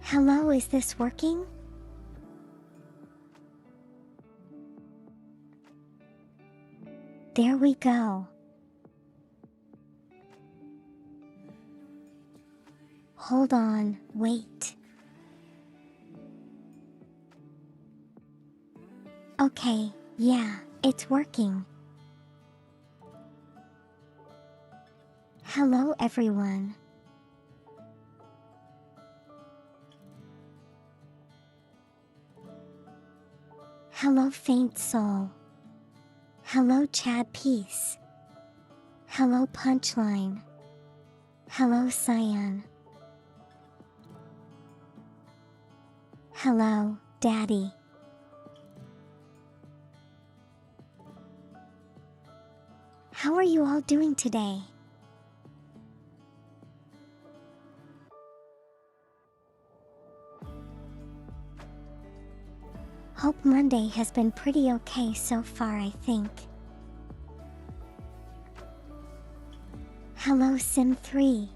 Hello, is this working? There we go. Hold on, wait. Okay, yeah, it's working. Hello, everyone. Hello, Faint Soul. Hello, Chad Peace. Hello, Punchline. Hello, Cyan. Hello, Daddy. How are you all doing today? Hope Monday has been pretty okay so far, I think. Hello, Sim3.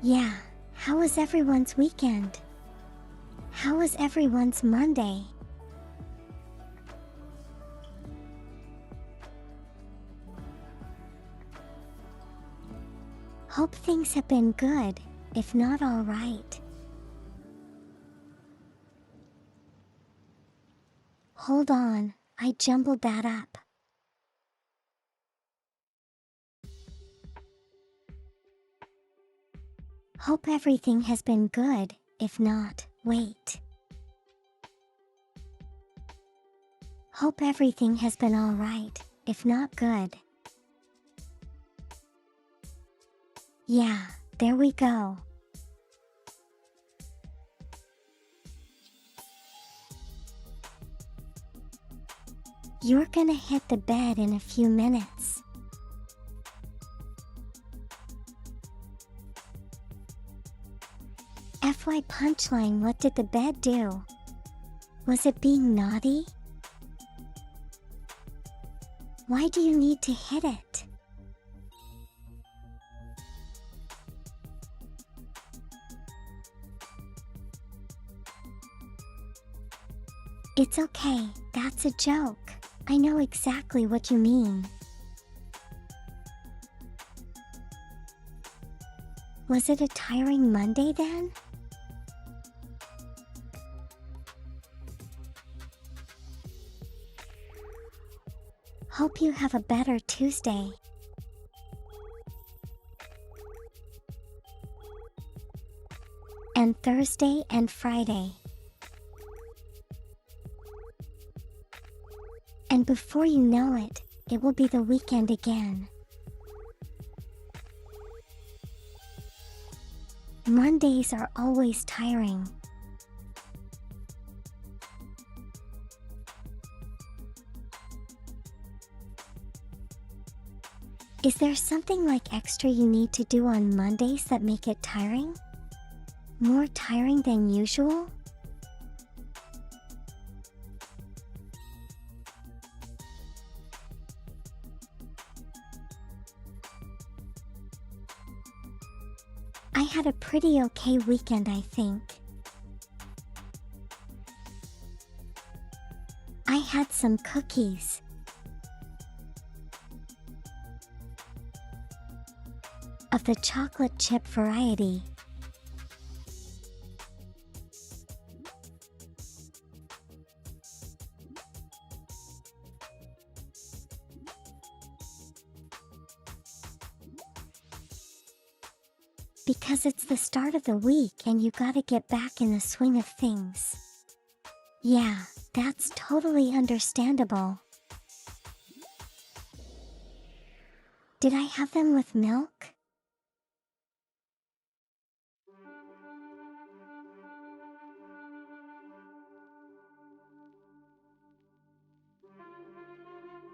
Yeah, how was everyone's weekend? How was everyone's Monday? Hope things have been good, if not alright. Hold on, I jumbled that up. Hope everything has been good, if not, wait. Hope everything has been alright, if not good. Yeah, there we go. You're gonna hit the bed in a few minutes. FY Punchline, what did the bed do? Was it being naughty? Why do you need to hit it? It's okay, that's a joke. I know exactly what you mean. Was it a tiring Monday then? Hope you have a better Tuesday. And Thursday and Friday. And before you know it, it will be the weekend again. Mondays are always tiring. Is there something like extra you need to do on Mondays that make it tiring? More tiring than usual? I had a pretty okay weekend, I think. I had some cookies. Of the chocolate chip variety. Because it's the start of the week and you gotta get back in the swing of things. Yeah, that's totally understandable. Did I have them with milk?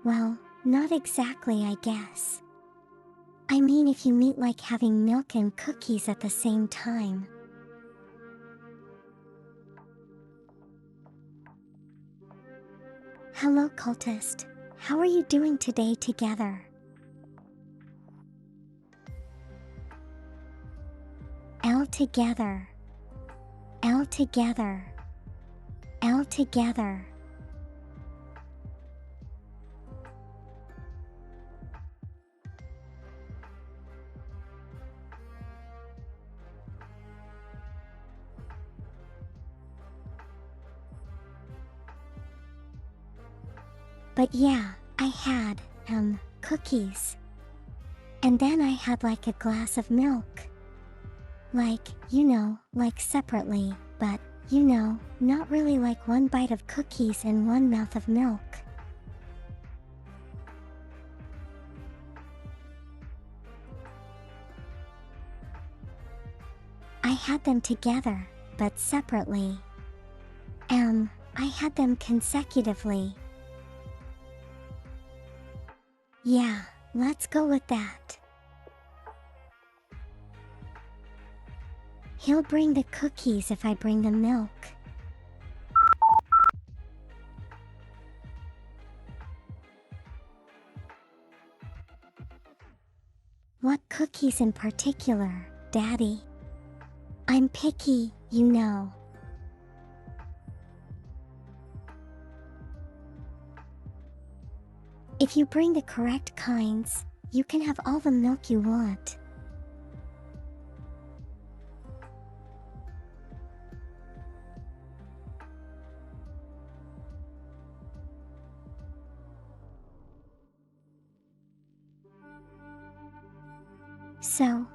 Well, not exactly, I guess. I mean, if you mean like having milk and cookies at the same time. Hello, cultist. how are you doing today together? L together. L together. L together. But yeah, I had, cookies. And then I had like a glass of milk. Like, like separately, but, not really like one bite of cookies and one mouth of milk. I had them together, but separately. I had them consecutively. Yeah, let's go with that. He'll bring the cookies if I bring the milk. What cookies in particular, Daddy? I'm picky, you know. If you bring the correct kinds, you can have all the milk you want. So,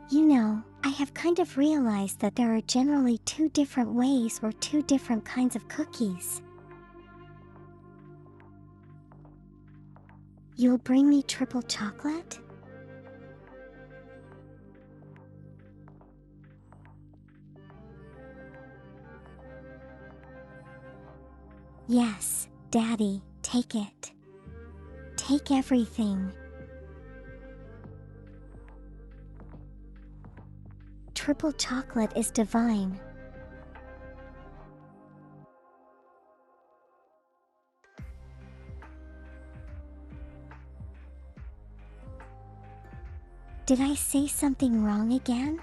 I have kind of realized that there are generally two different ways or two different kinds of cookies. You'll bring me triple chocolate? Yes, Daddy, take it. Take everything. Triple chocolate is divine. Did I say something wrong again?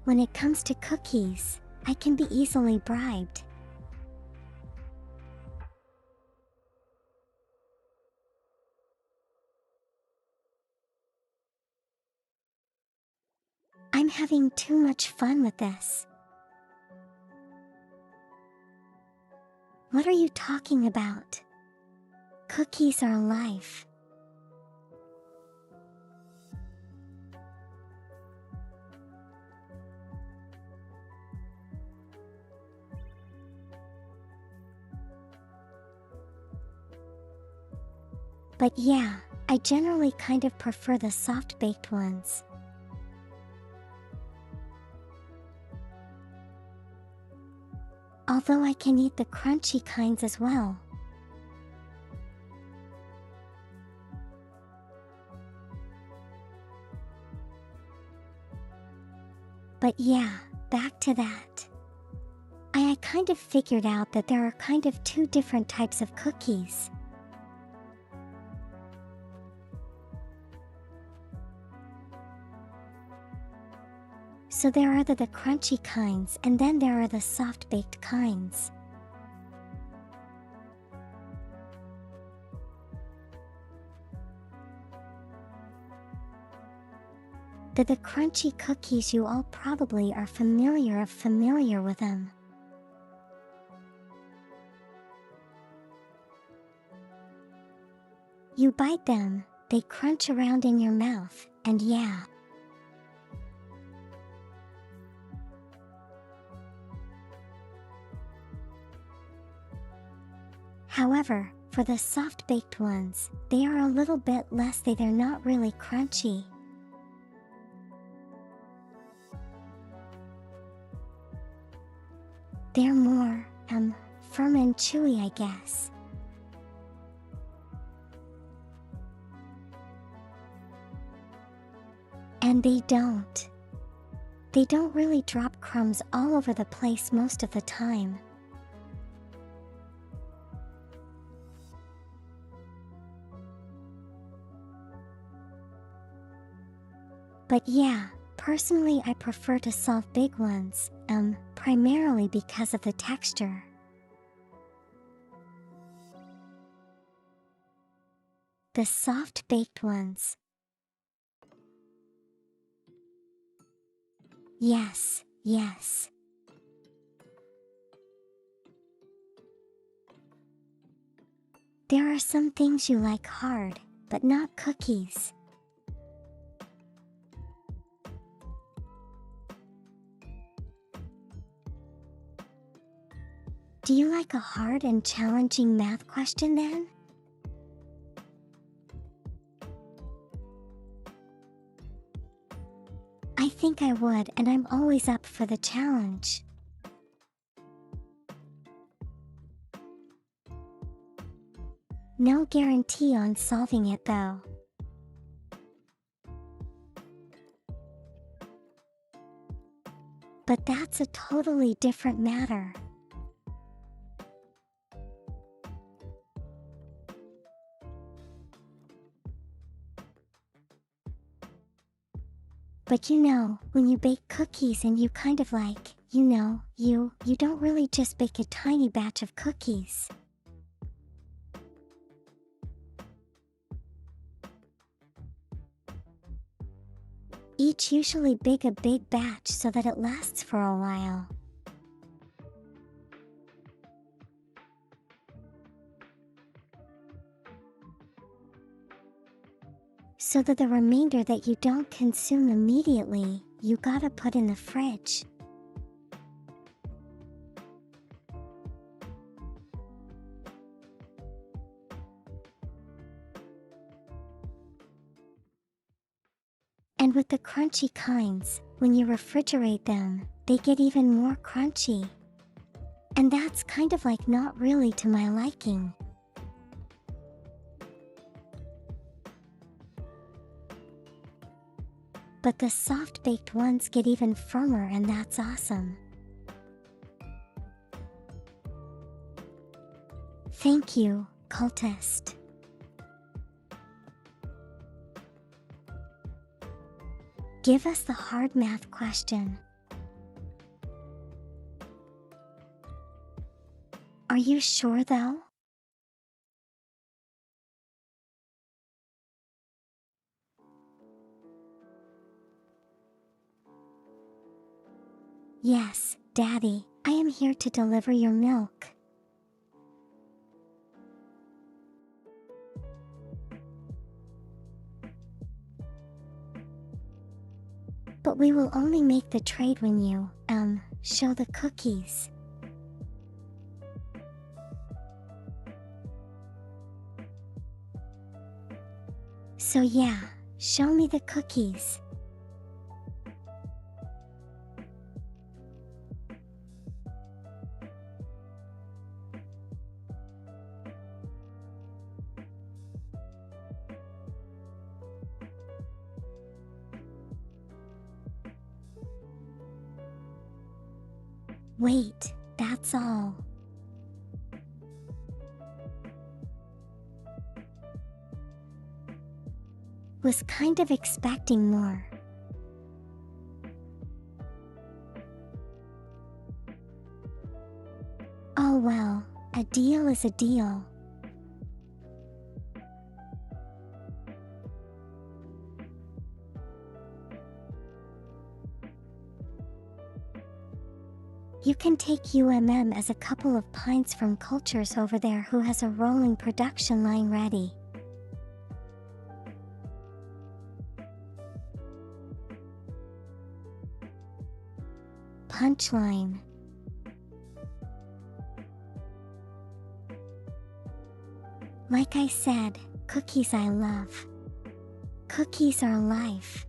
When it comes to cookies, I can be easily bribed. I'm having too much fun with this. What are you talking about? Cookies are life. But yeah, I generally kind of prefer the soft-baked ones. Although I can eat the crunchy kinds as well. But yeah, back to that. I kind of figured out that there are kind of two different types of cookies. So there are the crunchy kinds and then there are the soft-baked kinds. The crunchy cookies, you all probably are familiar with them. You bite them, they crunch around in your mouth, and yeah. However, for the soft-baked ones, they are a little bit less, they're not really crunchy. They're more, firm and chewy, I guess. And they don't They don't really drop crumbs all over the place most of the time. But yeah, personally I prefer to solve big ones, primarily because of the texture. The soft-baked ones. Yes, yes. There are some things you like hard, but not cookies. Do you like a hard and challenging math question then? I think I would, and I'm always up for the challenge. No guarantee on solving it though. But that's a totally different matter. But you know, when you bake cookies and you kind of like, you don't really just bake a tiny batch of cookies. Each usually bake a big batch so that it lasts for a while. So that the remainder that you don't consume immediately, you gotta put in the fridge. And with the crunchy kinds, when you refrigerate them, they get even more crunchy. And that's kind of like not really to my liking. But the soft-baked ones get even firmer, and that's awesome. Thank you, cultist. Give us the hard math question. Are you sure though? Yes, Daddy, I am here to deliver your milk. But we will only make the trade when you, show the cookies. So yeah, show me the cookies. Wait, that's all. Was kind of expecting more. Oh well, a deal is a deal. You can take as a couple of pints from Cultures over there, who has a rolling production line ready. Punchline. Like I said, cookies I love. Cookies are life.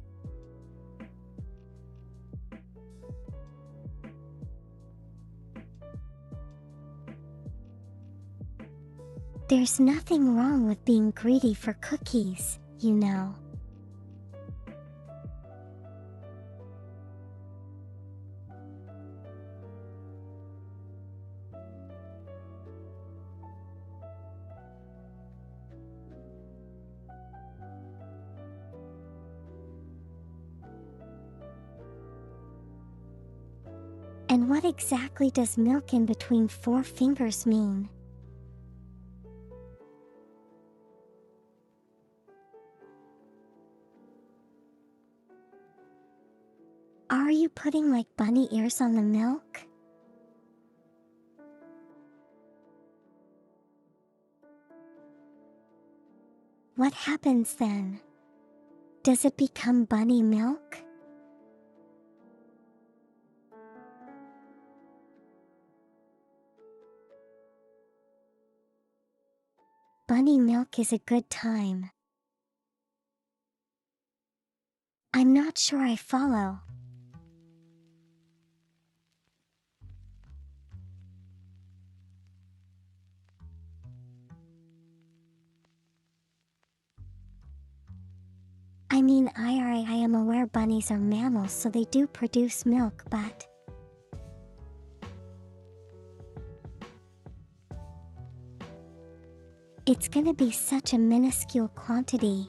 There's nothing wrong with being greedy for cookies, you know. And what exactly does milk in between four fingers mean? Are you putting like bunny ears on the milk? What happens then? Does it become bunny milk? Bunny milk is a good time. I'm not sure I follow. I mean, I am aware bunnies are mammals, so they do produce milk, but it's gonna be such a minuscule quantity.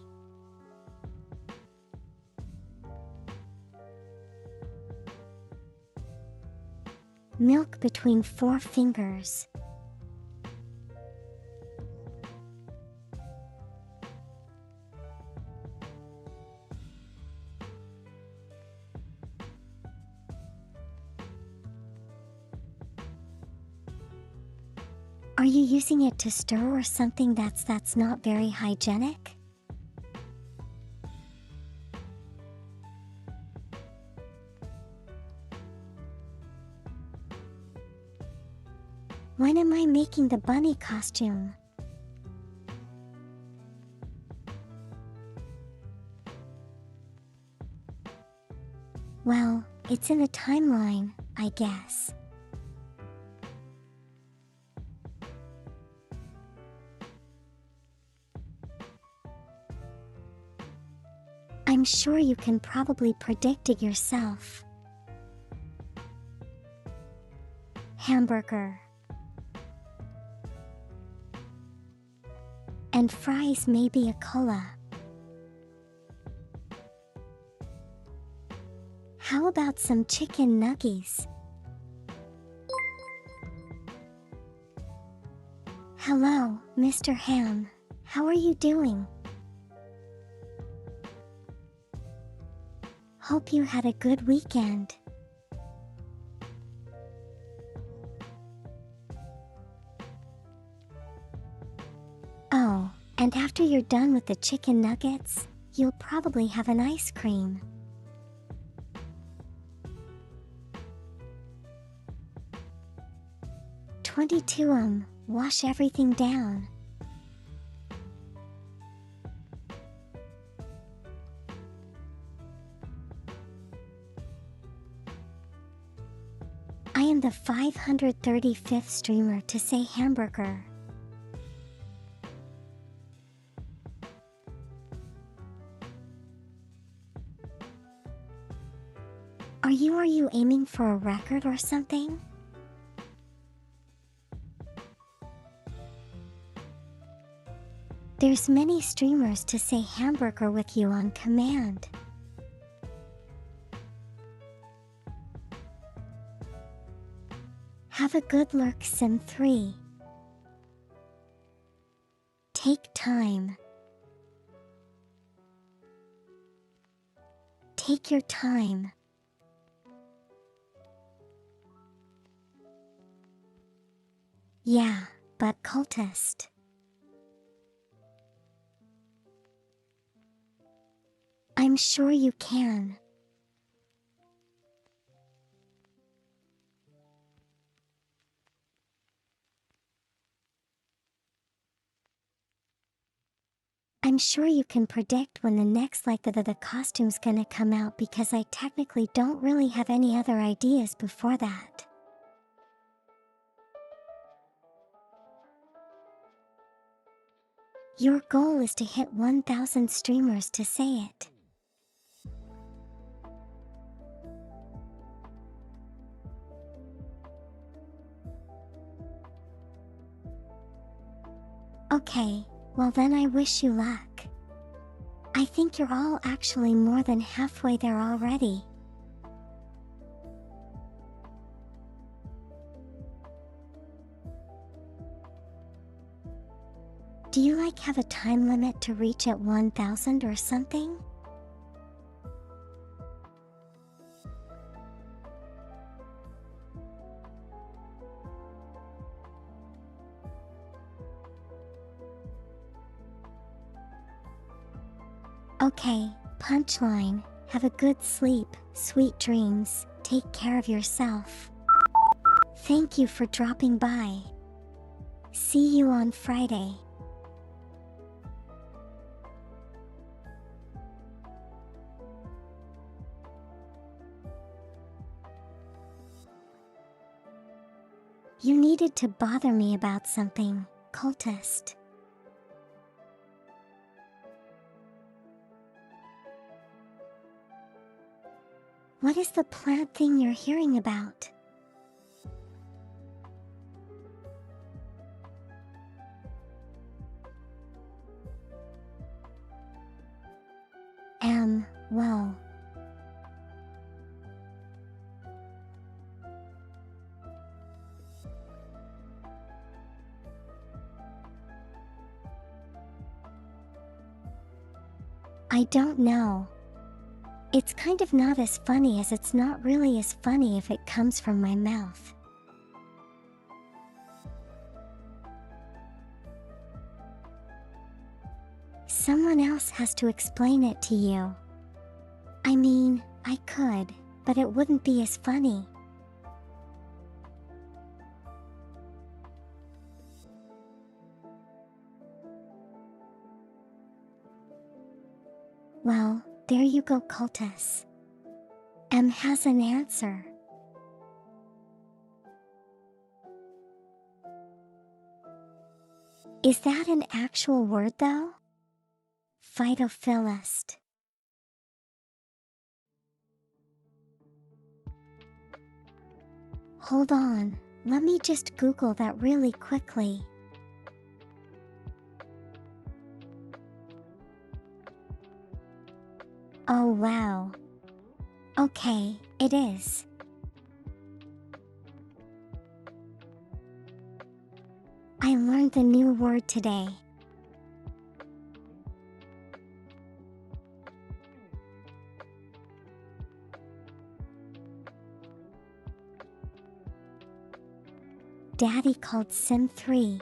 Milk between four fingers. Are you using it to stir or something that's not very hygienic? When am I making the bunny costume? Well, it's in the timeline, I guess. I'm sure you can probably predict it yourself. Hamburger. And fries, maybe a cola. How about some chicken nuggies? Hello, Mr. Ham. How are you doing? Hope you had a good weekend. Oh, and after you're done with the chicken nuggets, you'll probably have an ice cream. "22 wash everything down." I am the 535th streamer to say hamburger. Are you aiming for a record or something? There's many streamers to say hamburger with you on command. Have a good lurk, Sim 3. Take time. Take your time. Yeah, but cultist. I'm sure you can. I'm sure you can predict when the next the costume's gonna come out, because I technically don't really have any other ideas before that. Your goal is to hit 1,000 streamers to say it. Okay, well then I wish you luck. I think you're all actually more than halfway there already. Do you like have a time limit to reach at 1000 or something? Okay, punchline. Have a good sleep, sweet dreams, take care of yourself. Thank you for dropping by. See you on Friday. You needed to bother me about something, cultist. What is the plant thing you're hearing about? Well. I don't know. It's kind of not as funny as it's not really as funny if it comes from my mouth. Someone else has to explain it to you. I mean, I could, but it wouldn't be as funny. Well, there you go, cultist. M has an answer. Is that an actual word though? Phytophilist. Hold on, let me just Google that really quickly. Oh wow. Okay, it is. I learned the new word today. Daddy called Sim 3.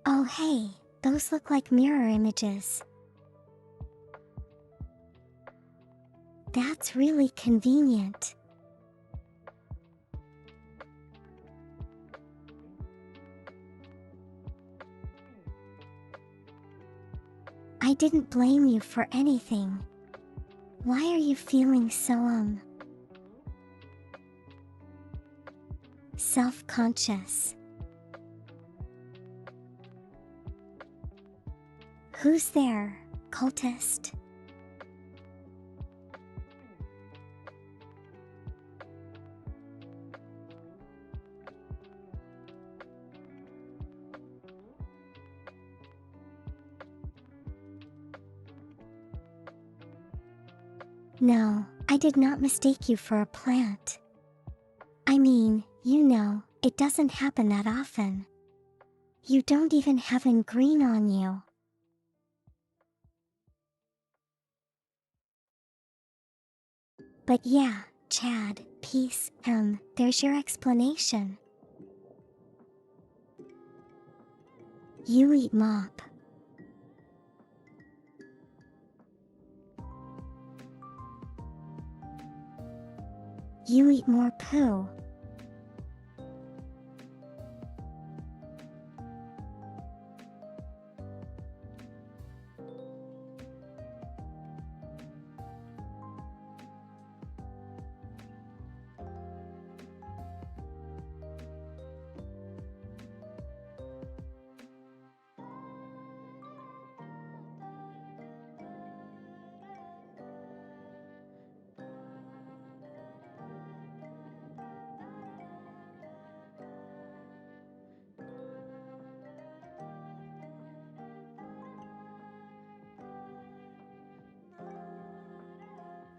Oh hey, those look like mirror images. That's really convenient. I didn't blame you for anything. Why are you feeling so, self-conscious? Who's there, cultist? No, I did not mistake you for a plant. I mean, you know, it doesn't happen that often. You don't even have an green on you. But yeah, Chad, peace, there's your explanation. You eat mop. You eat more poo.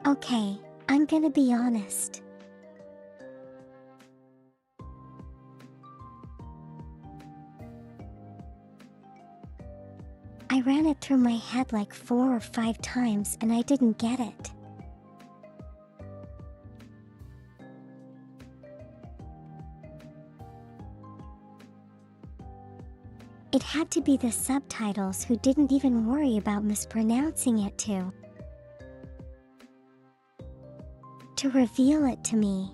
Okay, I'm gonna be honest. I ran it through my head like 4 or 5 times and I didn't get it. It had to be the subtitles who didn't even worry about mispronouncing it to reveal it to me.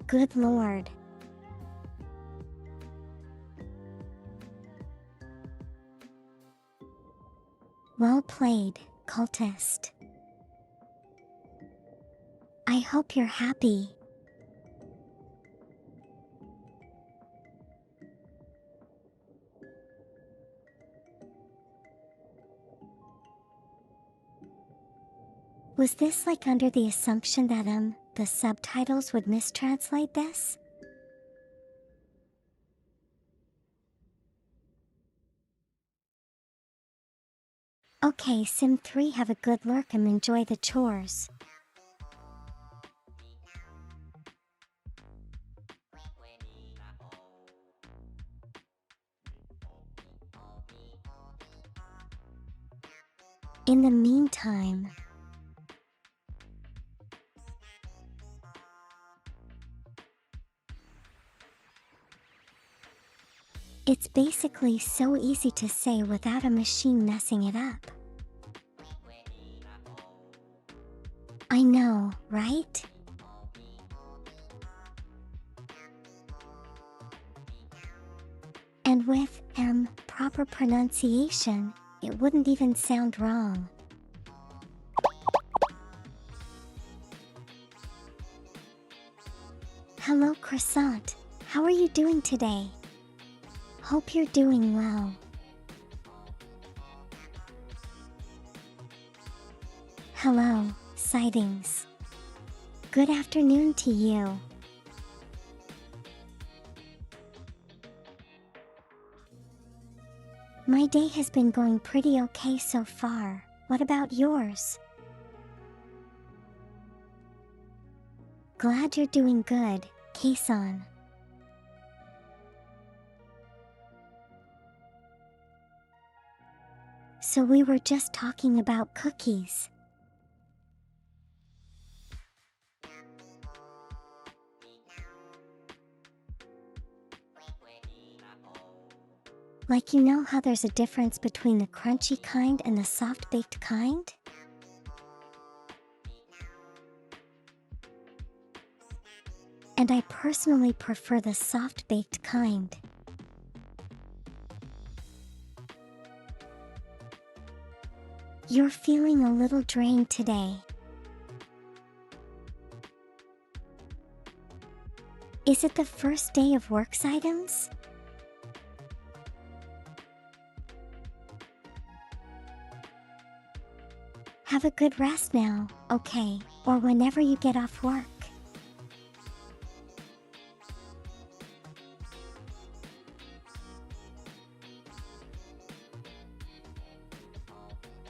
Good Lord. Well played, cultist. I hope you're happy. Was this like under the assumption that the subtitles would mistranslate this? Okay, Sim 3, have a good lurk and enjoy the chores. In the meantime, it's basically so easy to say without a machine messing it up. I know, right? And with proper pronunciation, it wouldn't even sound wrong. Hello, Croissant. How are you doing today? Hope you're doing well. Hello, Sightings. Good afternoon to you. My day has been going pretty okay so far. What about yours? Glad you're doing good, Kason. So we were just talking about cookies. Like, you know how there's a difference between the crunchy kind and the soft-baked kind? And I personally prefer the soft-baked kind. You're feeling a little drained today. Is it the first day of works items? Have a good rest now, okay, or whenever you get off work.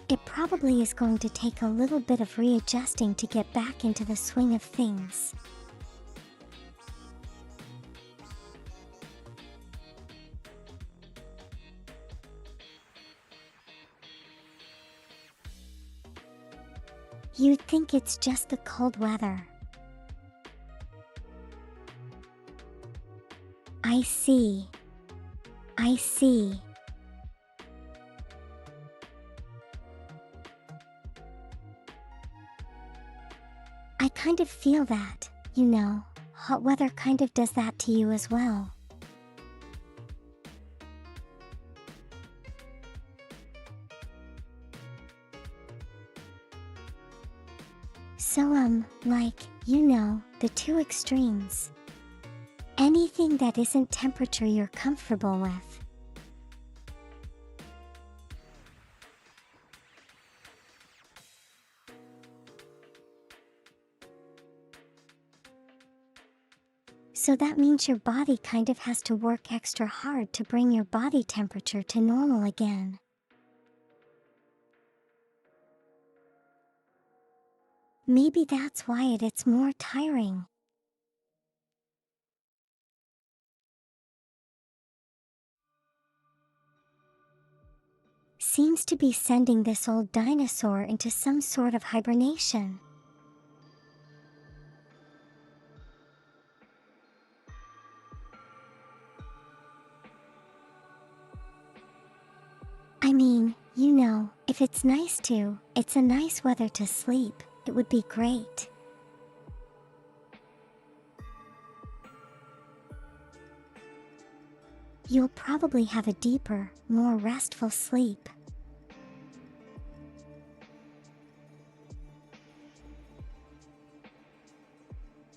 It probably is going to take a little bit of readjusting to get back into the swing of things. You'd think it's just the cold weather. I see. I see. I kind of feel that, you know, hot weather kind of does that to you as well. So like, you know, the two extremes. Anything that isn't temperature you're comfortable with. So that means your body kind of has to work extra hard to bring your body temperature to normal again. Maybe that's why it's more tiring. Seems to be sending this old dinosaur into some sort of hibernation. I mean, you know, if it's a nice weather to sleep, it would be great. You'll probably have a deeper, more restful sleep.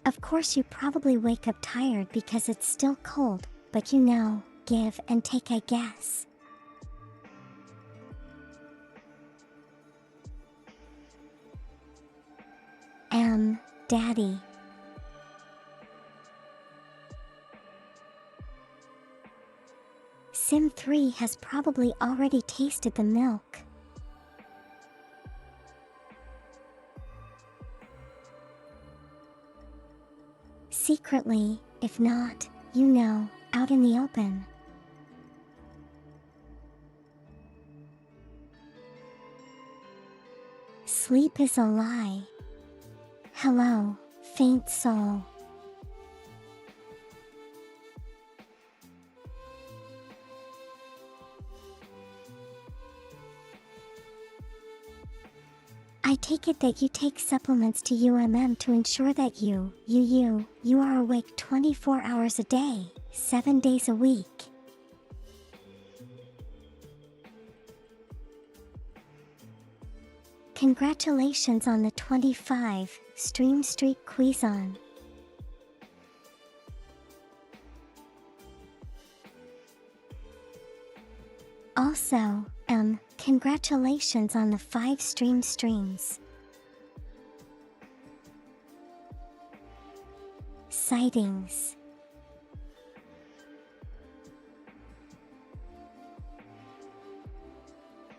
Of course you probably wake up tired because it's still cold, but you know, give and take, I guess. Daddy. Sim 3 has probably already tasted the milk. Secretly, if not, you know, out in the open. Sleep is a lie. Hello, faint soul. I take it that you take supplements to to ensure that you are awake 24 hours a day, 7 days a week. Congratulations on the 25 stream streak Quizon. Also, congratulations on the 5 streams. Sightings.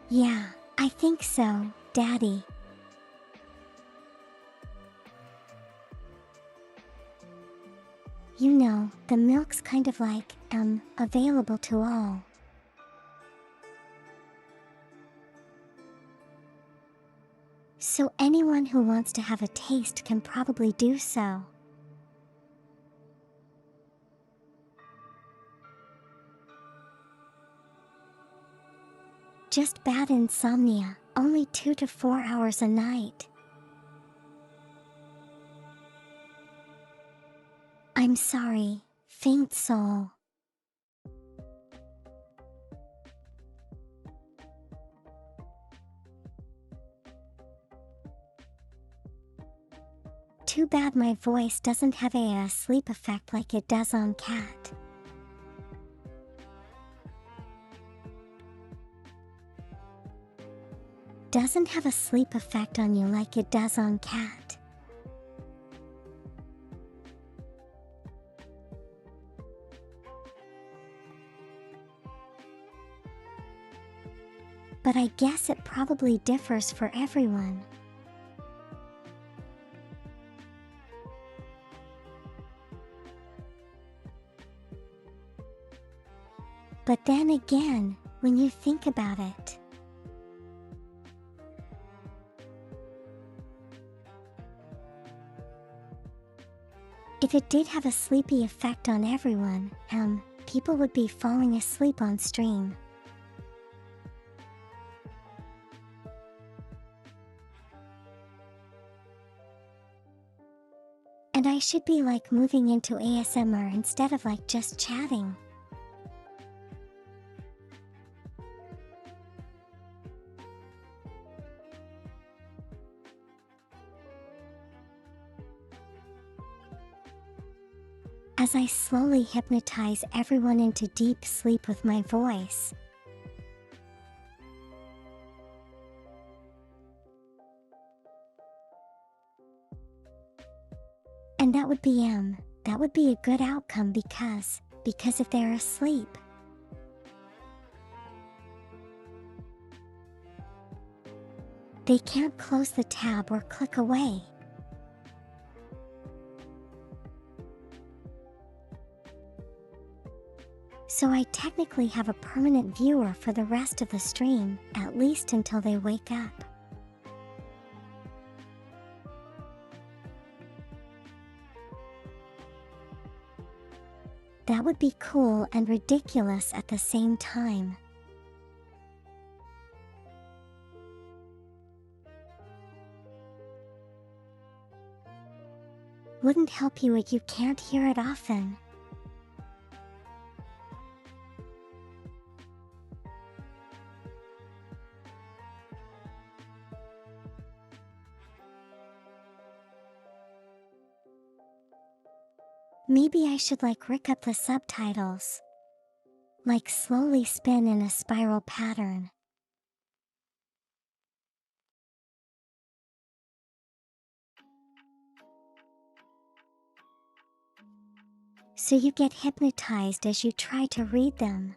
Yeah, I think so, Daddy. You know, the milk's kind of like, available to all. So anyone who wants to have a taste can probably do so. Just bad insomnia, only 2 to 4 hours a night. I'm sorry, faint soul. Too bad my voice doesn't have a sleep effect like it does on Cat. Doesn't have a sleep effect on you like it does on Cat. But I guess it probably differs for everyone. But then again, when you think about it, if it did have a sleepy effect on everyone, people would be falling asleep on stream. And I should be like moving into ASMR instead of like just chatting. As I slowly hypnotize everyone into deep sleep with my voice. And that would be that would be a good outcome because if they're asleep, they can't close the tab or click away. So I technically have a permanent viewer for the rest of the stream, at least until they wake up. That would be cool and ridiculous at the same time. Wouldn't help you if you can't hear it often. Maybe I should rig up the subtitles. Slowly spin in a spiral pattern. So you get hypnotized as you try to read them.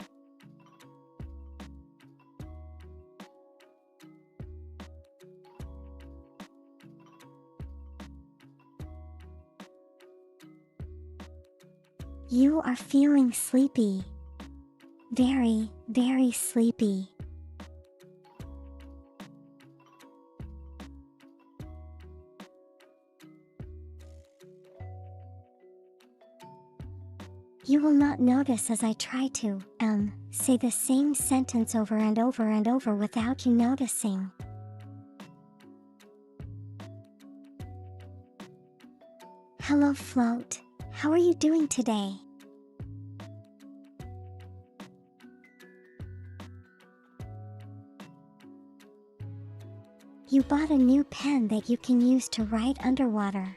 You are feeling sleepy. Very, very sleepy. You will not notice as I try to, say the same sentence over and over and over without you noticing. Hello, Float. How are you doing today? You bought a new pen that you can use to write underwater.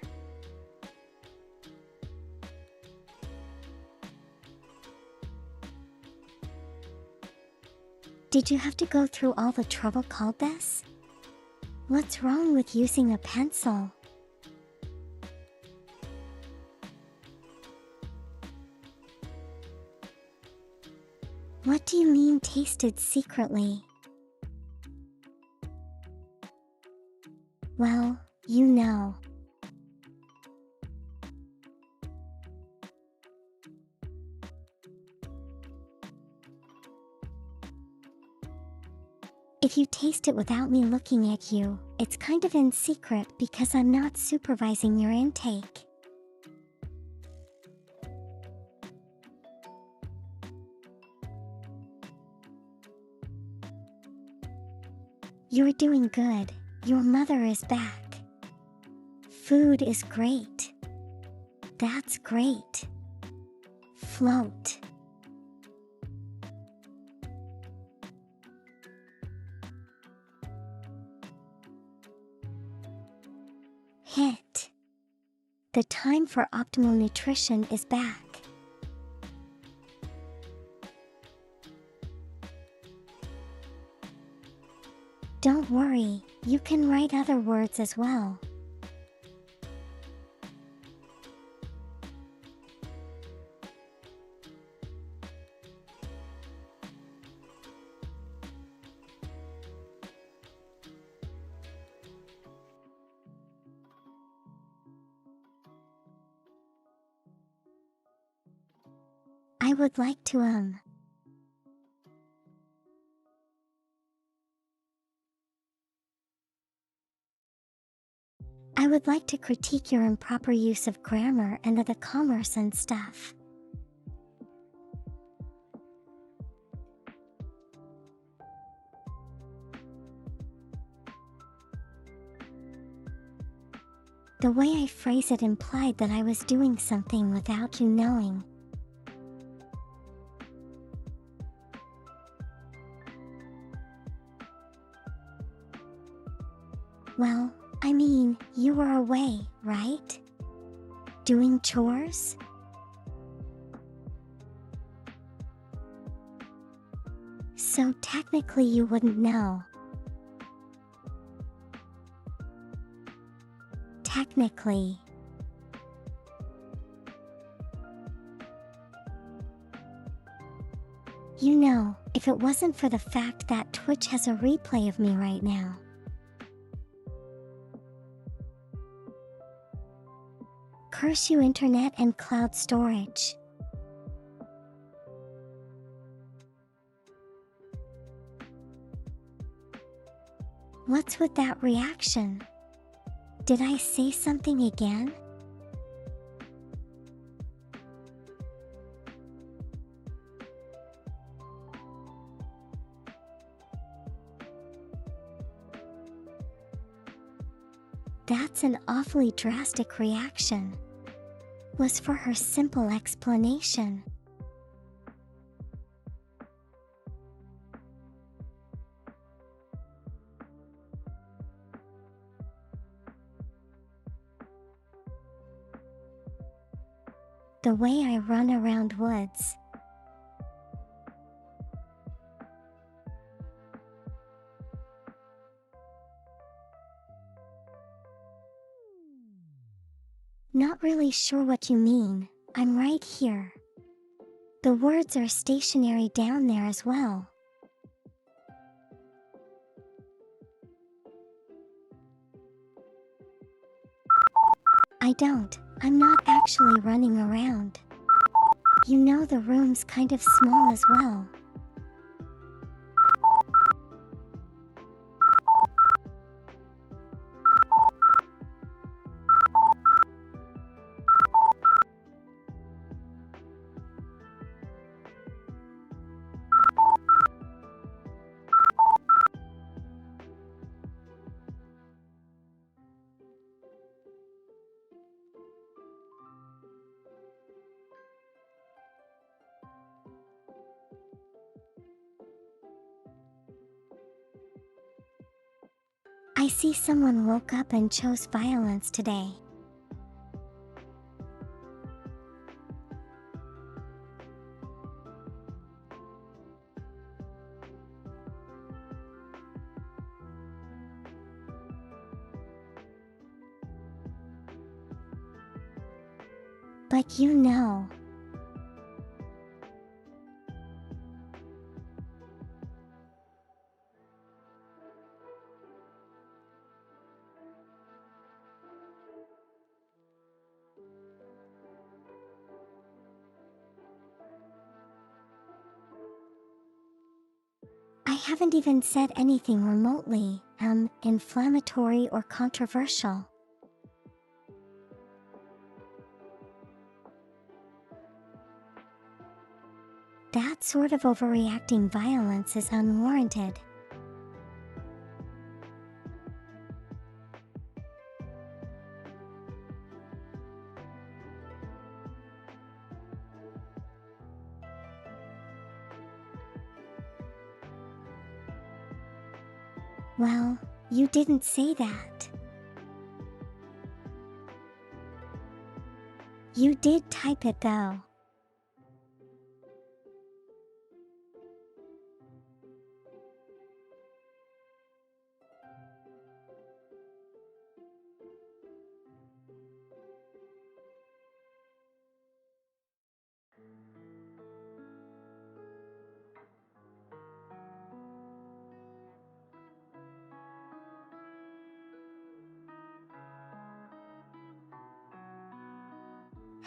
Did you have to go through all the trouble called this? What's wrong with using a pencil? What do you mean tasted secretly? Well, you know. If you taste it without me looking at you, it's kind of in secret because I'm not supervising your intake. You're doing good. Your mother is back. Food is great. That's great. Float. Hit. The time for optimal nutrition is back. Don't worry, you can write other words as well. I would like to I would like to critique your improper use of grammar and the commerce and stuff. The way I phrase it implied that I was doing something without you knowing. Well, I mean, you were away, right? Doing chores? So technically you wouldn't know. Technically. You know, if it wasn't for the fact that Twitch has a replay of me right now. Curse you, internet and cloud storage. What's with that reaction? Did I say something again? That's an awfully drastic reaction. Was for her simple explanation. The way I run around woods. Not really sure what you mean. I'm right here. The words are stationary down there as well. I don't. I'm not actually running around. You know, the room's kind of small as well. I see someone woke up and chose violence today. But you know. I haven't even said anything remotely, inflammatory or controversial. That sort of overreacting violence is unwarranted. Well, you didn't say that. You did type it though.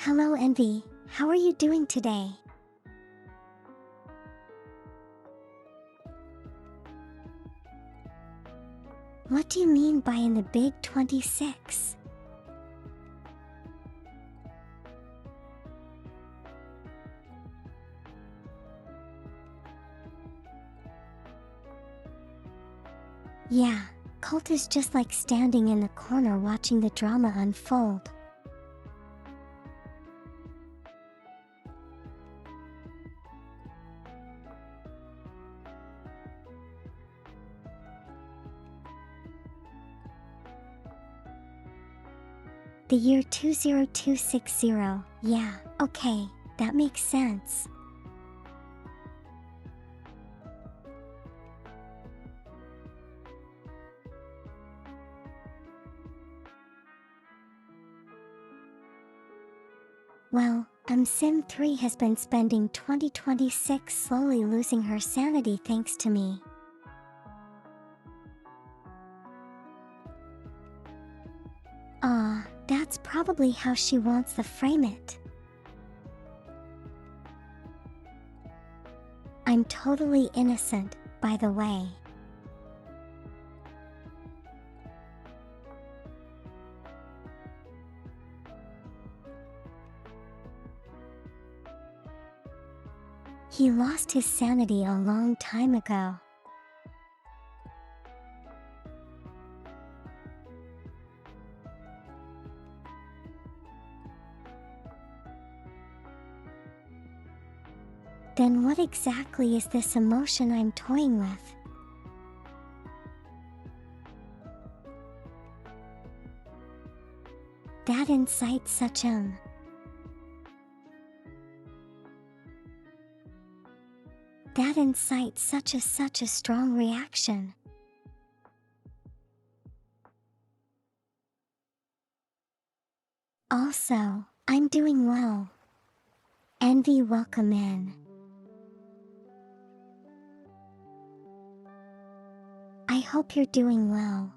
Hello Envy, how are you doing today? What do you mean by in the big 26? Yeah, Cult is just like standing in the corner watching the drama unfold. The year 20260, yeah, okay, that makes sense. Well, Sim 3 has been spending 2026 slowly losing her sanity thanks to me. That's probably how she wants to frame it. I'm totally innocent, by the way. He lost his sanity a long time ago. Then what exactly is this emotion I'm toying with? That incites such such a strong reaction. Also, I'm doing well. Envy, welcome in. I hope you're doing well.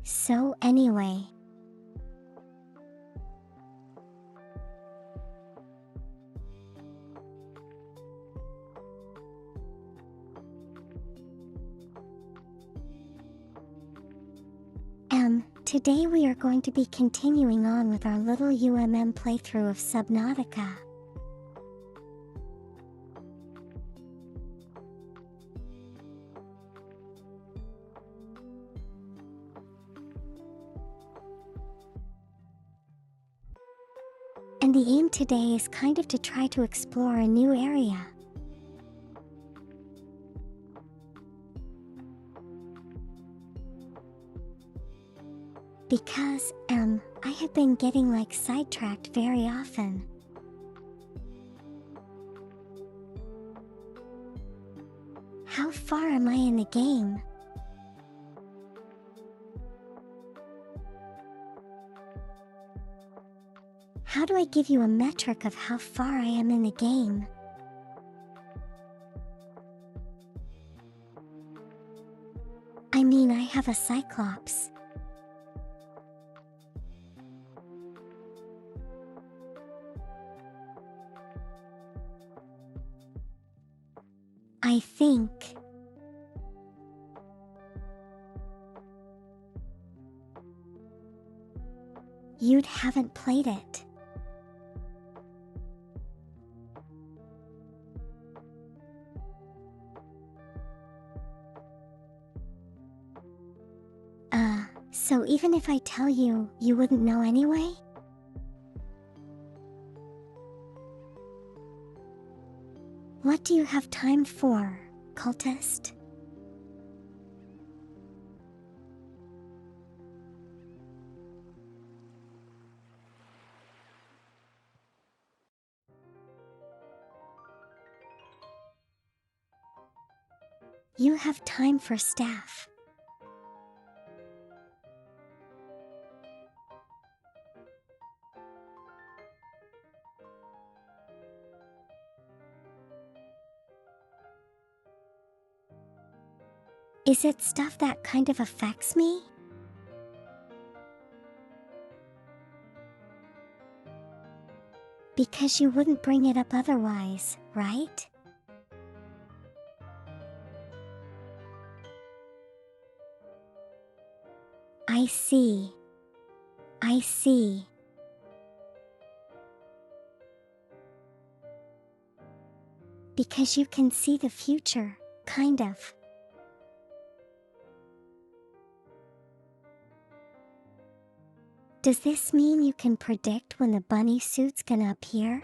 So anyway, today we are going to be continuing on with our little playthrough of Subnautica. And the aim today is kind of to try to explore a new area. Because, I have been getting sidetracked very often. How far am I in the game? How do I give you a metric of how far I am in the game? I mean, I have a Cyclops. I think you haven't played it. So even if I tell you, you wouldn't know anyway? What do you have time for, cultist? You have time for staff. Is it stuff that kind of affects me? Because you wouldn't bring it up otherwise, right? I see. I see. Because you can see the future, kind of. Does this mean you can predict when the bunny suit's gonna appear?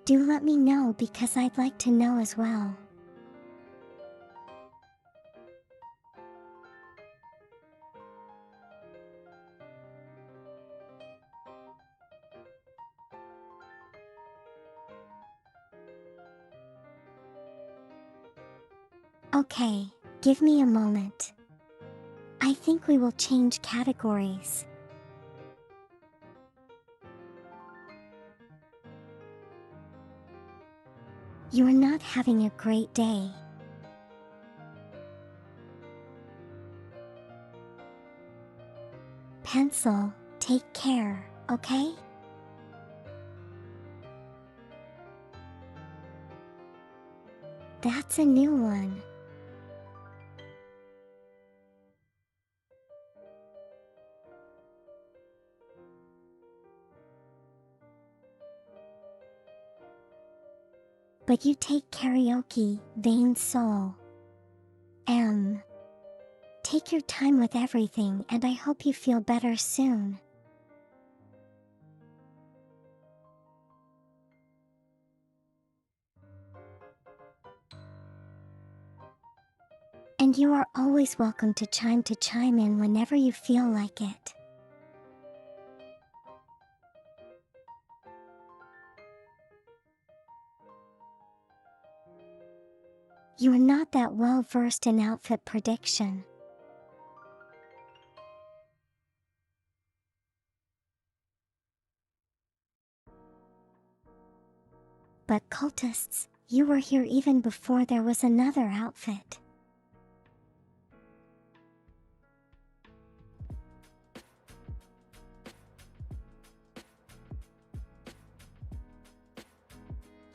Do let me know because I'd like to know as well. Okay, give me a moment. I think we will change categories. You're not having a great day. Pencil, take care, okay? That's a new one. But you take karaoke, vain soul. Take your time with everything and I hope you feel better soon. And you are always welcome to chime in whenever you feel like it. You are not that well versed in outfit prediction. But cultists, you were here even before there was another outfit.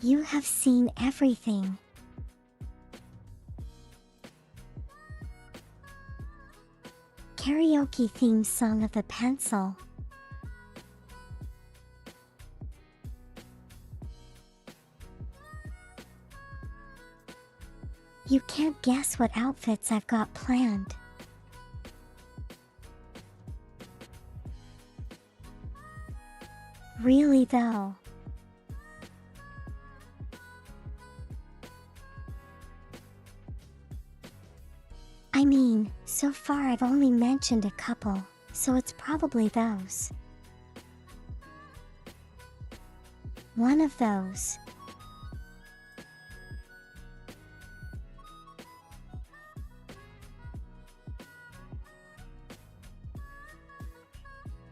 You have seen everything. Karaoke theme song of the pencil. You can't guess what outfits I've got planned. Really though. I mean, so far I've only mentioned a couple, so it's probably those. One of those.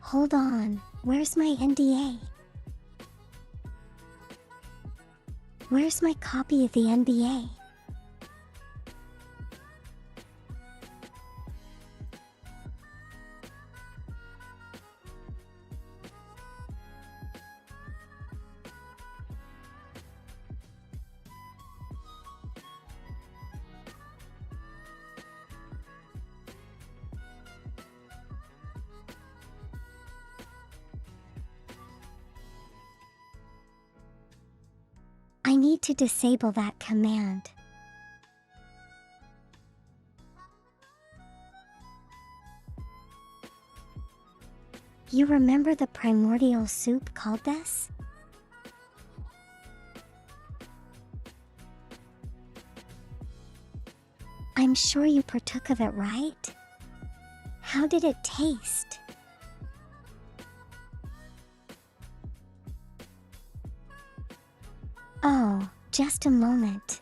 Hold on, where's my NDA? Where's my copy of the NBA? I need to disable that command. You remember the primordial soup called this? I'm sure you partook of it, right? How did it taste? Oh, just a moment.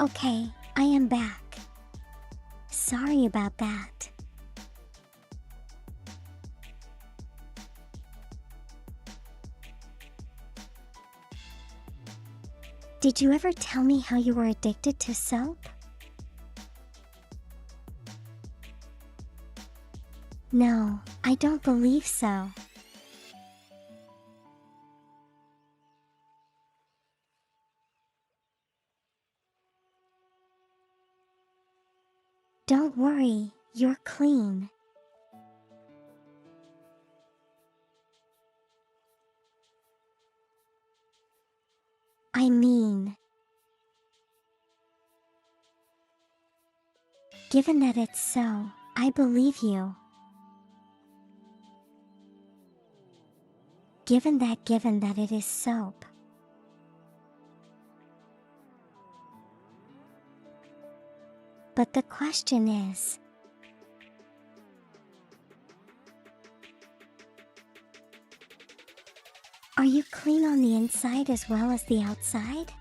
Okay, I am back. Sorry about that. Did you ever tell me how you were addicted to soap? No, I don't believe so. Don't worry, you're clean. I mean, given that it's so, I believe you. Given that it is soap. But the question is, are you clean on the inside as well as the outside?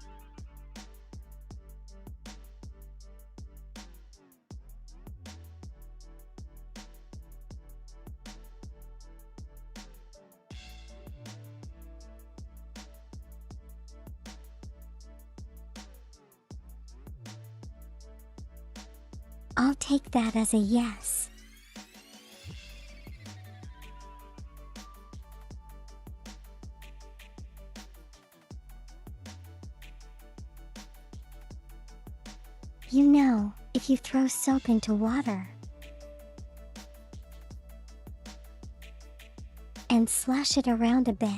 I'll take that as a yes. You know, if you throw soap into water and slosh it around a bit,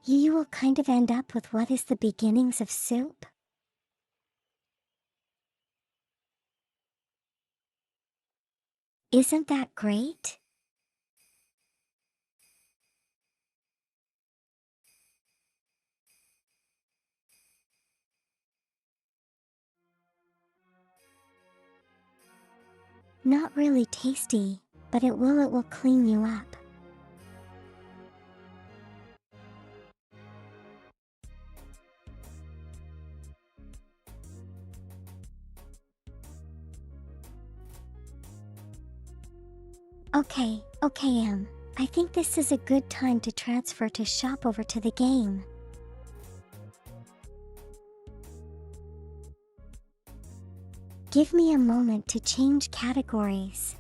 you will kind of end up with what is the beginnings of soup. Isn't that great? Not really tasty, but it will clean you up. Okay, I think this is a good time to transfer to shop over to the game. Give me a moment to change categories.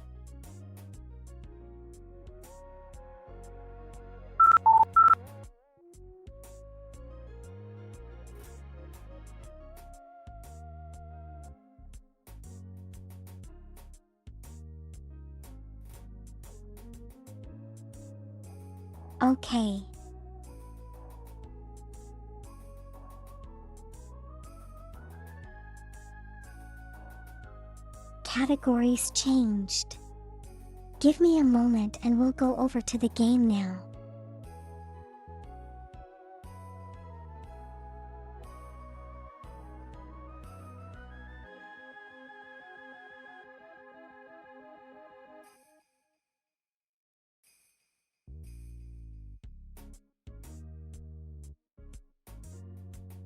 Okay. Categories changed. Give me a moment and we'll go over to the game now.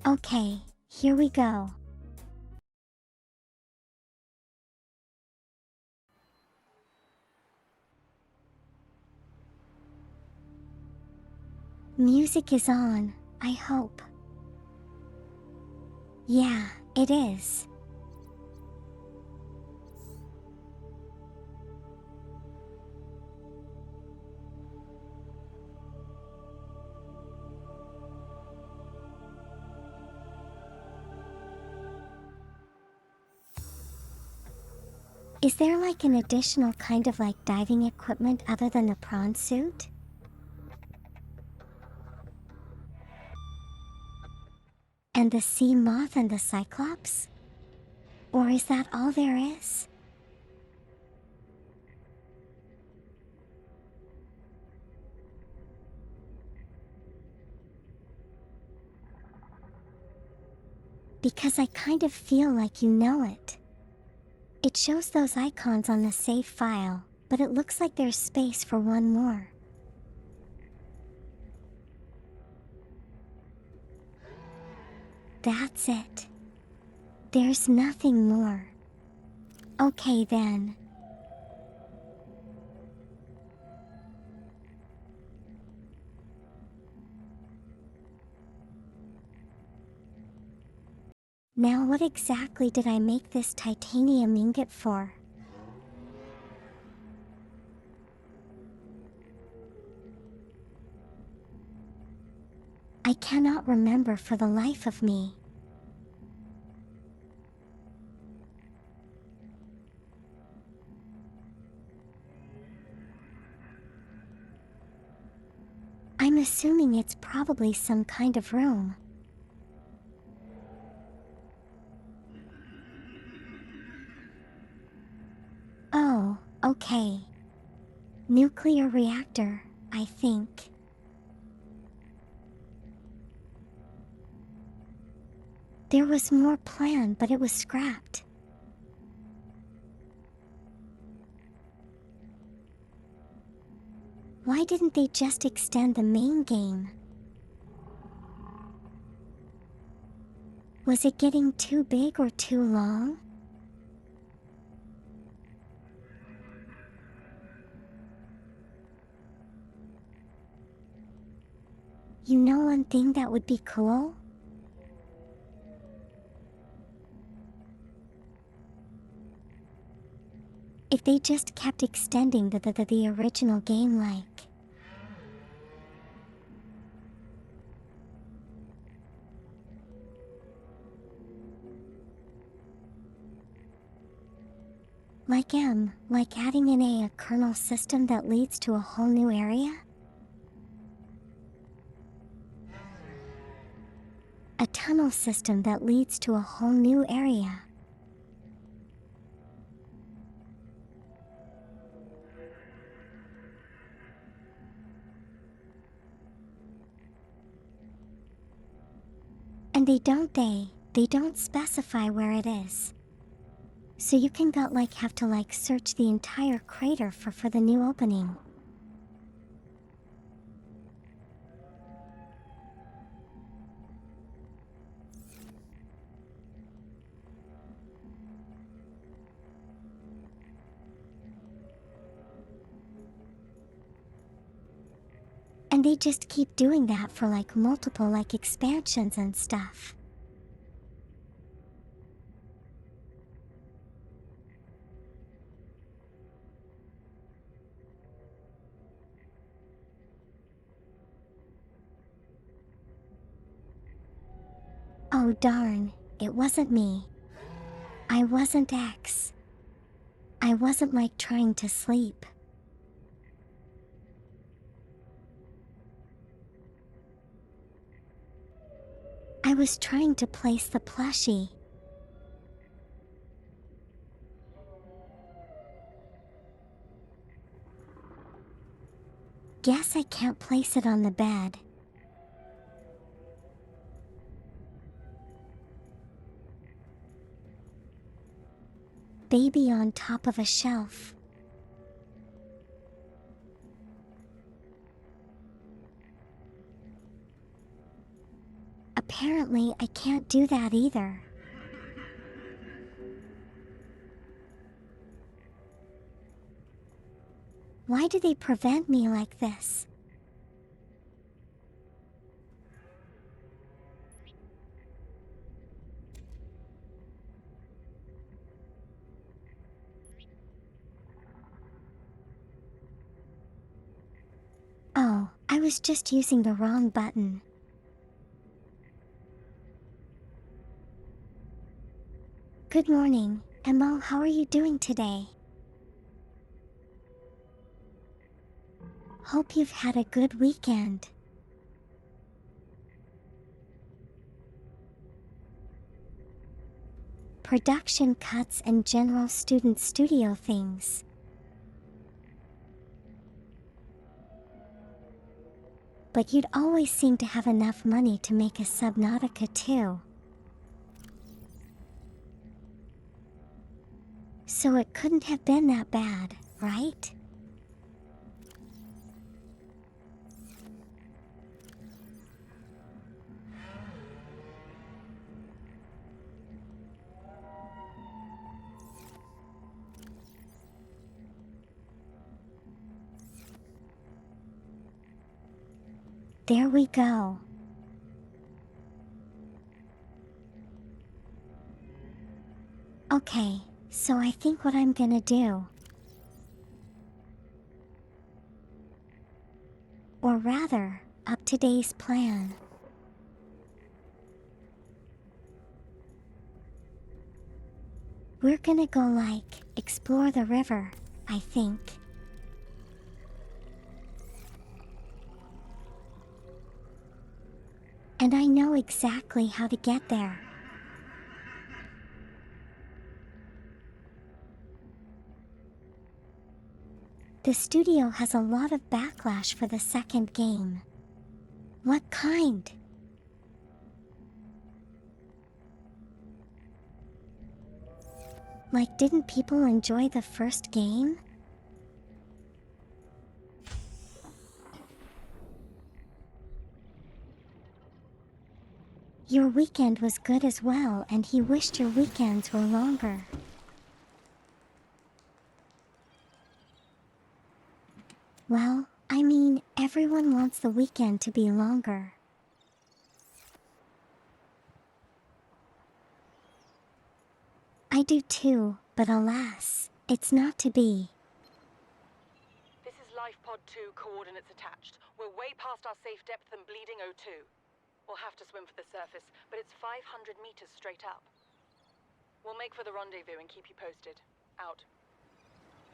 Okay, here we go. Music is on, I hope. Yeah, it is. Is there like an additional kind of like diving equipment other than the prawn suit? And the sea moth and the cyclops? Or is that all there is? Because I kind of feel like you know it. It shows those icons on the save file, but it looks like there's space for one more. That's it. There's nothing more. Okay then. Now what exactly did I make this titanium ingot for? I cannot remember for the life of me. I'm assuming it's probably some kind of room. Oh, okay. Nuclear reactor, I think. There was more planned, but it was scrapped. Why didn't they just extend the main game? Was it getting too big or too long? You know one thing that would be cool? If they just kept extending the original game like. Like adding in a kernel system that leads to a whole new area? A tunnel system that leads to a whole new area. And they don't specify where it is. So you can have to search the entire crater for the new opening. And they just keep doing that for multiple expansions and stuff. Oh darn, it wasn't me. I wasn't X. I wasn't trying to sleep. I was trying to place the plushie. Guess I can't place it on the bed. Baby on top of a shelf. Apparently, I can't do that either. Why do they prevent me like this? Oh, I was just using the wrong button. Good morning, Emma. How are you doing today? Hope you've had a good weekend. Production cuts and general student studio things. But you'd always seem to have enough money to make a Subnautica too. So it couldn't have been that bad, right? There we go. Okay, so I think what I'm gonna do, or rather, up today's plan. We're gonna go explore the river, I think. And I know exactly how to get there. The studio has a lot of backlash for the second game. What kind? Didn't people enjoy the first game? Your weekend was good as well, and he wished your weekends were longer. Well, I mean, everyone wants the weekend to be longer. I do too, but alas, it's not to be. This is LifePod 2, coordinates attached. We're way past our safe depth and bleeding O2. We'll have to swim for the surface, but it's 500 meters straight up. We'll make for the rendezvous and keep you posted. Out.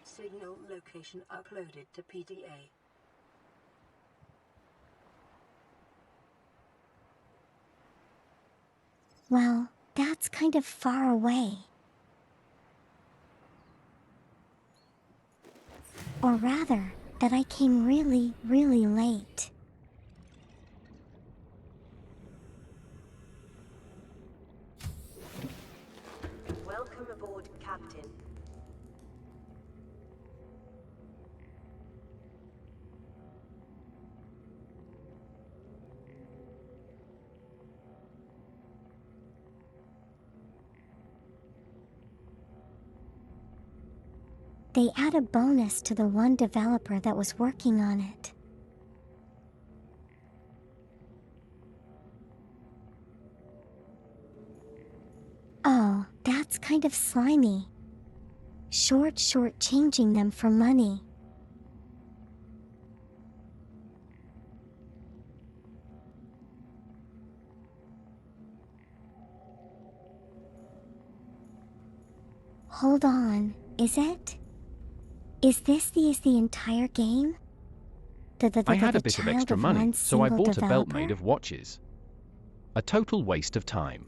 Signal location uploaded to PDA. Well, that's kind of far away. Or rather, that I came really, really late. Welcome aboard, Captain. They add a bonus to the one developer that was working on it. Oh, that's kind of slimy. Short-changing them for money. Hold on, is it? Is the entire game? I had a bit of child extra of money, one so I single bought a belt developer? made of watches. A total waste of time.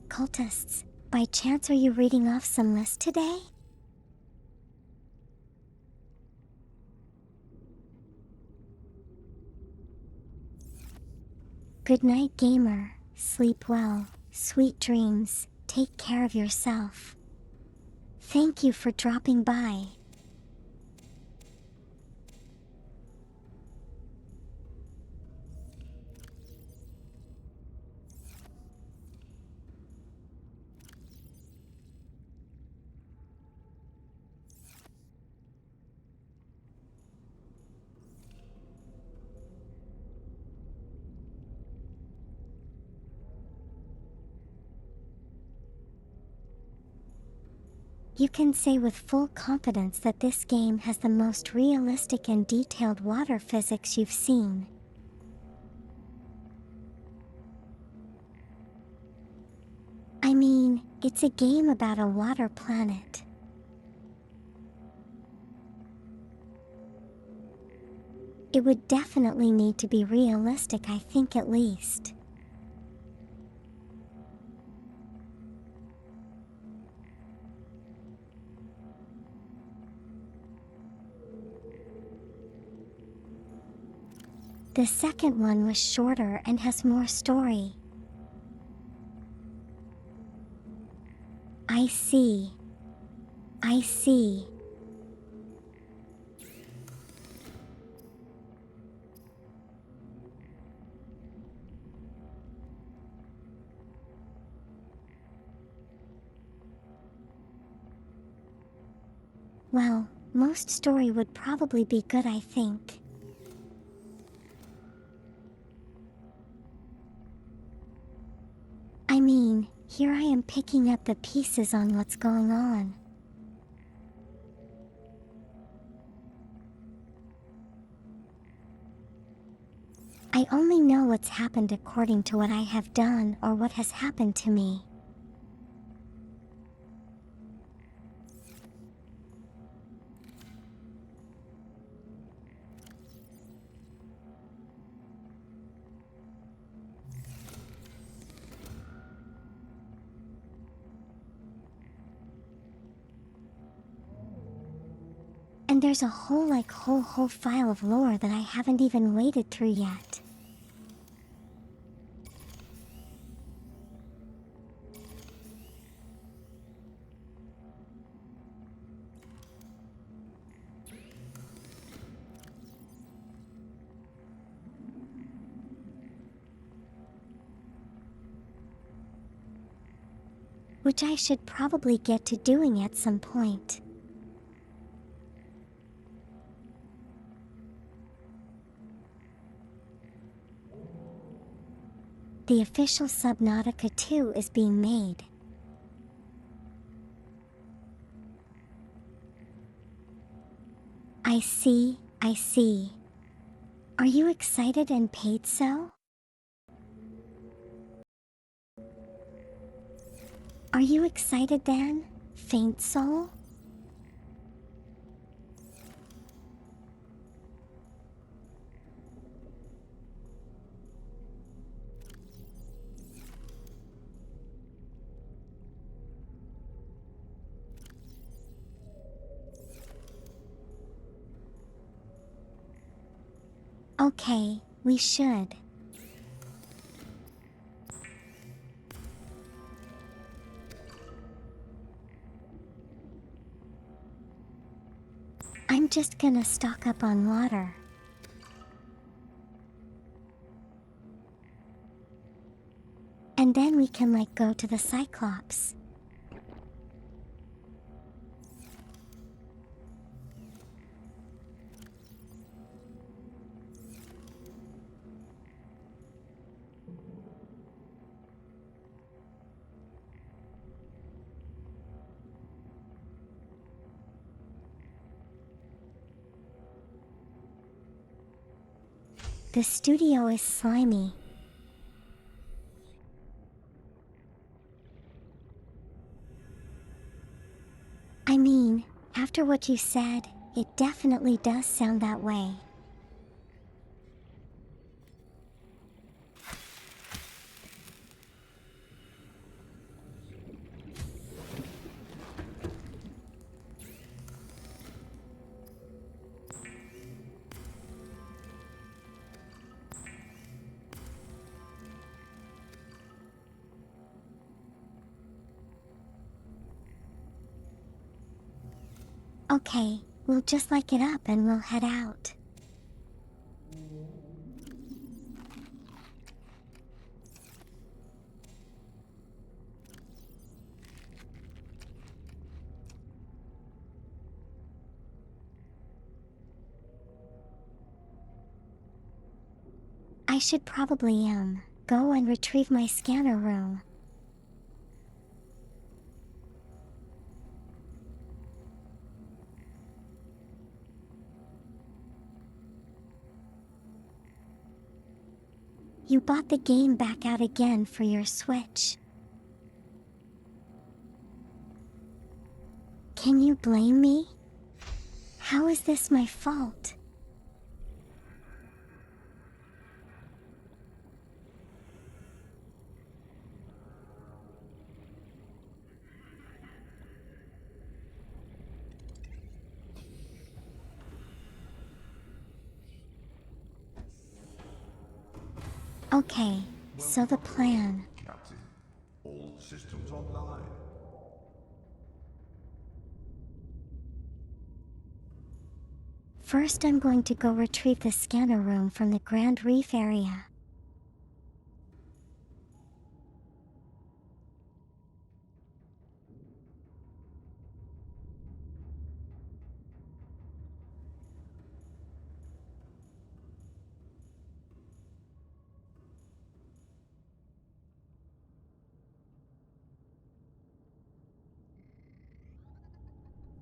Cultists, by chance are you reading off some list today? Good night, gamer. Sleep well. Sweet dreams. Take care of yourself. Thank you for dropping by. You can say with full confidence that this game has the most realistic and detailed water physics you've seen. I mean, it's a game about a water planet. It would definitely need to be realistic, I think, at least. The second one was shorter and has more story. I see. I see. Well, most story would probably be good, I think. I mean, here I am picking up the pieces on what's going on. I only know what's happened according to what I have done or what has happened to me. And there's a whole file of lore that I haven't even waded through yet. Which I should probably get to doing at some point. The official Subnautica 2 is being made. I see, I see. Are you excited and paid so? Are you excited then, faint soul? Okay, we should. I'm just gonna stock up on water. And then we can go to the Cyclops. The studio is slimy. I mean, after what you said, it definitely does sound that way. Okay, we'll just it up and we'll head out. I should probably go and retrieve my scanner room. You bought the game back out again for your Switch. Can you blame me? How is this my fault? Okay, so the plan. Captain, all systems online. First, I'm going to go retrieve the scanner room from the Grand Reef area.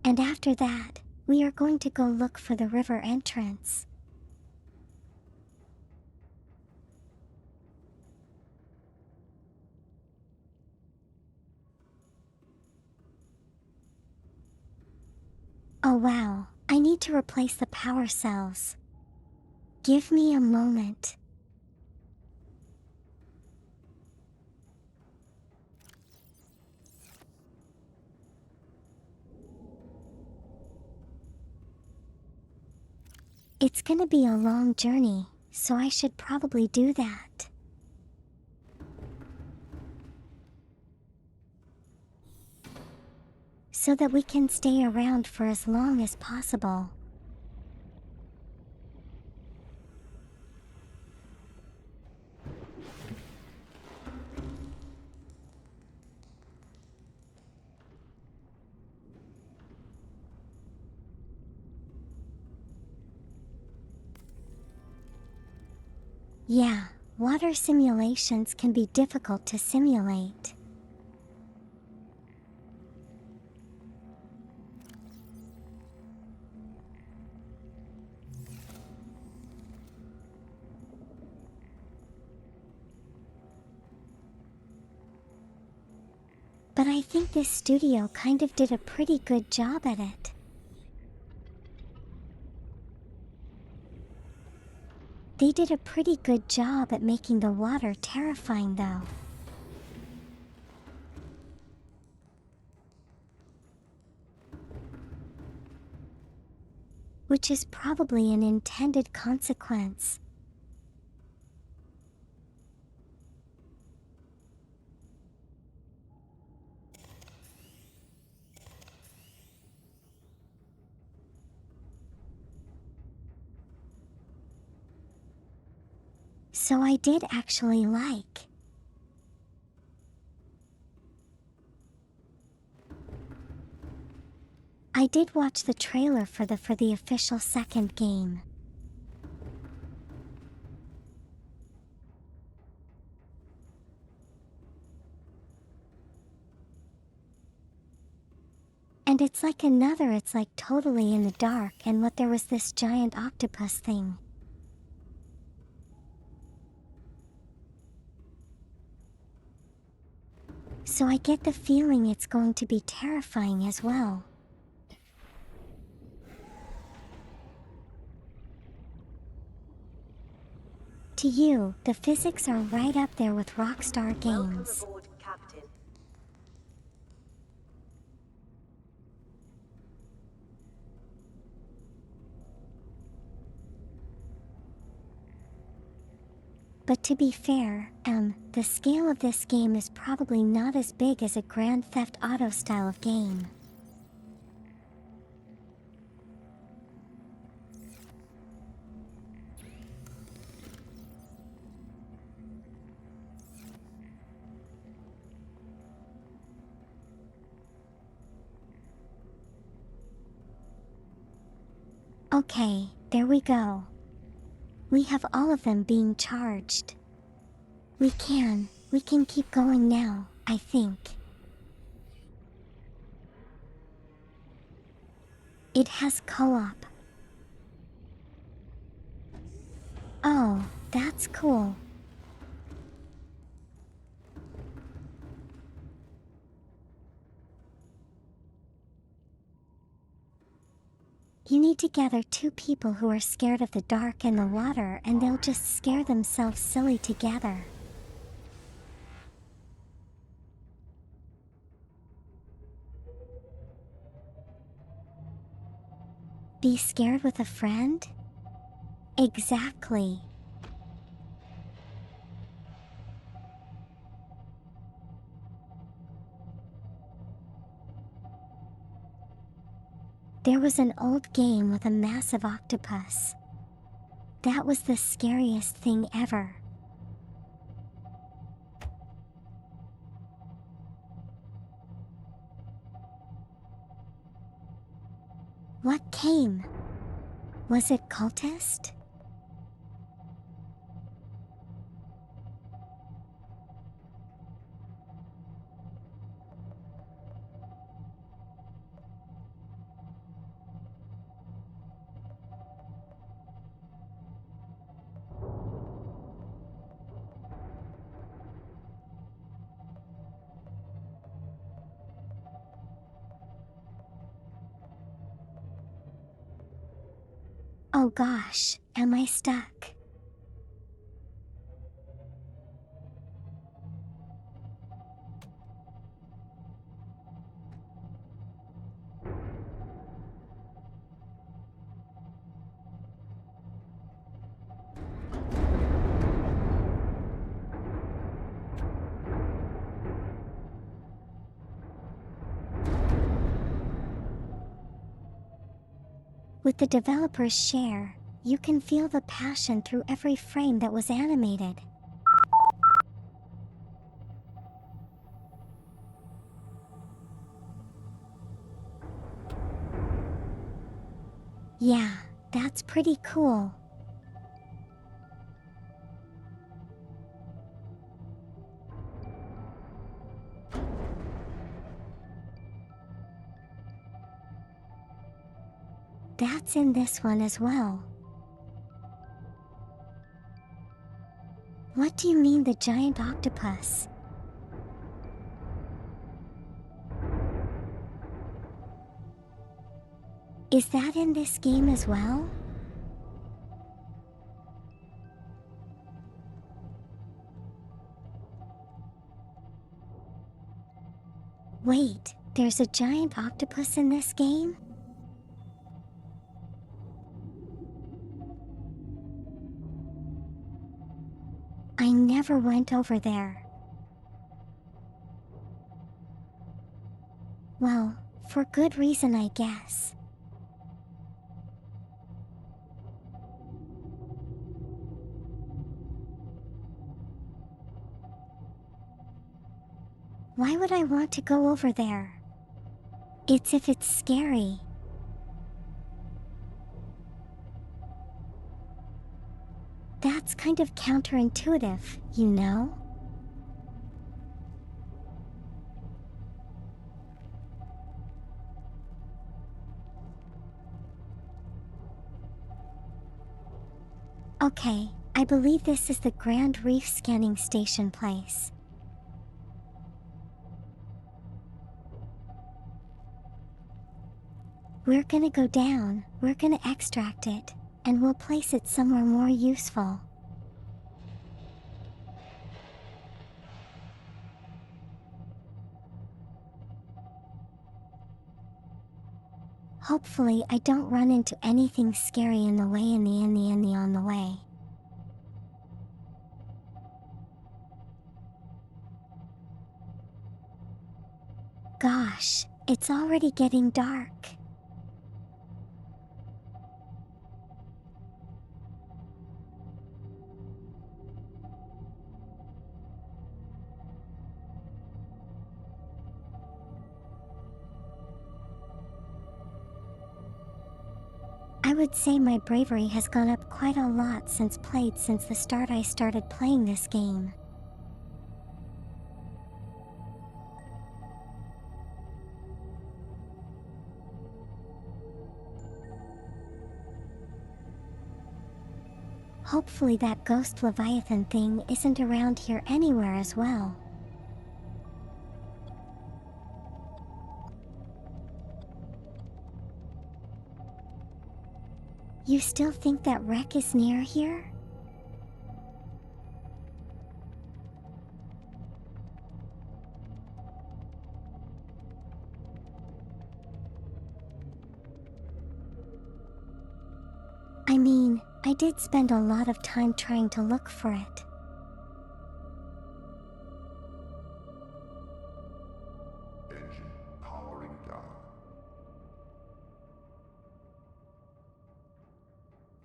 And after that, we are going to go look for the river entrance. Oh wow, I need to replace the power cells. Give me a moment. It's gonna be a long journey, so I should probably do that. So that we can stay around for as long as possible. Yeah, water simulations can be difficult to simulate. But I think this studio kind of did a pretty good job at it. They did a pretty good job at making the water terrifying though. Which is probably an intended consequence. So I did actually like. I did watch the trailer for the official second game. And it's like totally in the dark, and what there was this giant octopus thing. So I get the feeling it's going to be terrifying as well. To you, the physics are right up there with Rockstar Games. Welcome aboard, Captain. But to be fair, the scale of this game is probably not as big as a Grand Theft Auto style of game. Okay, there we go. We have all of them being charged. We can keep going now, I think. It has co-op. Oh, that's cool. You need to gather two people who are scared of the dark and the water, and they'll just scare themselves silly together. Be scared with a friend? Exactly. There was an old game with a massive octopus. That was the scariest thing ever. What came? Was it cultist? Oh gosh, am I stuck? With the developer's share, you can feel the passion through every frame that was animated. Yeah, that's pretty cool. That's in this one as well. What do you mean the giant octopus? Is that in this game as well? Wait, there's a giant octopus in this game? I never went over there. Well, for good reason, I guess. Why would I want to go over there? It's if it's scary. That's kind of counterintuitive, you know? Okay, I believe this is the Grand Reef scanning station place. We're gonna go down, we're gonna extract it, and we'll place it somewhere more useful. Hopefully I don't run into anything scary on the way on the way. Gosh, it's already getting dark. I would say my bravery has gone up quite a lot since the start I started playing this game. Hopefully that ghost Leviathan thing isn't around here anywhere as well. You still think that wreck is near here? I mean, I did spend a lot of time trying to look for it. Engine powering down.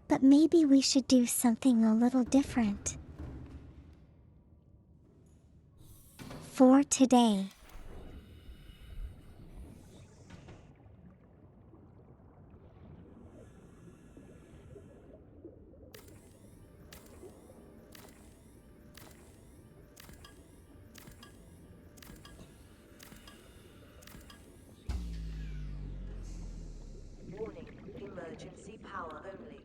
But maybe we should do something a little different. For today. Warning, emergency power only.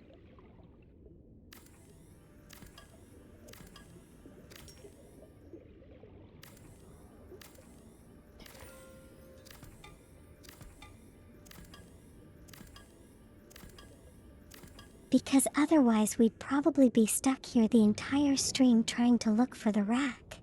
because otherwise we'd probably be stuck here the entire stream trying to look for the wreck.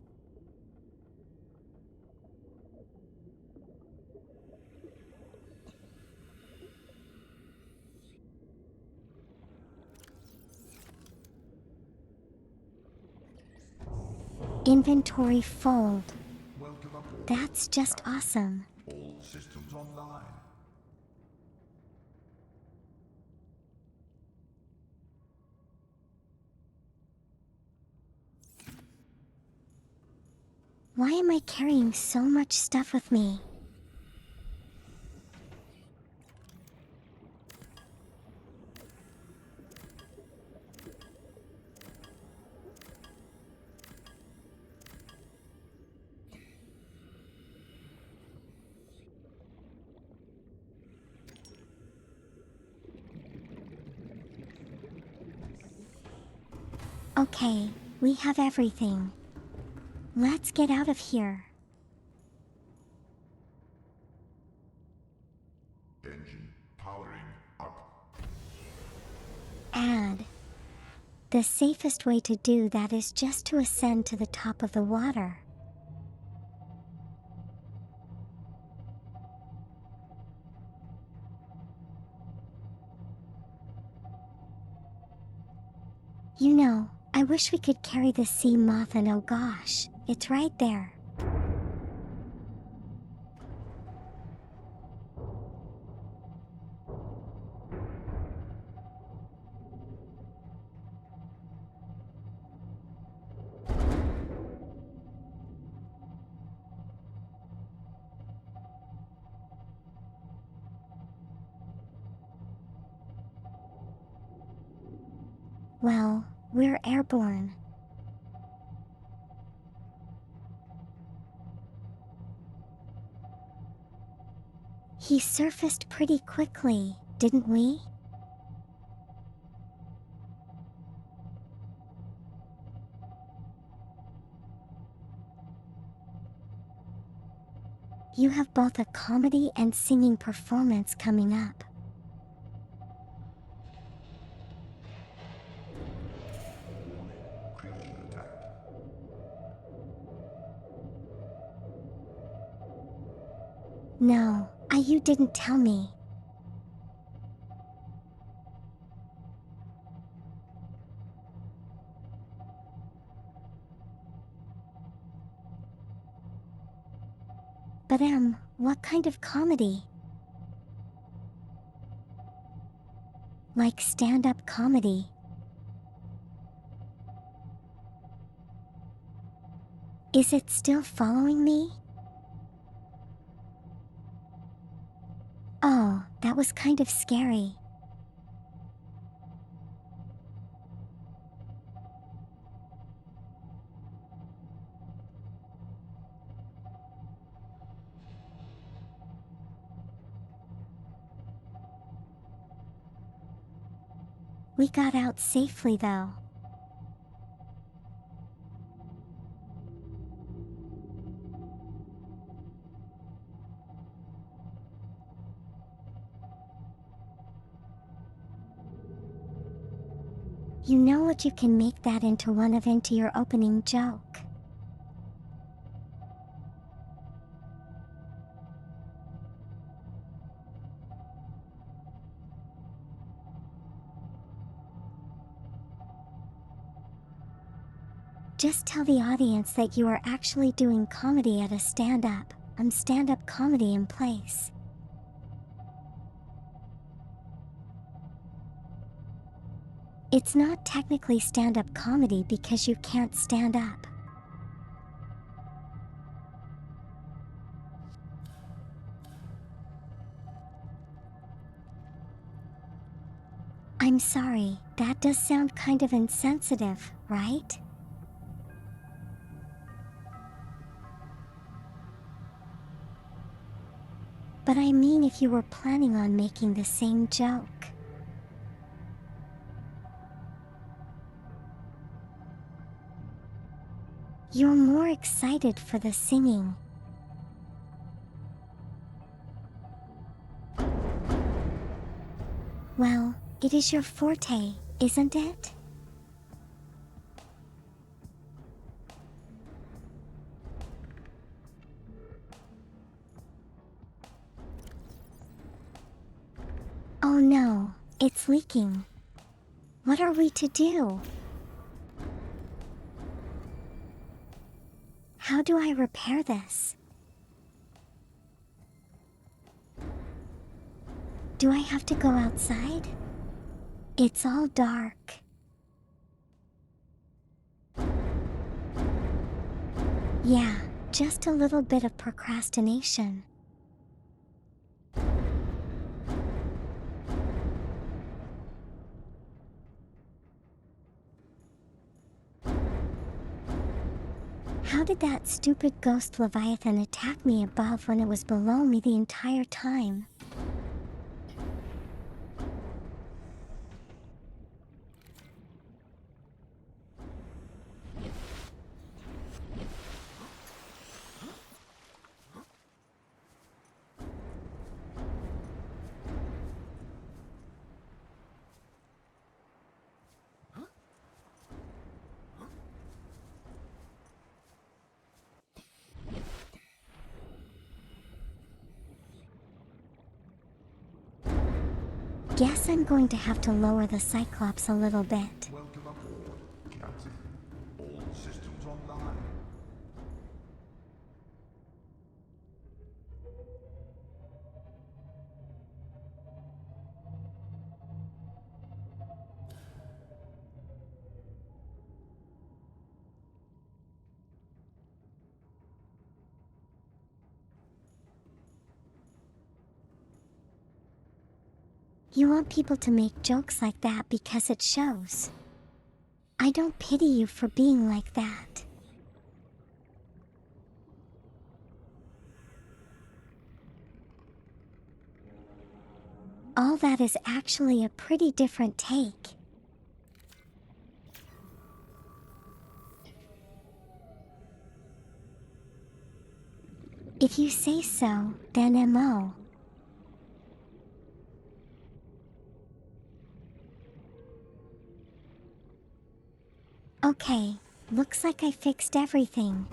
Inventory fold. Welcome aboard. That's just awesome. All systems online. Why am I carrying so much stuff with me? Okay, we have everything. Let's get out of here. Engine powering up. Add. The safest way to do that is just to ascend to the top of the water. You know, I wish we could carry the sea moth, and oh gosh, it's right there. Well, we're airborne. He surfaced pretty quickly, didn't we? You have both a comedy and singing performance coming up. Creature attack. No, you didn't tell me. But what kind of comedy? Like stand-up comedy? Is it still following me? Oh, that was kind of scary. We got out safely though. You know what, you can make that into your opening joke. Just tell the audience that you are actually doing comedy at a stand-up comedy in place. It's not technically stand-up comedy because you can't stand up. I'm sorry, that does sound kind of insensitive, right? But I mean, if you were planning on making the same joke. You're more excited for the singing. Well, It is your forte, isn't it? Oh no, it's leaking. What are we to do? How do I repair this? Do I have to go outside? It's all dark. Yeah, just a little bit of procrastination. How did that stupid ghost Leviathan attack me above when it was below me the entire time? Guess I'm going to have to lower the Cyclops a little bit. Welcome aboard, Captain. All systems online. You want people to make jokes like that because it shows. I don't pity you for being like that. All that is actually a pretty different take. If you say so, then MO. Okay, looks like I fixed everything.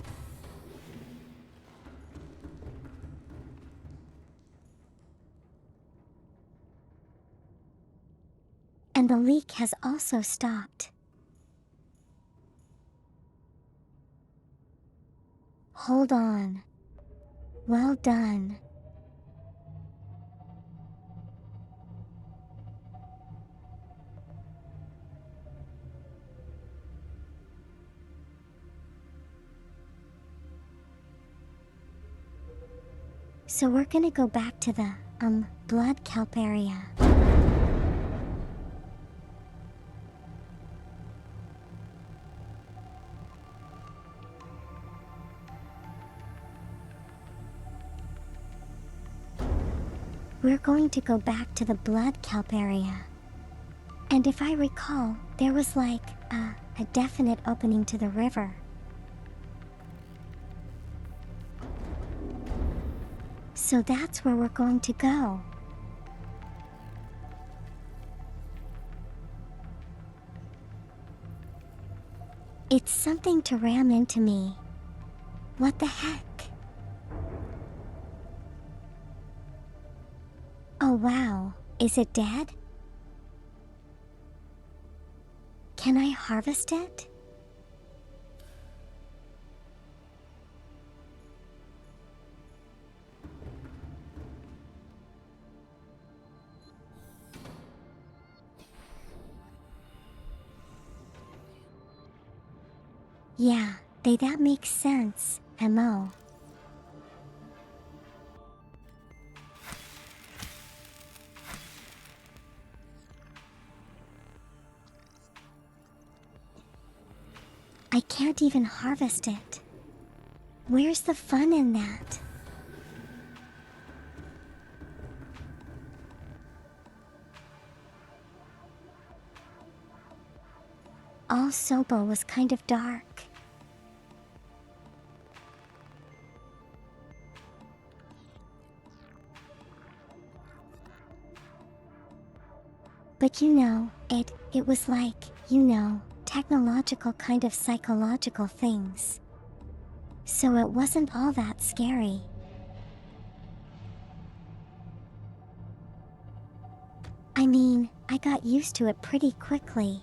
And the leak has also stopped. Hold on. Well done. So we're gonna go back to the, blood kelp area. We're going to go back to the blood kelp area. And if I recall, there was like, a definite opening to the river. So that's where we're going to go. It's something to ram into me. What the heck? Oh wow, is it dead? Can I harvest it? Yeah, that makes sense, MO. I can't even harvest it. Where's the fun in that? All Sobo was kind of dark. But it was like, technological kind of psychological things. So it wasn't all that scary. I mean, I got used to it pretty quickly.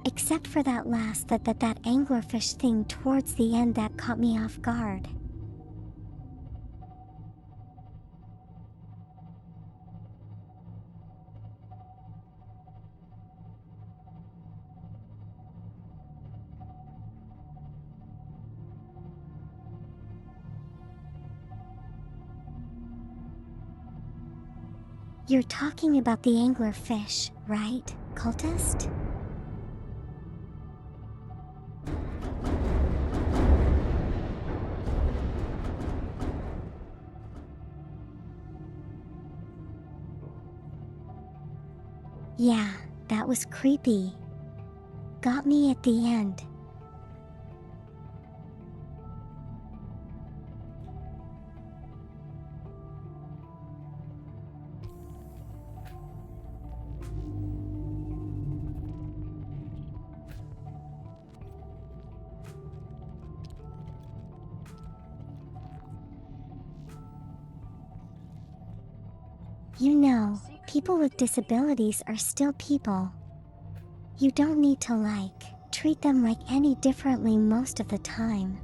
Except for that last that anglerfish thing towards the end that caught me off guard. You're talking about the anglerfish, right, cultist? Yeah, that was creepy. Got me at the end. People with disabilities are still people. You don't need to treat them like any differently most of the time.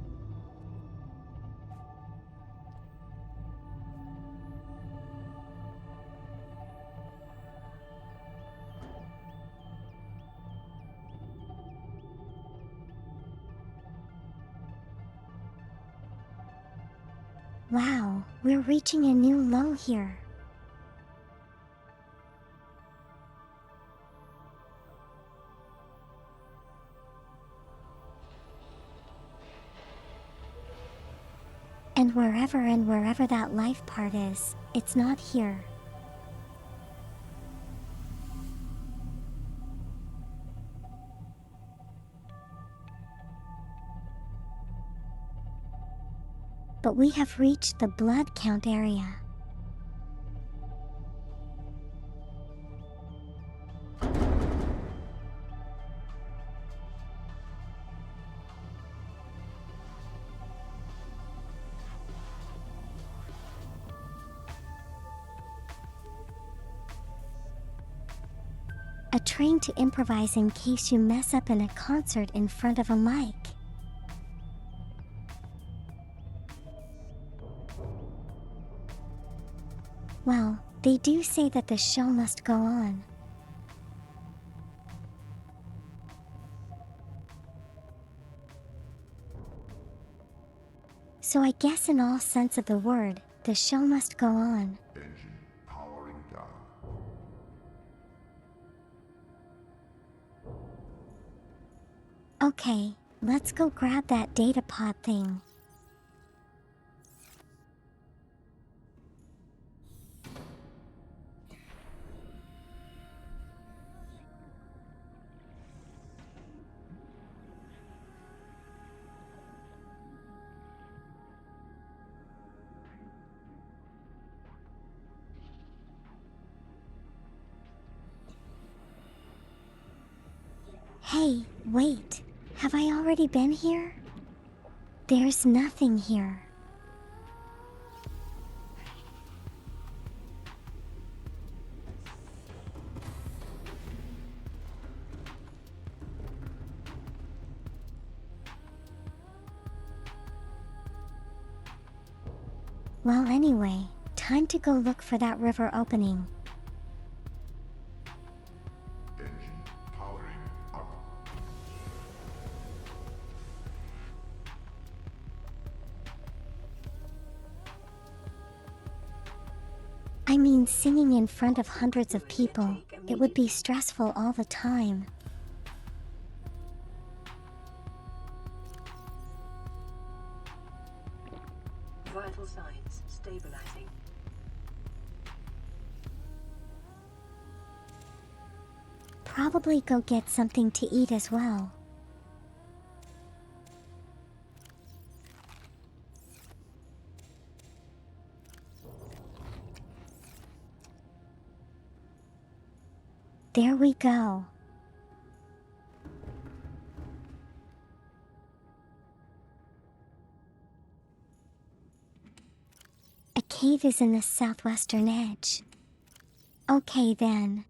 Wow, we're reaching a new low here. And wherever that life part is, it's not here. But we have reached the blood count area. A train to improvise in case you mess up in a concert in front of a mic. Well, they do say that the show must go on. So I guess in all sense of the word, the show must go on. Engine powering down. Okay, let's go grab that data pod thing. Hey, wait. Have I already been here? There's nothing here. Well, anyway, time to go look for that river opening. Engine powering up. I mean, singing in front of hundreds of people, it would be stressful all the time. Vital signs stabilizing. Probably go get something to eat as well. There we go. A cave is in the southwestern edge. Okay then.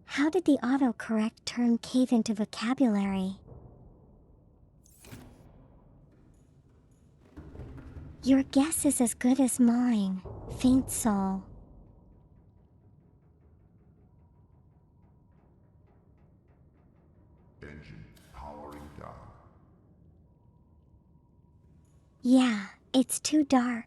How did the autocorrect turn cave into vocabulary? Your guess is as good as mine, faint soul. Engine powering down. Yeah, it's too dark.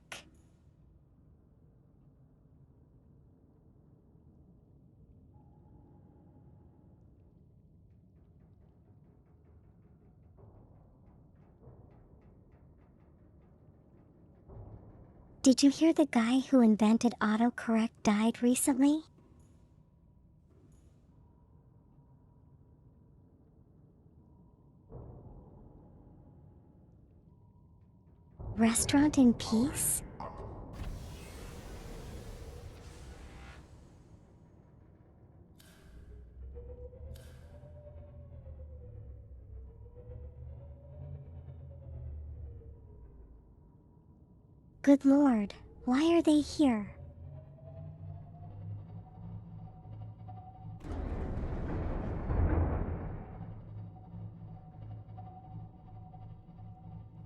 Did you hear the guy who invented autocorrect died recently? Restaurant in peace? Good Lord, why are they here?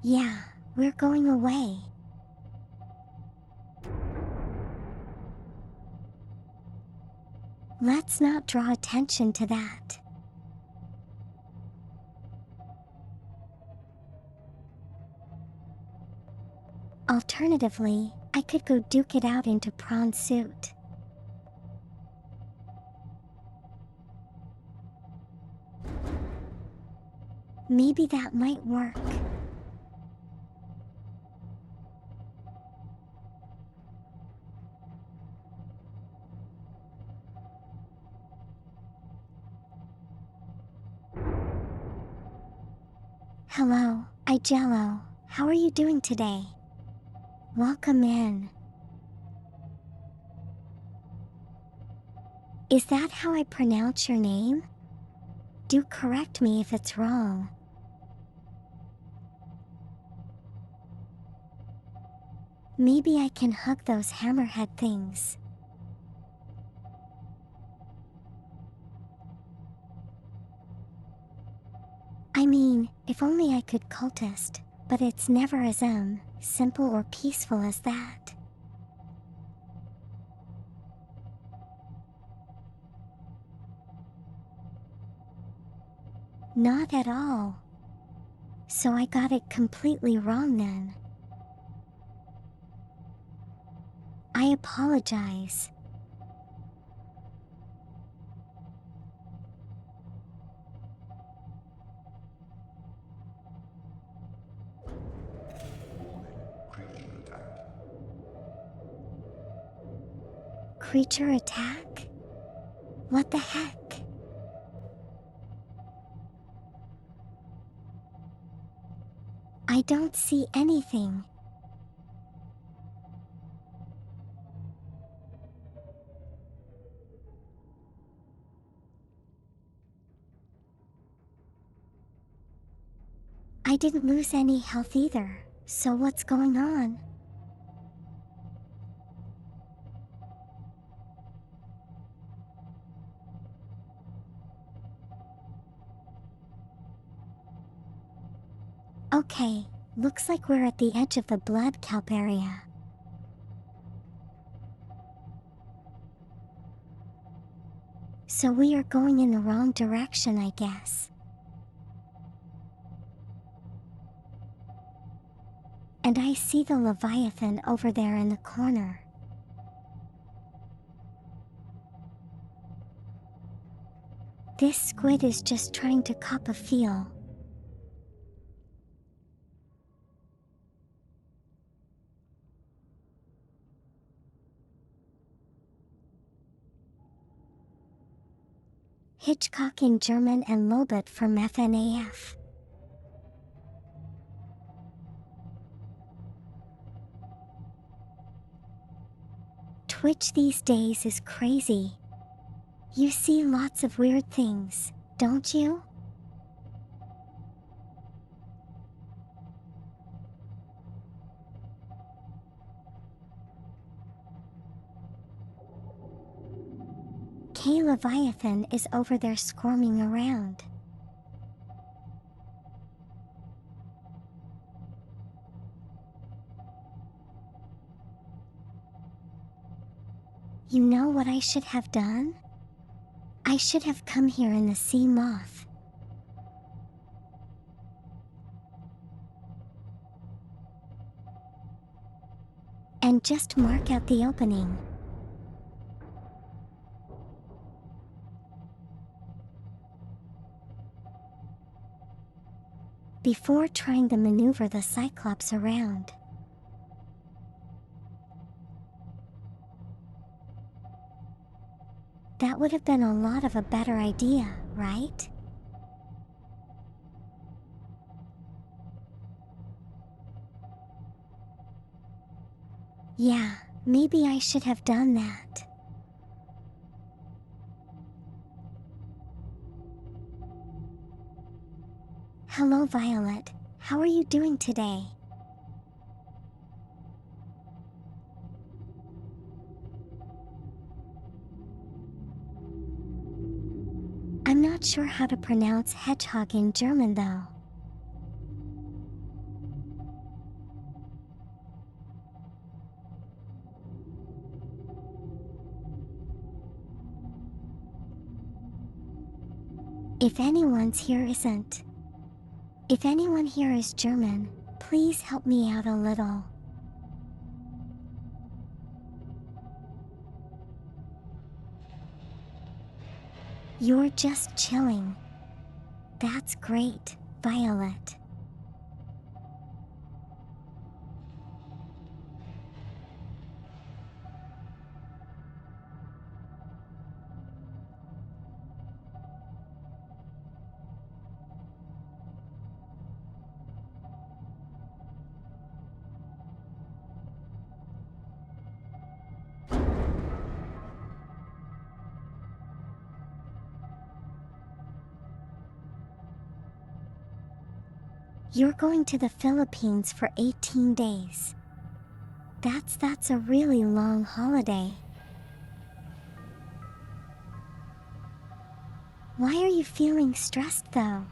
Yeah, we're going away. Let's not draw attention to that. Alternatively, I could go duke it out into prawn suit. Maybe that might work. Hello, Jello. How are you doing today? Welcome in. Is that how I pronounce your name? Do correct me if it's wrong. Maybe I can hug those hammerhead things. I mean, if only I could cultist, but it's never as simple or peaceful as that. Not at all. So I got it completely wrong then. I apologize. Creature attack. Creature attack? What the heck? I don't see anything. I didn't lose any health either, so what's going on? Okay, looks like we're at the edge of the blood kelp area. So we are going in the wrong direction, I guess. And I see the Leviathan over there in the corner. This squid is just trying to cop a feel. Hitchcock in German and Lobot from FNAF. Twitch these days is crazy. You see lots of weird things, don't you? K Leviathan is over there squirming around. You know what I should have done? I should have come here in the Sea Moth. And just mark out the opening. Before trying to maneuver the Cyclops around. That would have been a lot of a better idea, right? Yeah, maybe I should have done that. Hello, Violet. How are you doing today? I'm not sure how to pronounce hedgehog in German though. If anyone here is German, please help me out a little. You're just chilling. That's great, Violet. You're going to the Philippines for 18 days. That's a really long holiday. Why are you feeling stressed though?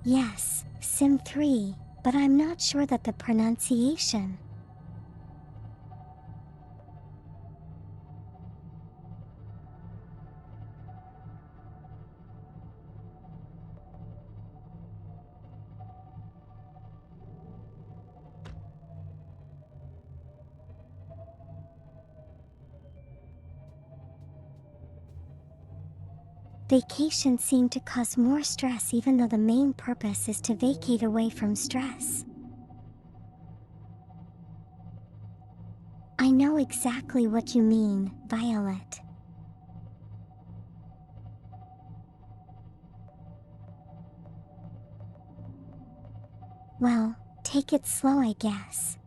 Yes, Sim 3, but I'm not sure that the pronunciation. Vacation seemed to cause more stress even though the main purpose is to vacate away from stress. I know exactly what you mean, Violet. Well, take it slow, I guess.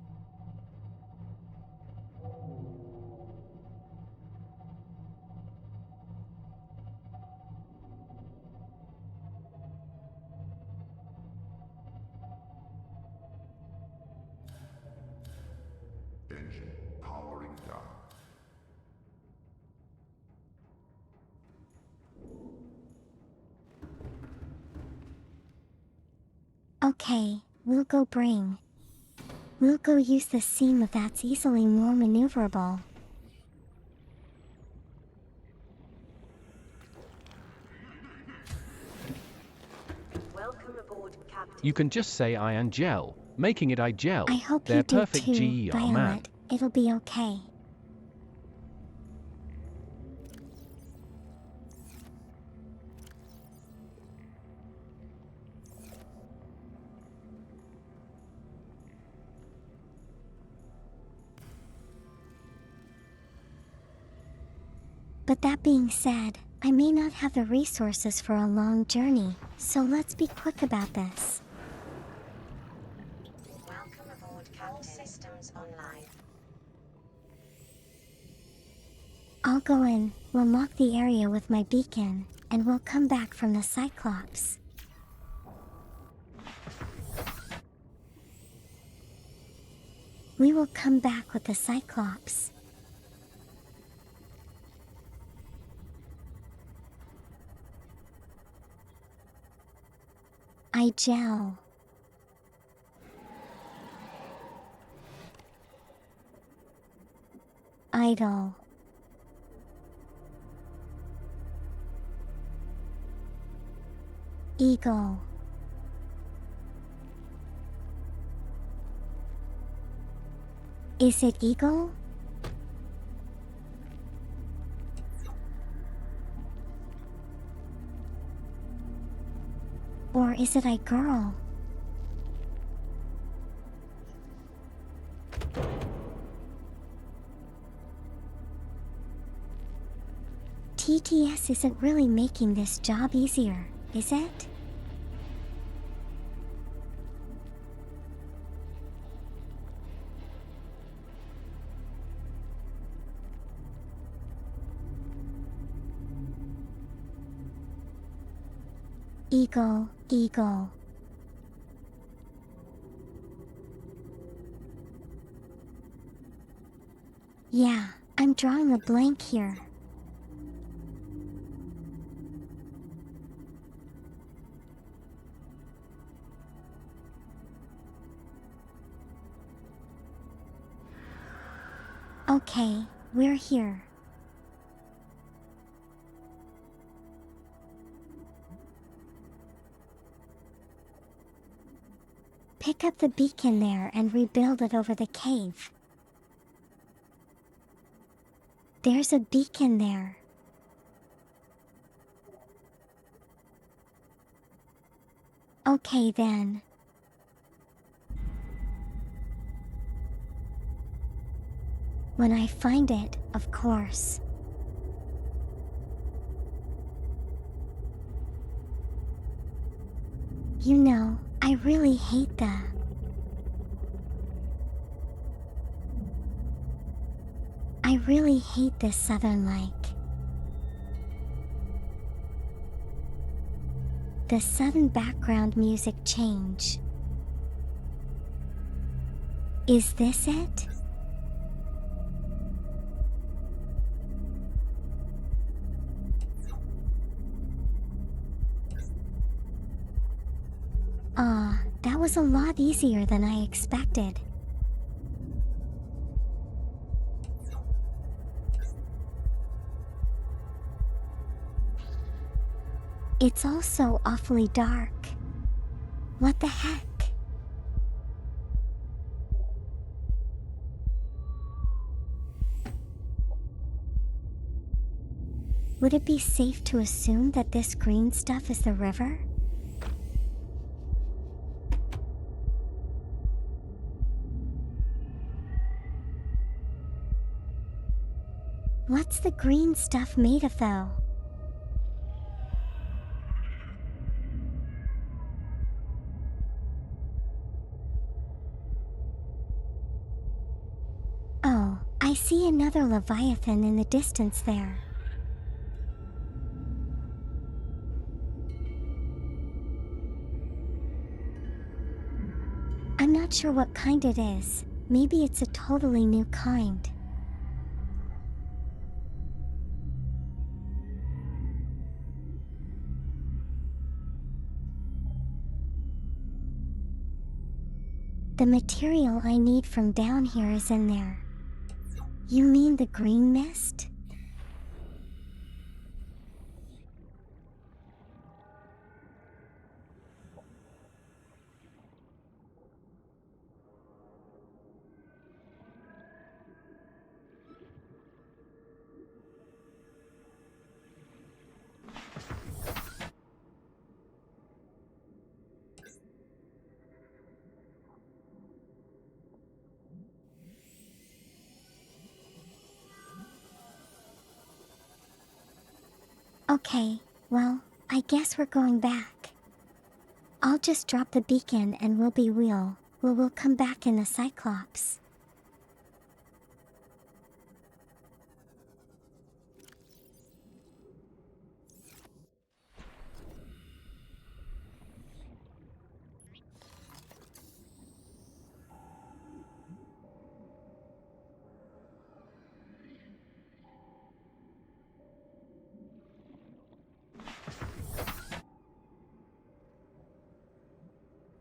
Engine powering down. Okay, we'll go use the seam that's easily more maneuverable. Welcome aboard, Captain. You can just say Ion Gel, making it iGel. I hope They're you do perfect too, GER, Violet. man. It'll be okay. But that being said, I may not have the resources for a long journey, so let's be quick about this. Welcome aboard Cap Systems Online. I'll go in, we'll lock the area with my beacon, and we'll come back from the Cyclops. We will come back with the Cyclops. I gel. Idle. Eagle. Is it eagle? Or is it I girl? TTS isn't really making this job easier, is it? Eagle, eagle. Yeah, I'm drawing a blank here. Okay, we're here. Pick up the beacon there and rebuild it over the cave. There's a beacon there. Okay then. When I find it, of course. You know, I really hate this Southern Like. The sudden background music change. Is this it? That was a lot easier than I expected. It's also awfully dark. What the heck? Would it be safe to assume that this green stuff is the river? What's the green stuff made of though? Oh, I see another Leviathan in the distance there. I'm not sure what kind it is. Maybe it's a totally new kind. The material I need from down here is in there. You mean the green mist? Okay, well, I guess we're going back. I'll just drop the beacon and we'll come back in the Cyclops.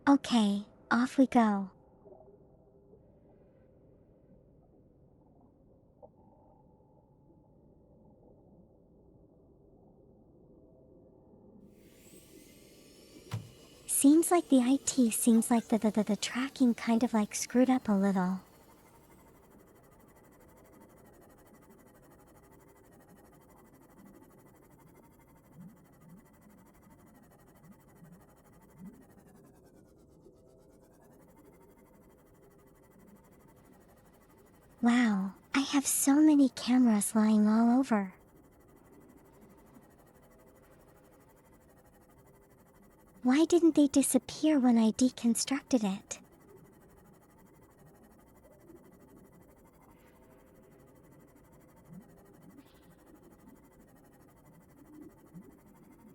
Okay, off we go. Seems like the the tracking kind of like screwed up a little. Wow, I have so many cameras lying all over. Why didn't they disappear when I deconstructed it?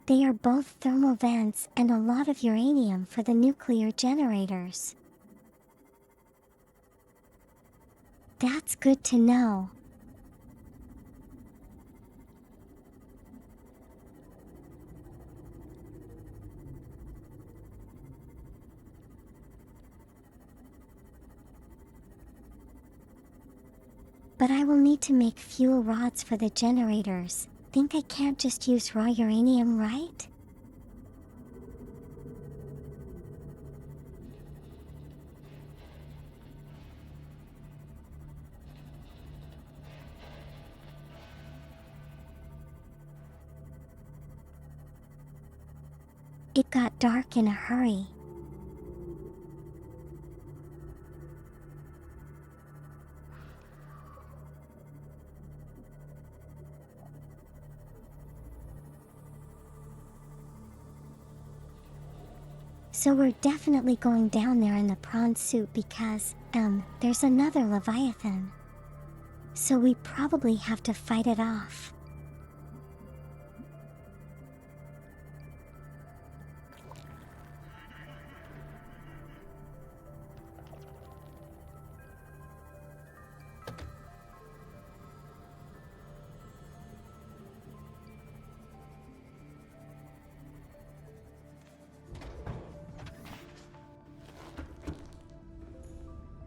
They are both thermal vents and a lot of uranium for the nuclear generators. That's good to know. But I will need to make fuel rods for the generators. Think I can't just use raw uranium, right? It got dark in a hurry. So we're definitely going down there in the prawn suit because, there's another Leviathan. So we probably have to fight it off.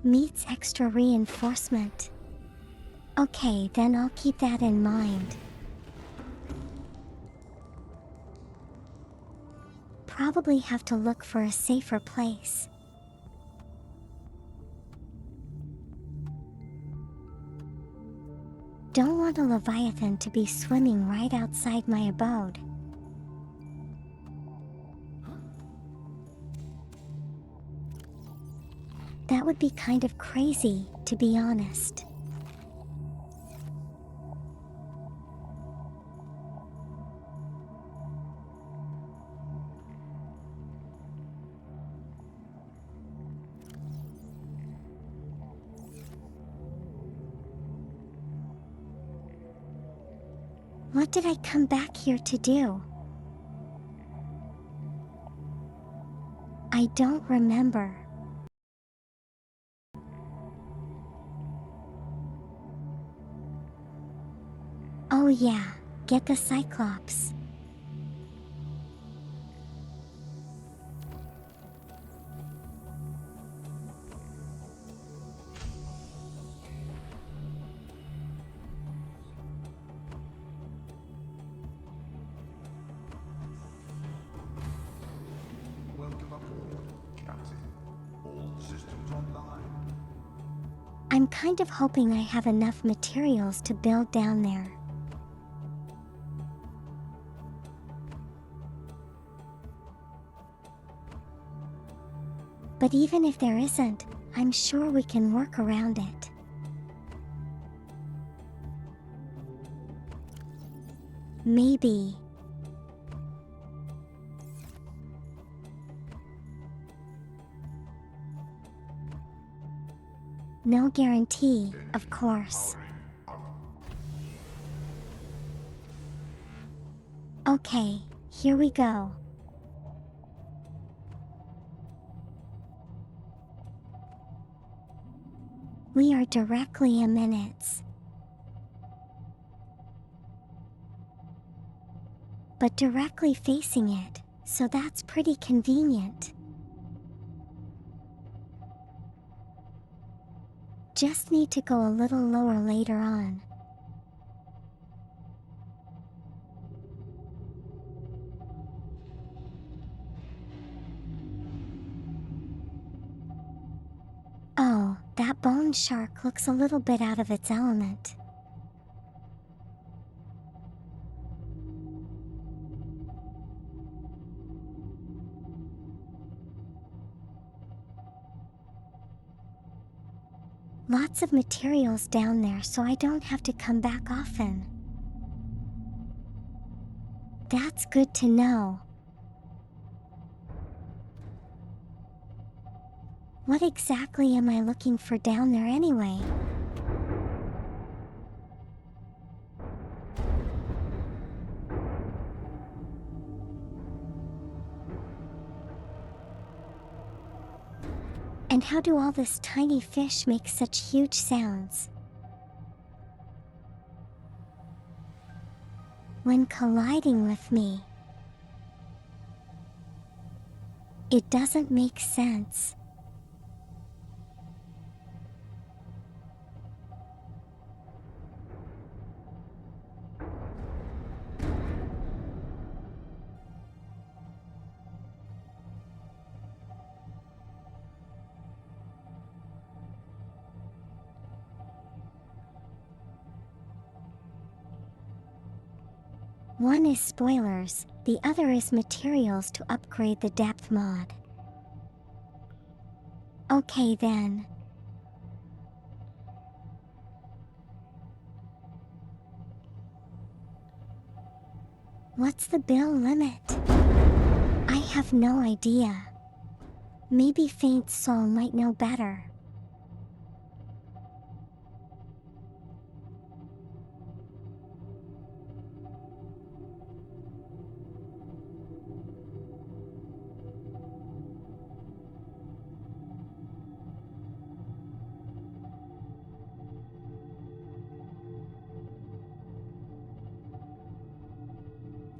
Meets extra reinforcement. Okay, then I'll keep that in mind. Probably have to look for a safer place. Don't want a Leviathan to be swimming right outside my abode. That would be kind of crazy, to be honest. What did I come back here to do? I don't remember. Oh yeah, get the Cyclops. Welcome aboard, Captain. All systems online. I'm kind of hoping I have enough materials to build down there. But even if there isn't, I'm sure we can work around it. Maybe No guarantee, of course. Okay, here we go. We are directly a minutes. But directly facing it, so that's pretty convenient. Just need to go a little lower later on. Oh, that bone shark looks a little bit out of its element. Lots of materials down there, so I don't have to come back often. That's good to know. What exactly am I looking for down there anyway? And how do all this tiny fish make such huge sounds? When colliding with me, it doesn't make sense. One is spoilers, the other is materials to upgrade the depth mod. Okay then. What's the bill limit? I have no idea. Maybe Faint Soul might know better.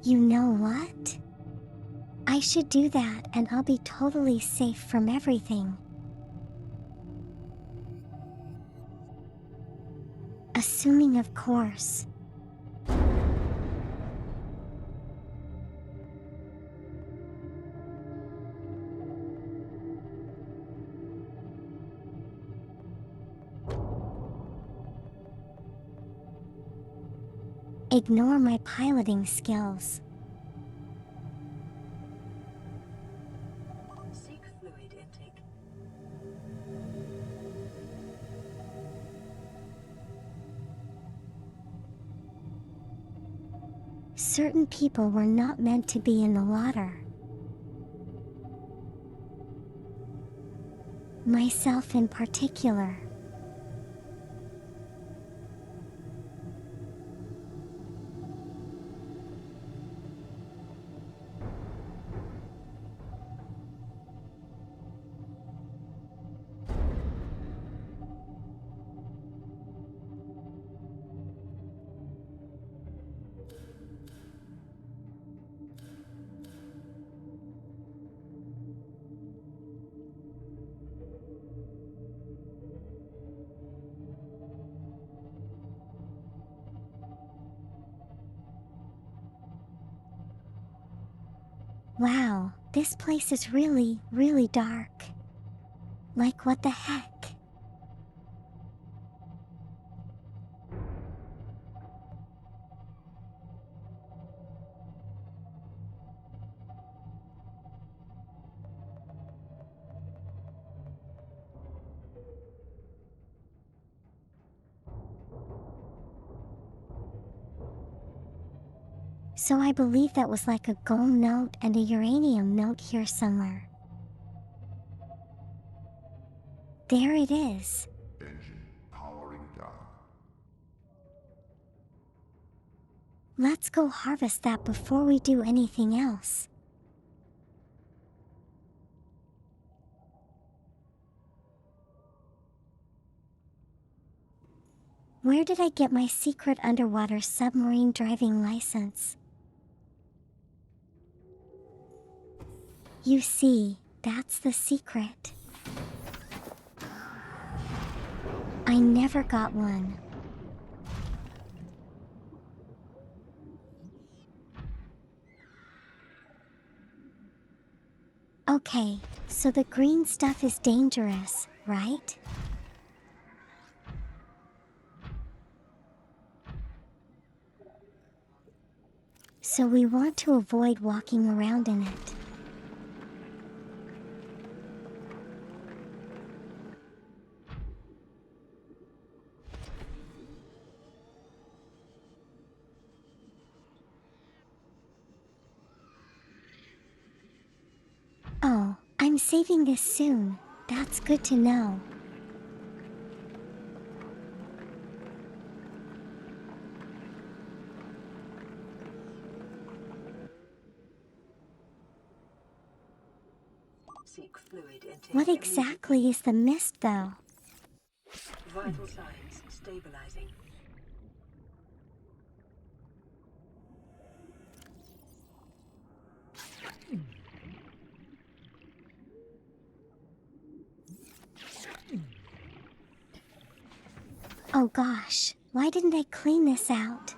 You know what? I should do that and I'll be totally safe from everything. Assuming, of course. Ignore my piloting skills. Seek fluid intake. Certain people were not meant to be in the water. Myself in particular. Wow, this place is really, really dark. Like, what the heck? So I believe that was like a gold note and a uranium note here somewhere. There it is. Engine powering down. Let's go harvest that before we do anything else. Where did I get my secret underwater submarine driving license? You see, that's the secret. I never got one. Okay, so the green stuff is dangerous, right? So we want to avoid walking around in it. Oh, I'm saving this soon. That's good to know. Seek fluid intake What exactly is the mist, though? Vital signs stabilizing. Oh gosh, why didn't I clean this out?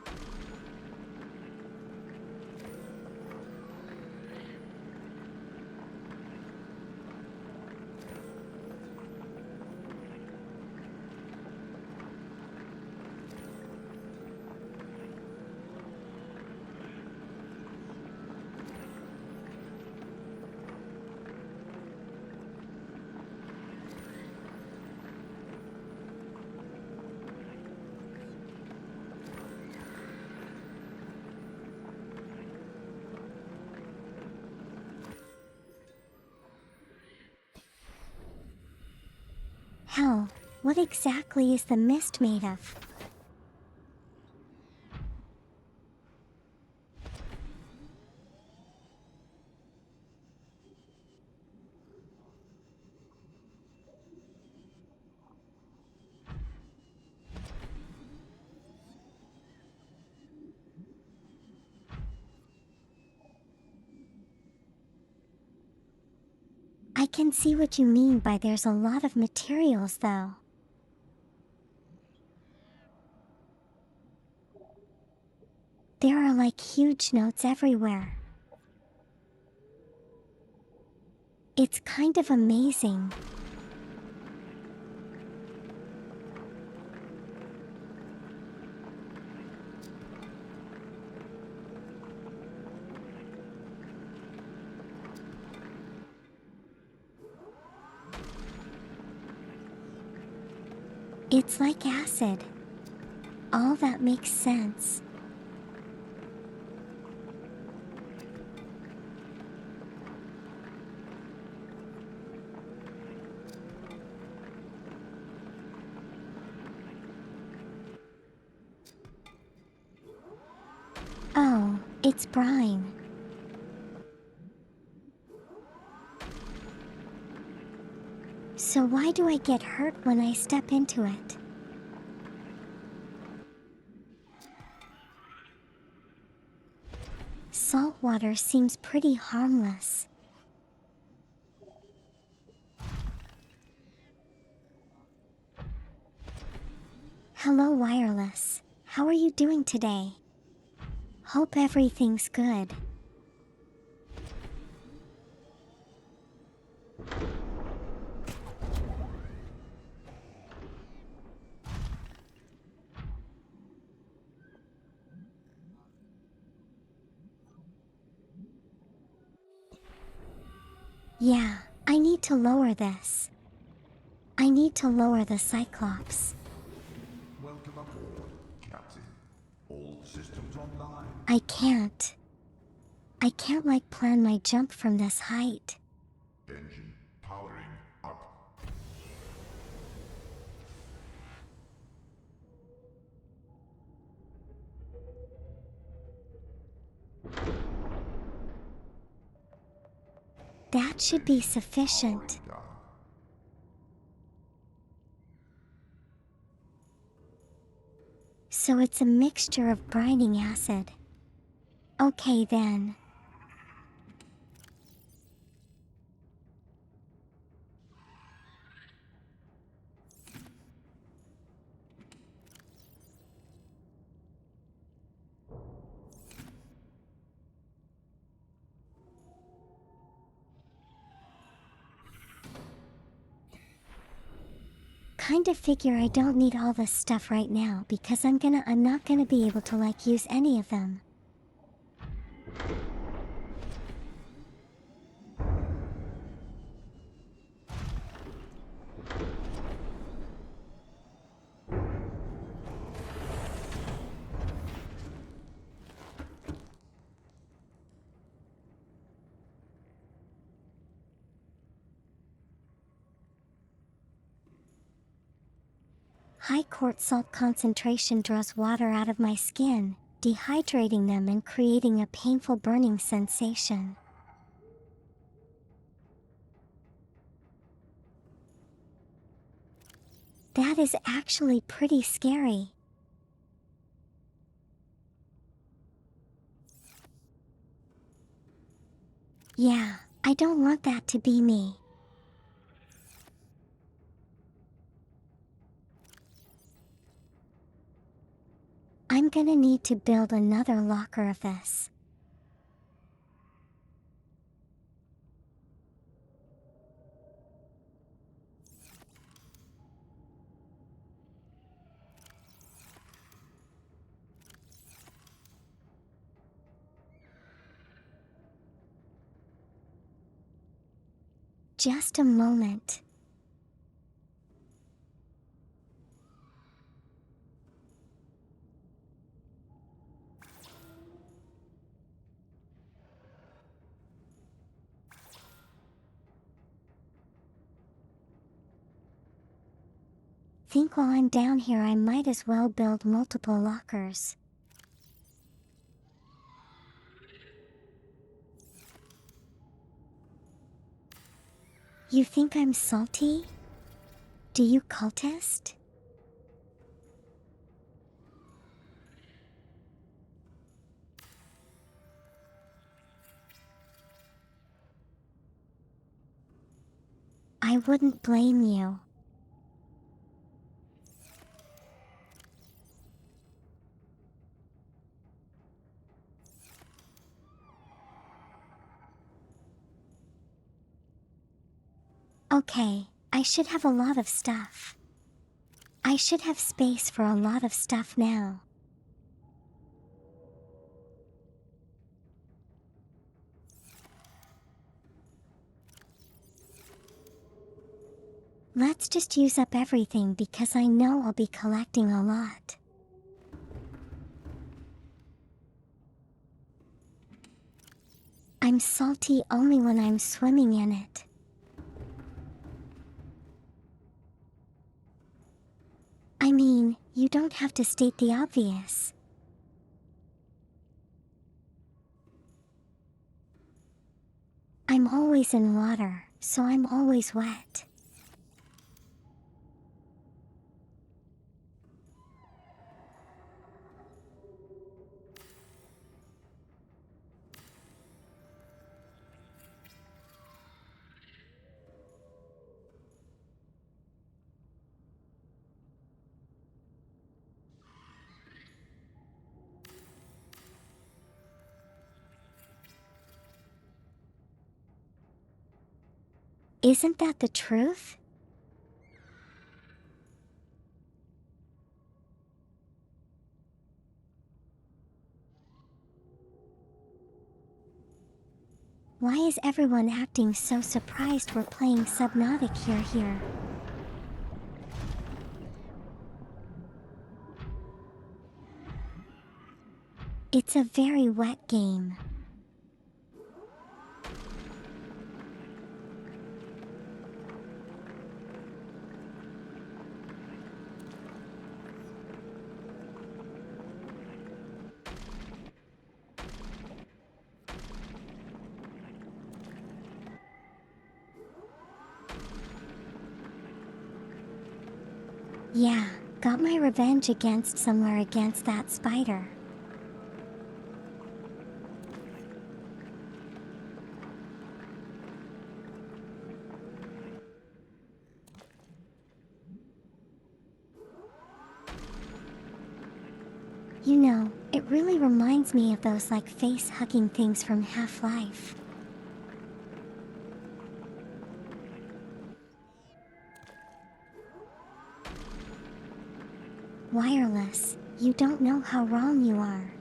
Hell, what exactly is the mist made of? I can see what you mean by there's a lot of materials, though. There are like huge notes everywhere. It's kind of amazing. It's like acid. All that makes sense. Oh, it's brine. So why do I get hurt when I step into it? Salt water seems pretty harmless. Hello, Wireless. How are you doing today? Hope everything's good. Yeah, I need to lower this. I need to lower the Cyclops. Welcome aboard, Captain. All systems online. I can't like plan my jump from this height. Engine powering up. That should be sufficient. So it's a mixture of brining acid. Okay then. Kinda figure I don't need all this stuff right now because I'm not gonna be able to use any of them. High court salt concentration draws water out of my skin, dehydrating them and creating a painful burning sensation. That is actually pretty scary. Yeah, I don't want that to be me. I'm gonna need to build another locker of this. Just a moment. Think while I'm down here I might as well build multiple lockers. You think I'm salty? Do you, cultist? I wouldn't blame you. Okay, I should have a lot of stuff. I should have space for a lot of stuff now. Let's just use up everything because I know I'll be collecting a lot. I'm salty only when I'm swimming in it. I mean, you don't have to state the obvious. I'm always in water, so I'm always wet. Isn't that the truth? Why is everyone acting so surprised we're playing Subnautica here? It's a very wet game. Yeah, got my revenge against somewhere against that spider. You know, it really reminds me of those like face-hugging things from Half-Life. Wireless, you don't know how wrong you are.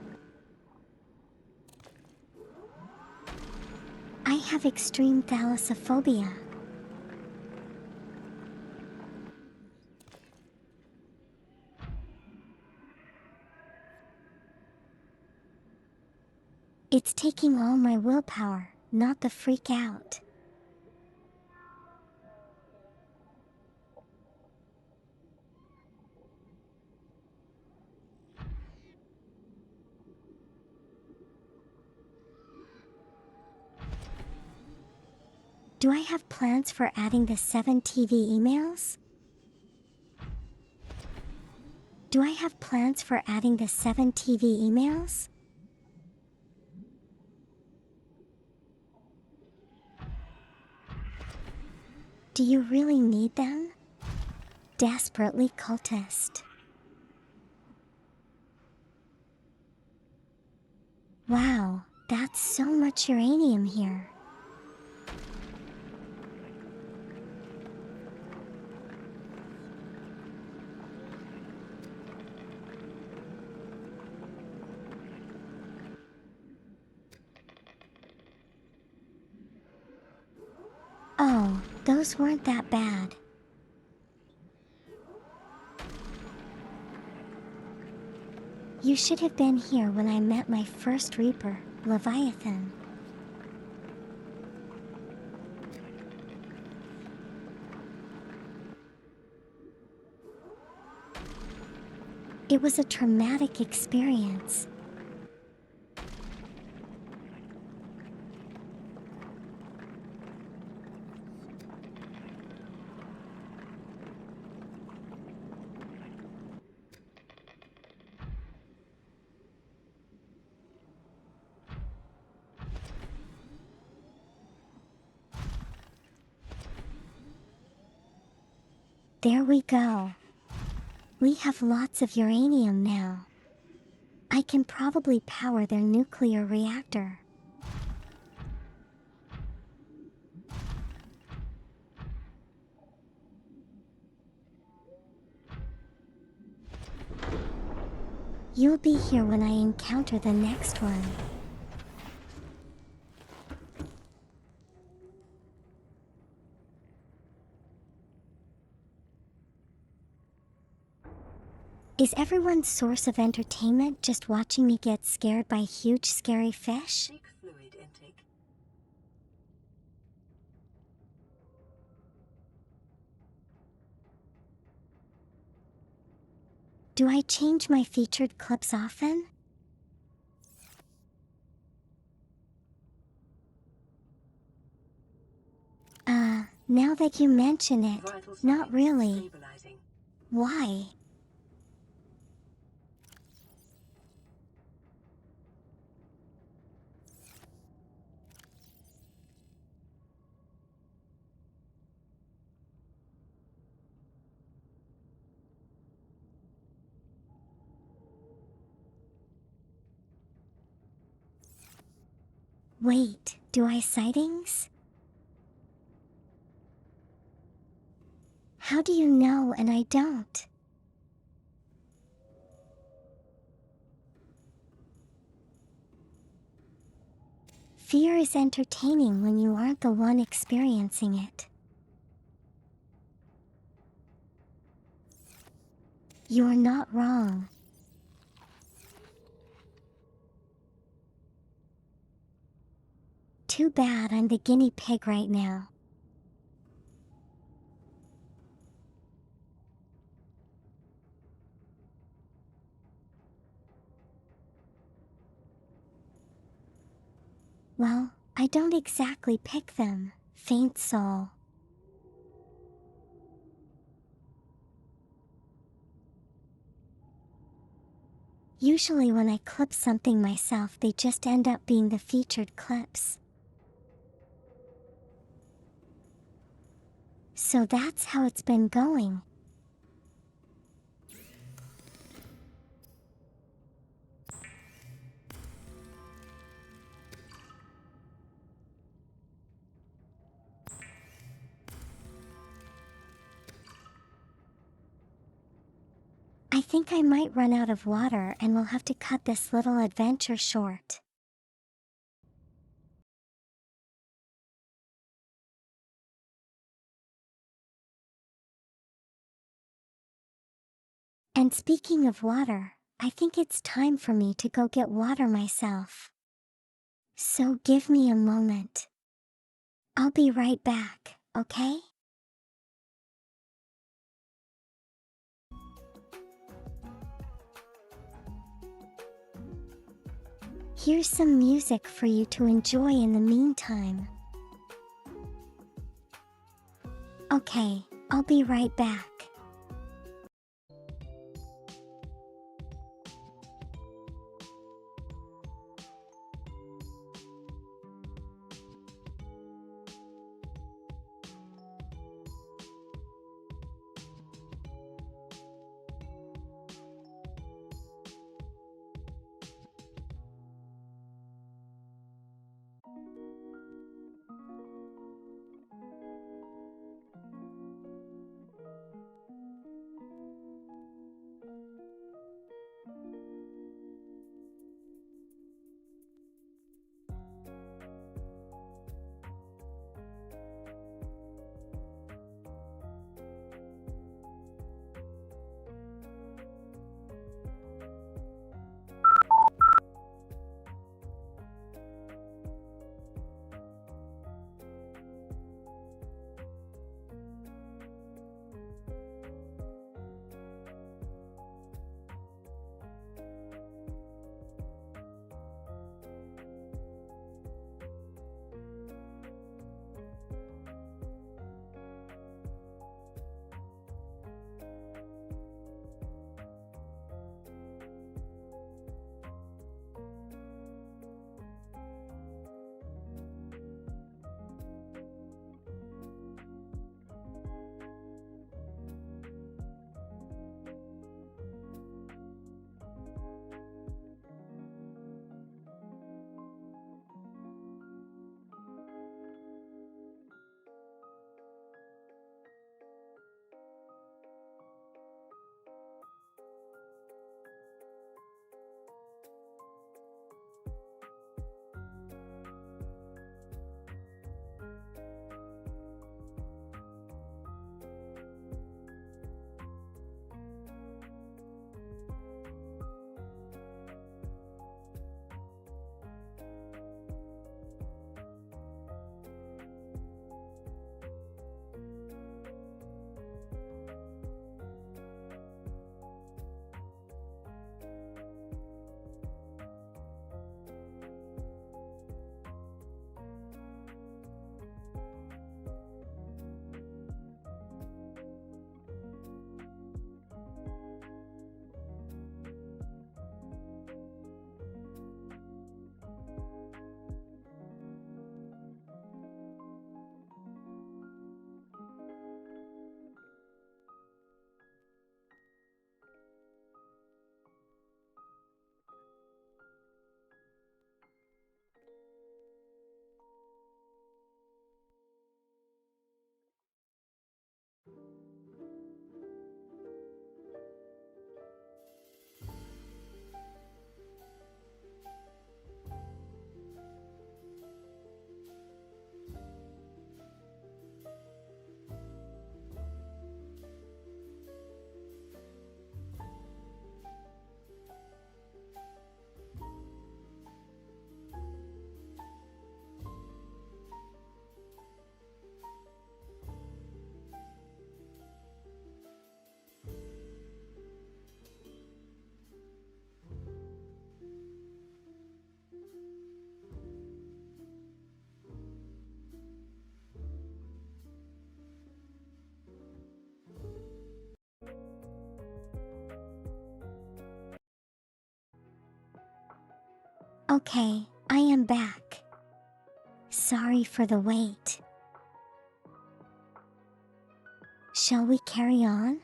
I have extreme thalassophobia. It's taking all my willpower, not to freak out. Do I have plans for adding the 7 TV emails? Do I have plans for adding the 7 TV emails? Do you really need them? Desperately cultist. Wow, that's so much uranium here. Oh, those weren't that bad. You should have been here when I met my first Reaper, Leviathan. It was a traumatic experience. There we go. We have lots of uranium now. I can probably power their nuclear reactor. You'll be here when I encounter the next one. Is everyone's source of entertainment just watching me get scared by huge scary fish? Take fluid intake. Do I change my featured clips often? Now that you mention it, Vital signs not really. stabilizing. Why? Wait, do I sightings? How do you know and I don't? Fear is entertaining when you aren't the one experiencing it. You're not wrong. Too bad I'm the guinea pig right now. Well, I don't exactly pick them, faint soul. Usually when I clip something myself, they just end up being the featured clips. So that's how it's been going. I think I might run out of water and will have to cut this little adventure short. And speaking of water, I think it's time for me to go get water myself. So give me a moment. I'll be right back, okay? Here's some music for you to enjoy in the meantime. Okay, I'll be right back. Okay, I am back. Sorry for the wait. Shall we carry on?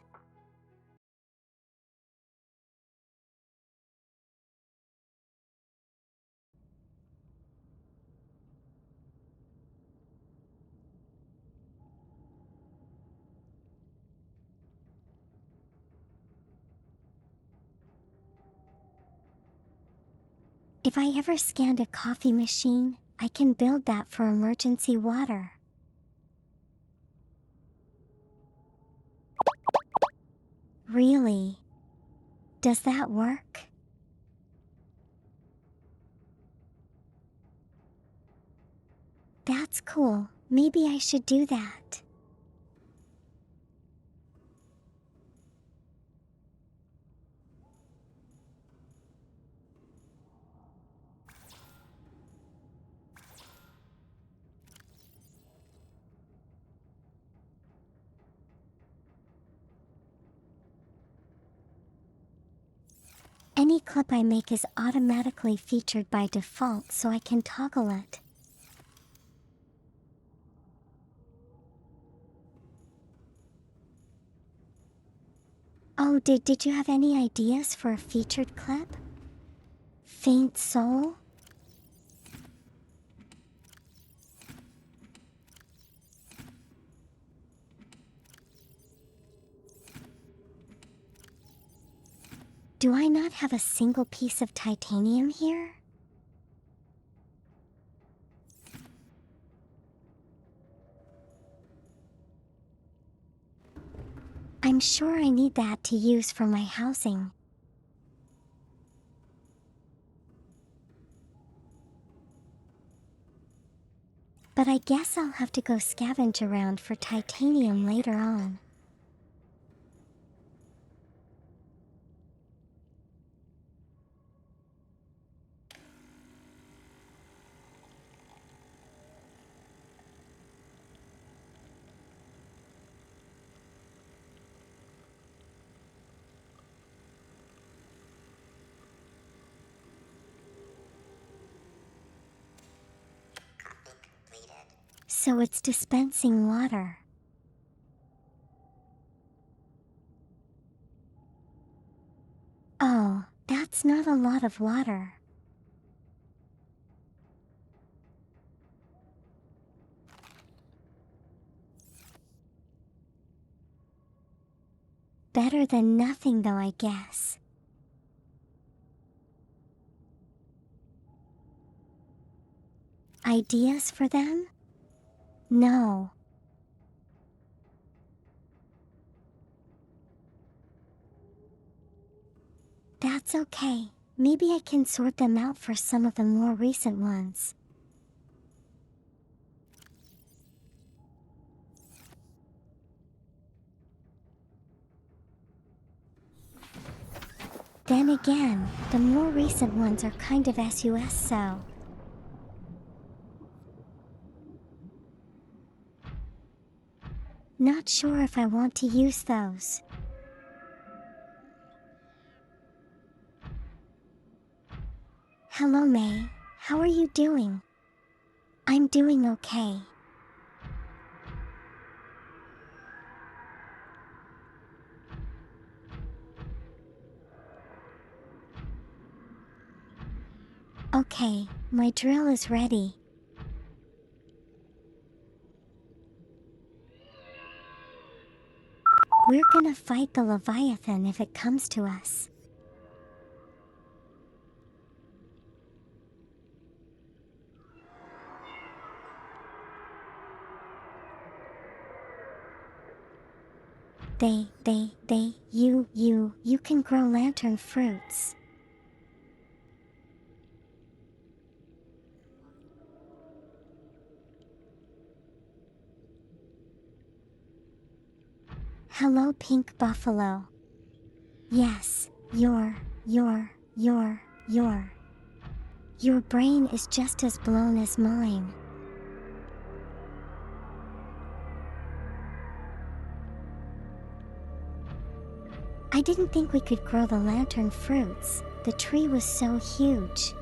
If I ever scanned a coffee machine, I can build that for emergency water. Really? Does that work? That's cool. Maybe I should do that. Any clip I make is automatically featured by default, so I can toggle it. Oh, did you have any ideas for a featured clip? Faint Soul? Do I not have a single piece of titanium here? I'm sure I need that to use for my housing. But I guess I'll have to go scavenge around for titanium later on. So it's dispensing water. Oh, that's not a lot of water. Better than nothing though, I guess. Ideas for them? No. That's okay. Maybe I can sort them out for some of the more recent ones. Then again, the more recent ones are kind of sus, so. Not sure if I want to use those. Hello, May. How are you doing? I'm doing okay. Okay, my drill is ready. We're gonna fight the Leviathan if it comes to us. You can grow lantern fruits. Hello, Pink Buffalo. Yes, your brain is just as blown as mine. I didn't think we could grow the lantern fruits. The tree was so huge.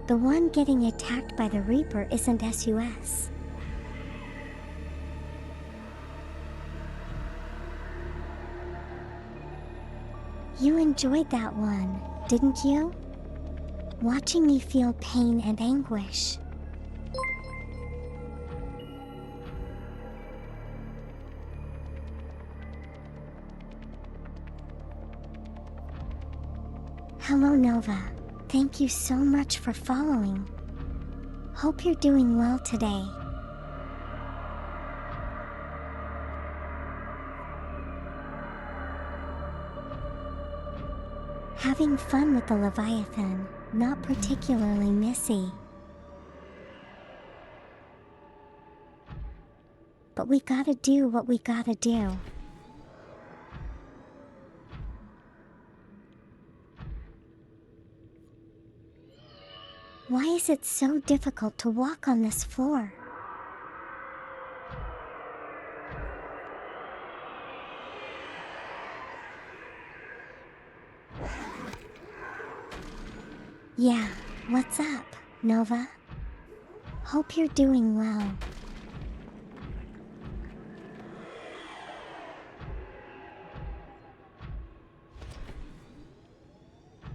The one getting attacked by the Reaper isn't SUS. You enjoyed that one, didn't you? Watching me feel pain and anguish. Hello Nova, thank you so much for following. Hope you're doing well today. Having fun with the Leviathan, not particularly messy. But we gotta do what we gotta do. Why is it so difficult to walk on this floor? Yeah, what's up, Nova? Hope you're doing well.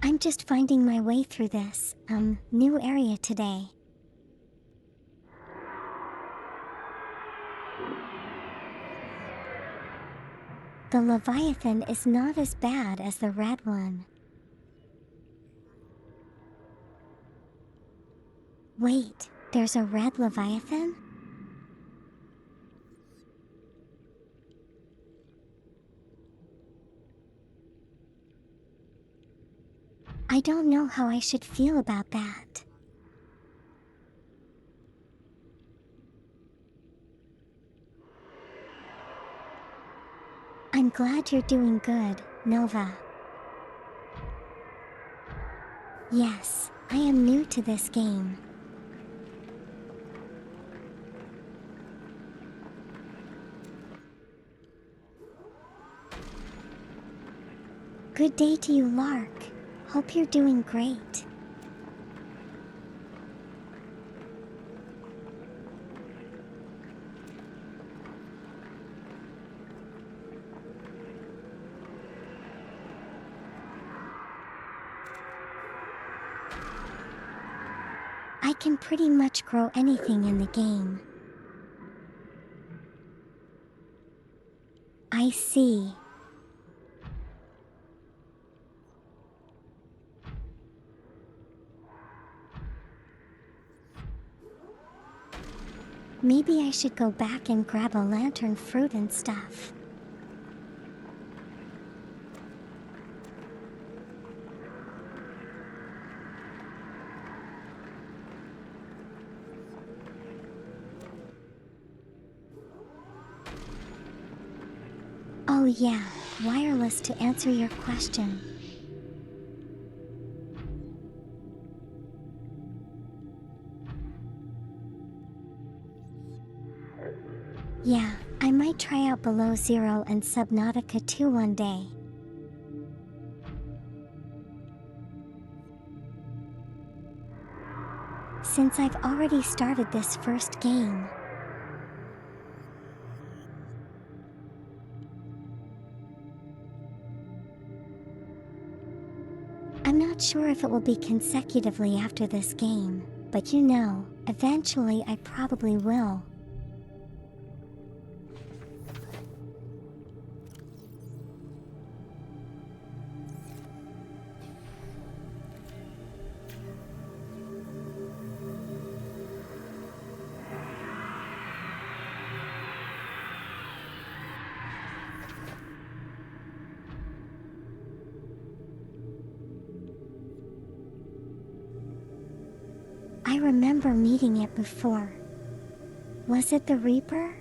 I'm just finding my way through this, new area today. The Leviathan is not as bad as the red one. Wait, there's a red Leviathan? I don't know how I should feel about that. I'm glad you're doing good, Nova. Yes, I am new to this game. Good day to you, Lark. Hope you're doing great. I can pretty much grow anything in the game. I see. Maybe I should go back and grab a lantern fruit and stuff. Oh yeah, wireless to answer your question. Yeah, I might try out Below Zero and Subnautica 2 one day. Since I've already started this first game. I'm not sure if it will be consecutively after this game, but you know, eventually I probably will. I remember meeting it before. Was it the Reaper?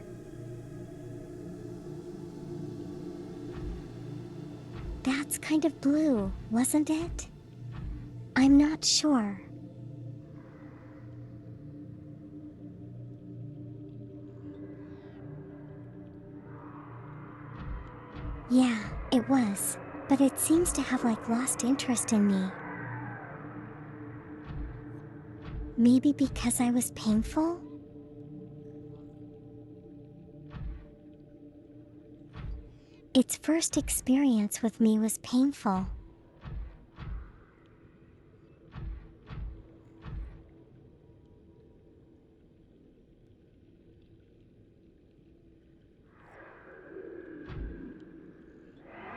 That's kind of blue, wasn't it? I'm not sure. Yeah, it was, but it seems to have lost interest in me. Maybe because I was painful? Its first experience with me was painful.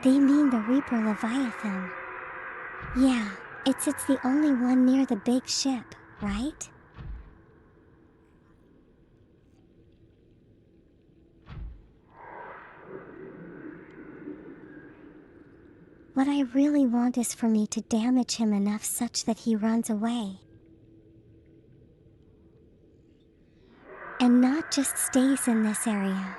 They mean the Reaper Leviathan. Yeah, it's the only one near the big ship, right? What I really want is for me to damage him enough such that he runs away. And not just stays in this area.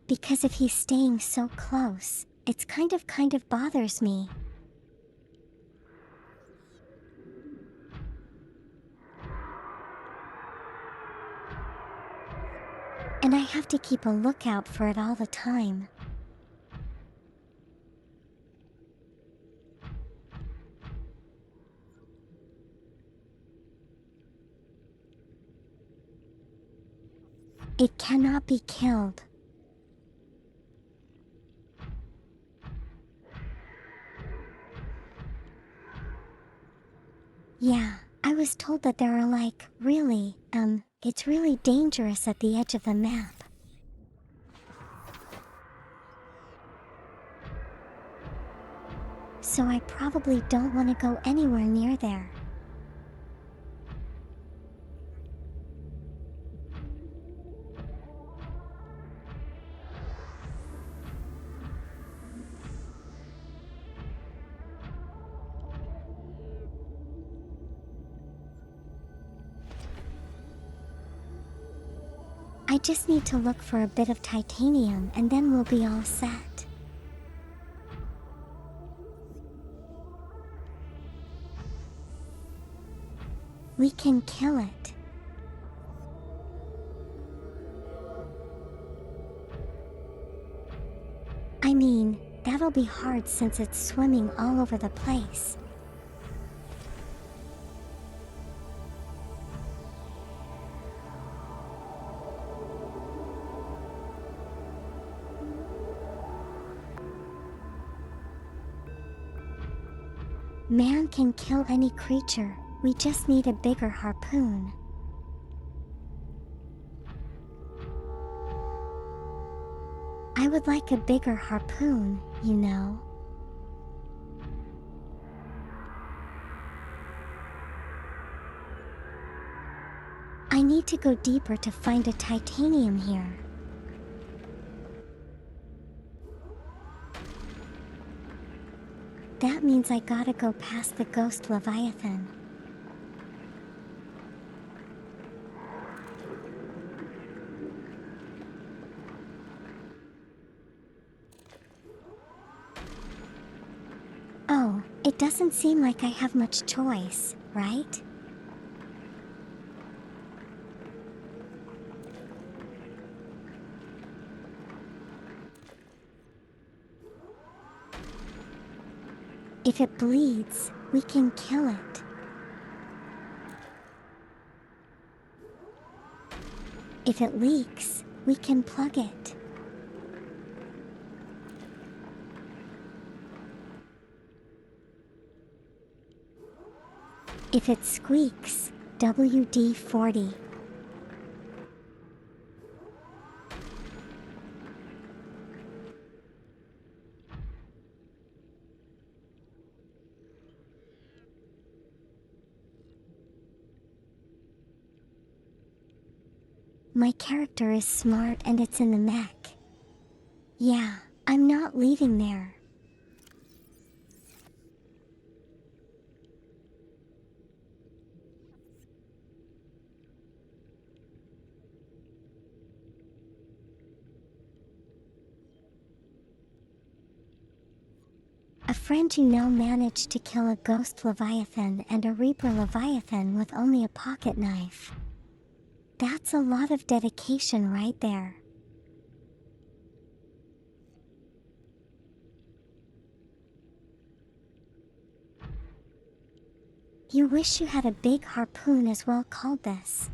Because if he's staying so close, it's kind of bothers me. And I have to keep a lookout for it all the time. It cannot be killed. Yeah, I was told that there are it's really dangerous at the edge of the map. So I probably don't want to go anywhere near there. I just need to look for a bit of titanium and then we'll be all set. We can kill it. I mean, that'll be hard since it's swimming all over the place. Man can kill any creature, we just need a bigger harpoon. I would like a bigger harpoon, you know. I need to go deeper to find a titanium here. That means I gotta go past the Ghost Leviathan. Oh, it doesn't seem like I have much choice, right? If it bleeds, we can kill it. If it leaks, we can plug it. If it squeaks, WD-40. My character is smart and it's in the mech. Yeah, I'm not leaving there. A friend you know managed to kill a Ghost Leviathan and a Reaper Leviathan with only a pocket knife. That's a lot of dedication right there. You wish you had a big harpoon as well called this.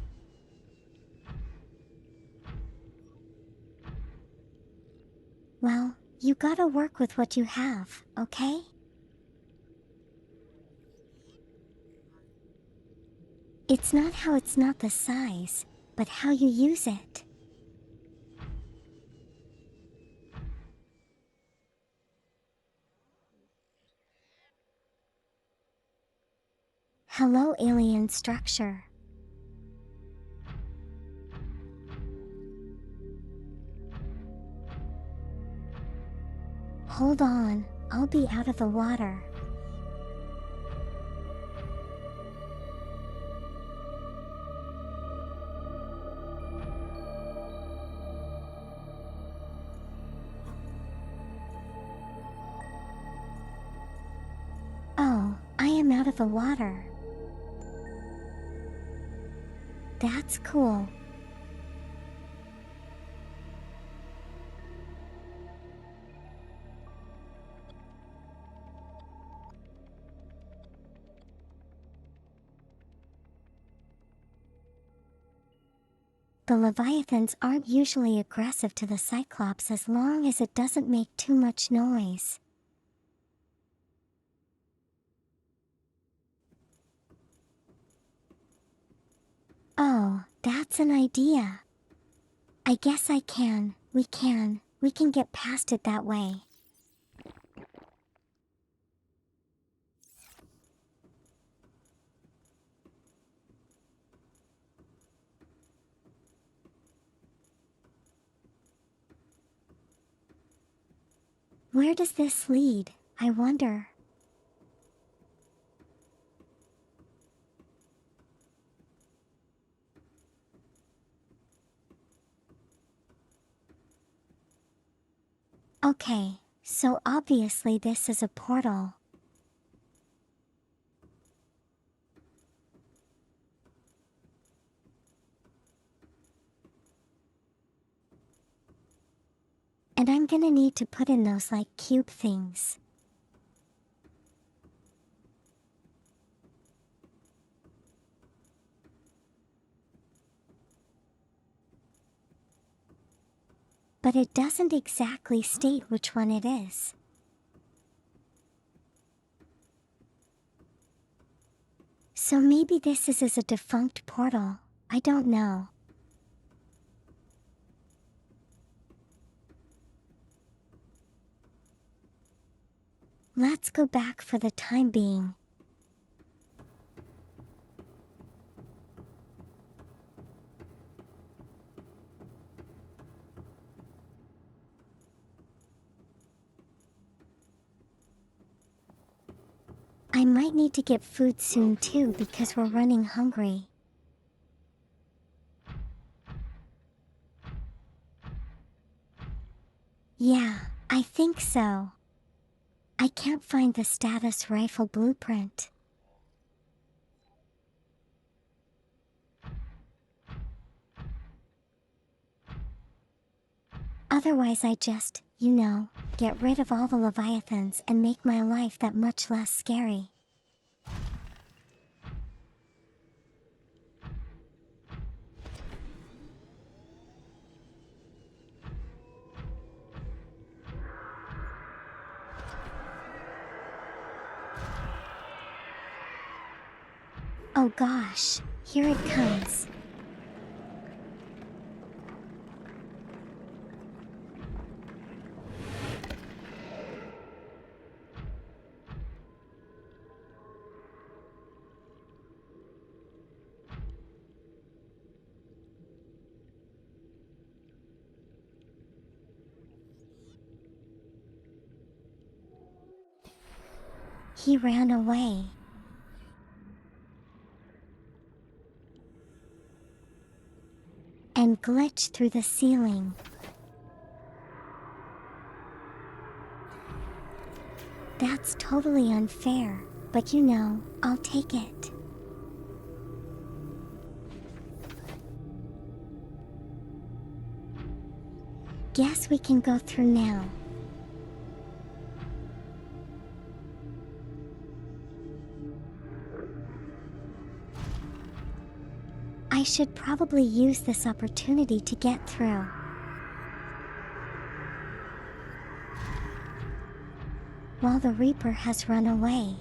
Well, you gotta work with what you have, okay? It's not how it's not the size, but how you use it. Hello, alien structure. Hold on, I'll be out of the water. Oh, I am out of the water. That's cool. The Leviathans aren't usually aggressive to the Cyclops as long as it doesn't make too much noise. Oh, that's an idea. I guess we can get past it that way. Where does this lead, I wonder? Okay, so obviously this is a portal. And I'm gonna need to put in those like cube things. But it doesn't exactly state which one it is. So maybe this is a defunct portal, I don't know. Let's go back for the time being. I might need to get food soon too because we're running hungry. Yeah, I think so. I can't find the status rifle blueprint. Otherwise I just, get rid of all the Leviathans and make my life that much less scary. Oh gosh, here it comes. He ran away. And glitched through the ceiling. That's totally unfair, but I'll take it. guess we can go through now. I should probably use this opportunity to get through. While the Reaper has run away.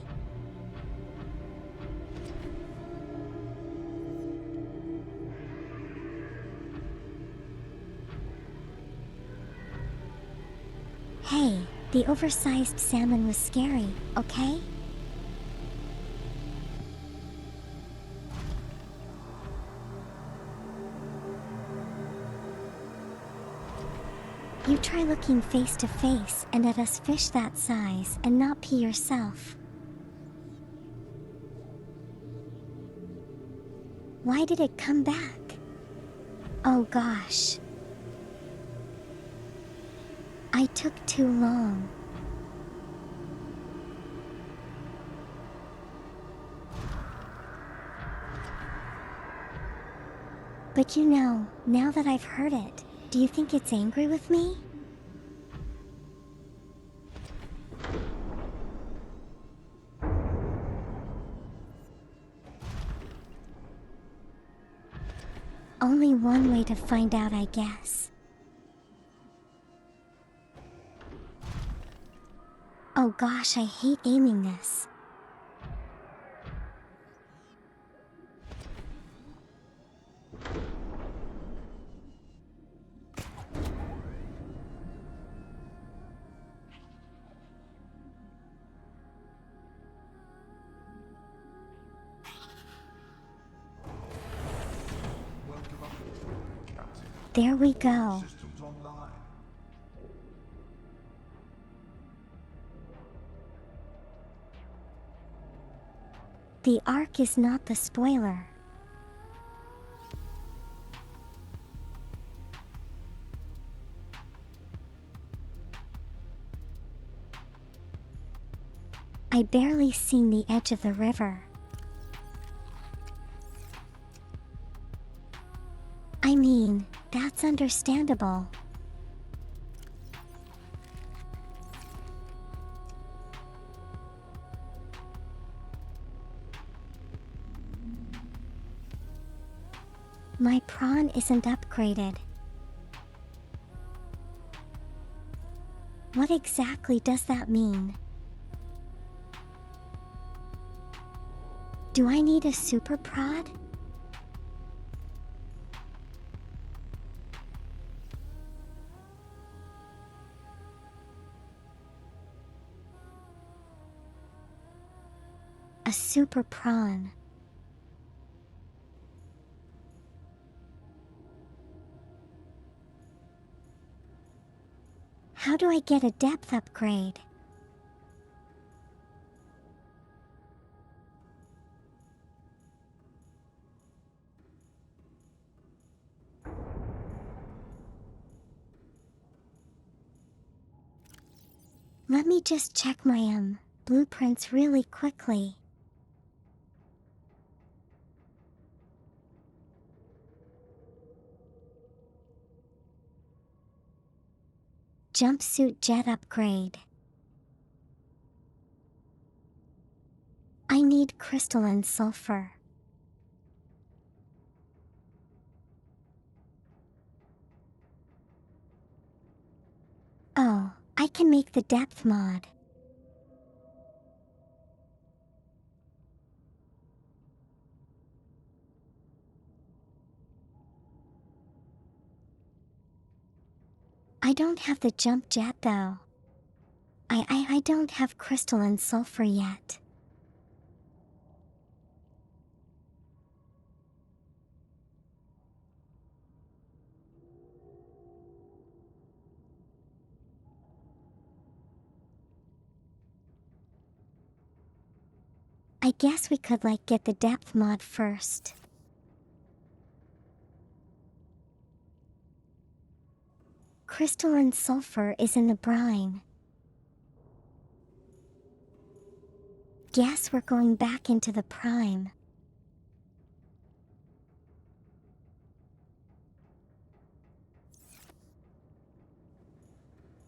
Hey, the oversized salmon was scary, okay? You try looking face to face and at us fish that size and not pee yourself. Why did it come back? Oh gosh. I took too long. But you know, now that I've heard it, do you think it's angry with me? Only one way to find out, I guess. Oh gosh, I hate aiming this. Welcome aboard, Captain. There we go. Systems online. The Ark is not the spoiler. I barely seen the edge of the river. I mean, that's understandable. My prawn isn't upgraded. What exactly does that mean? Do I need a super prod? A super prawn. How do I get a depth upgrade? Let me just check my blueprints really quickly. Jumpsuit jet upgrade. I need crystalline sulfur. Oh, I can make the depth mod. I don't have the jump jet though. I don't have crystalline sulfur yet. I guess we could get the depth mod first. Crystalline sulfur is in the brine. Guess we're going back into the prime.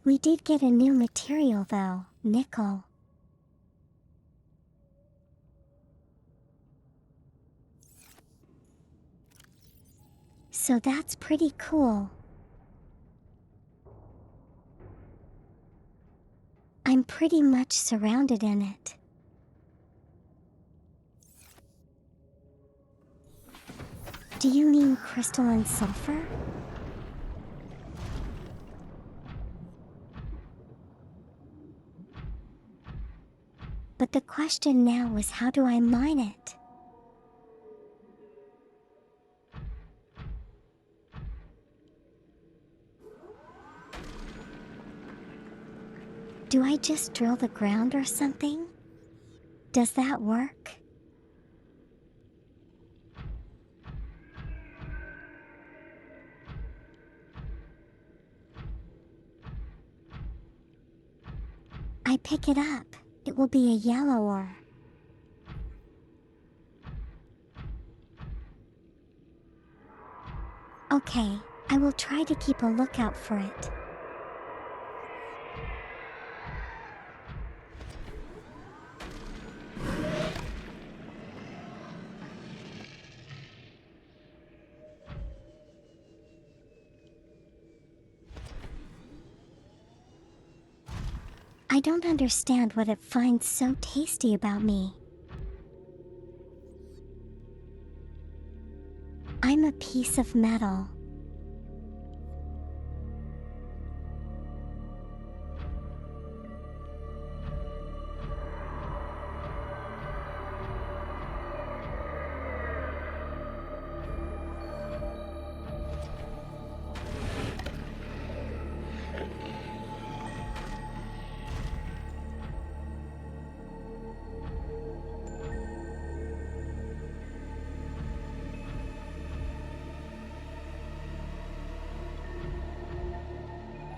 We did get a new material though, nickel. So that's pretty cool. I'm pretty much surrounded in it. Do you mean crystalline sulfur? But the question now is, how do I mine it? Do I just drill the ground or something? Does that work? I pick it up. It will be a yellow ore. Okay, I will try to keep a lookout for it. I don't understand what it finds so tasty about me. I'm a piece of metal.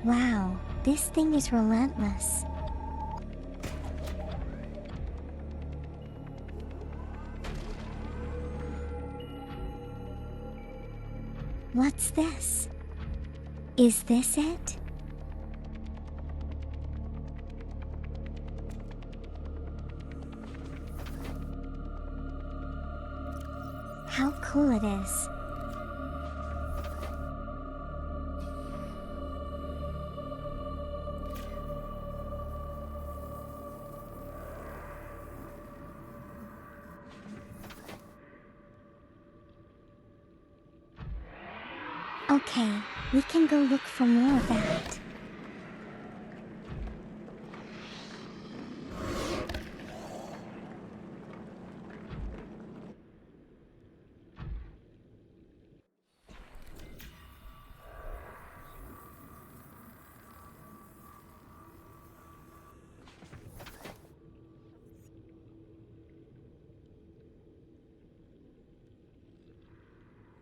Wow, this thing is relentless. What's this? Is this it? How cool it is. Okay, we can go look for more of that.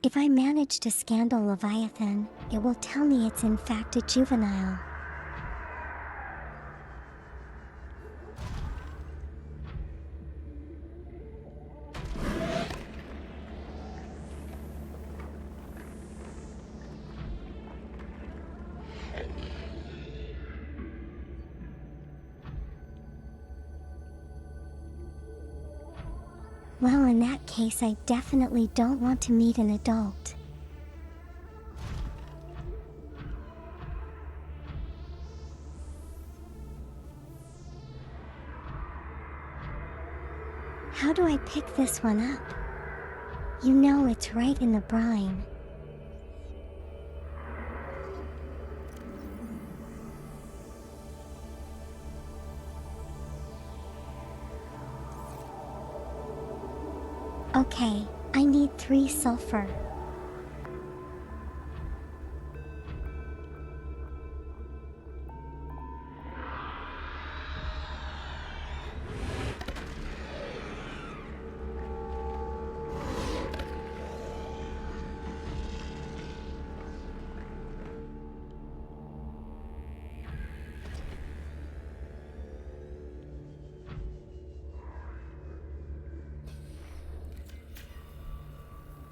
If I manage to scan the Leviathan, it will tell me it's in fact a juvenile. Well, in that case, I definitely don't want to meet an adult. How do I pick this one up? You know it's right in the brine. Okay, I need 3 sulfur.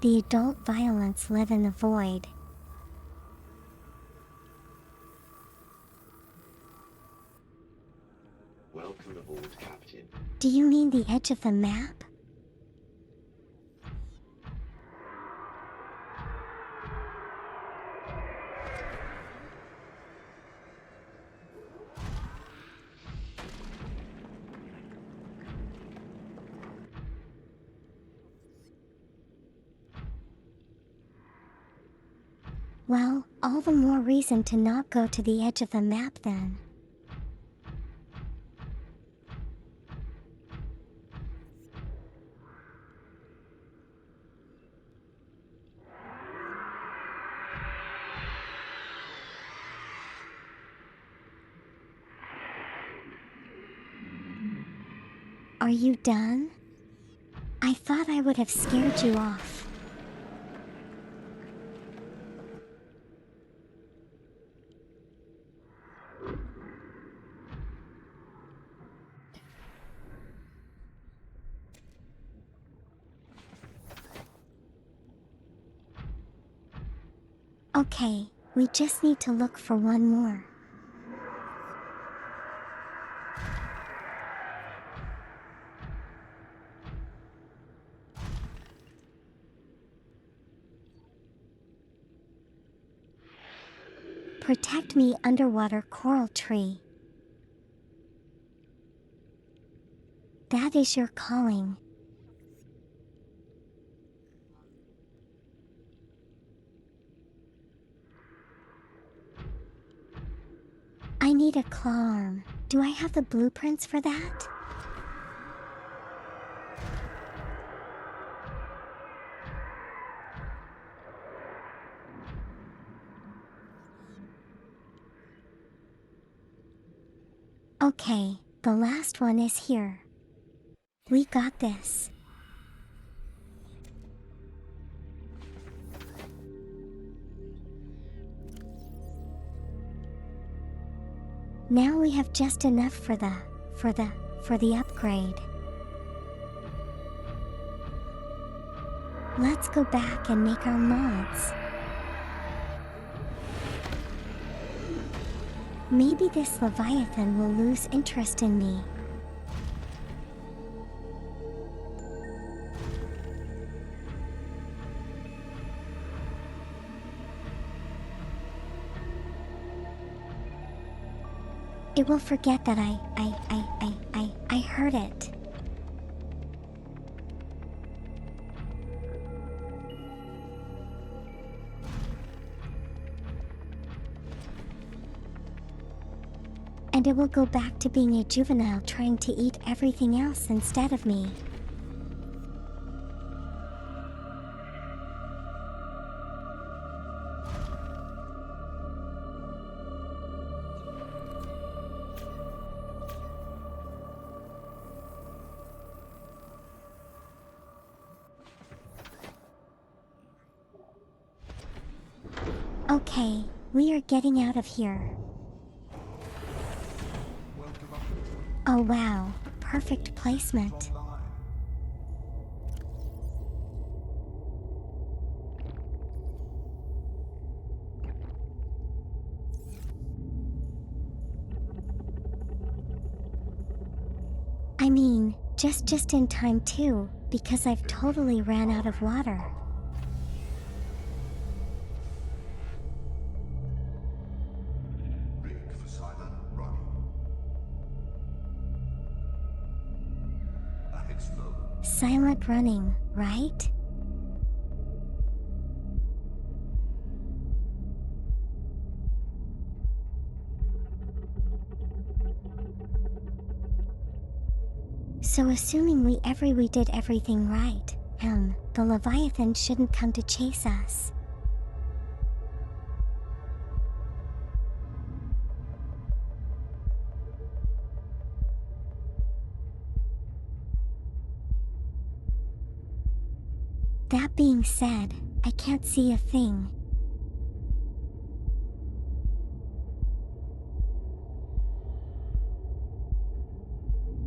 The adult violence live in the void. Do you mean the edge of the map? Well, all the more reason to not go to the edge of the map then. Are you done? I thought I would have scared you off. Okay, we just need to look for one more. Protect me, underwater coral tree. That is your calling. I need a claw arm. Do I have the blueprints for that? Okay, the last one is here. We got this. Now we have just enough for the upgrade. Let's go back and make our mods. Maybe this Leviathan will lose interest in me. It will forget that I heard it. And it will go back to being a juvenile trying to eat everything else instead of me. Okay, we are getting out of here. Oh wow, perfect placement. I mean, just in time too, because I've totally ran out of water. Rig for silent running. Ahead slow. Silent running, right? So assuming we did everything right, the Leviathan shouldn't come to chase us. That being said, I can't see a thing.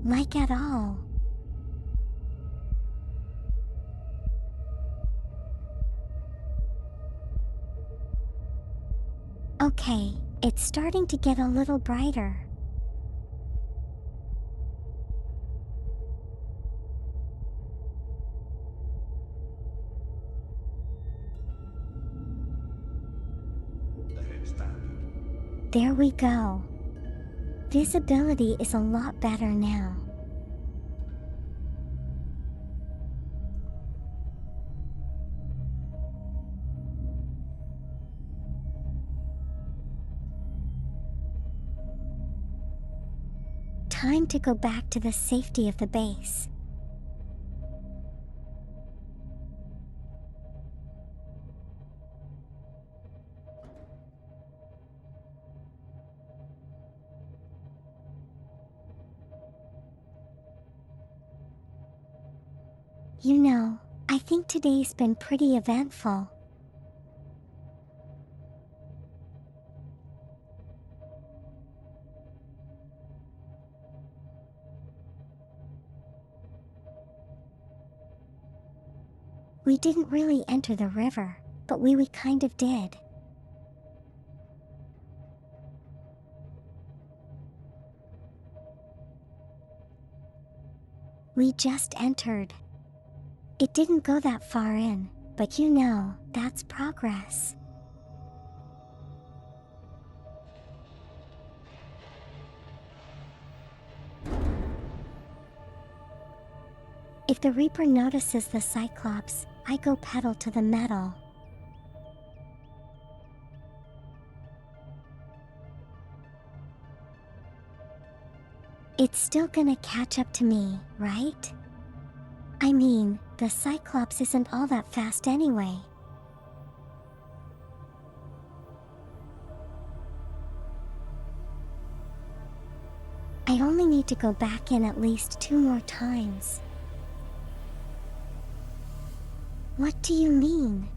Like at all. Okay, it's starting to get a little brighter. standard. There we go. Visibility is a lot better now. Time to go back to the safety of the base. You know, I think today's been pretty eventful. We didn't really enter the river, but we kind of did. We just entered. It didn't go that far in, but you know, that's progress. If the Reaper notices the Cyclops, I go pedal to the metal. It's still gonna catch up to me, right? I mean, the Cyclops isn't all that fast anyway. I only need to go back in at least 2 more times. What do you mean?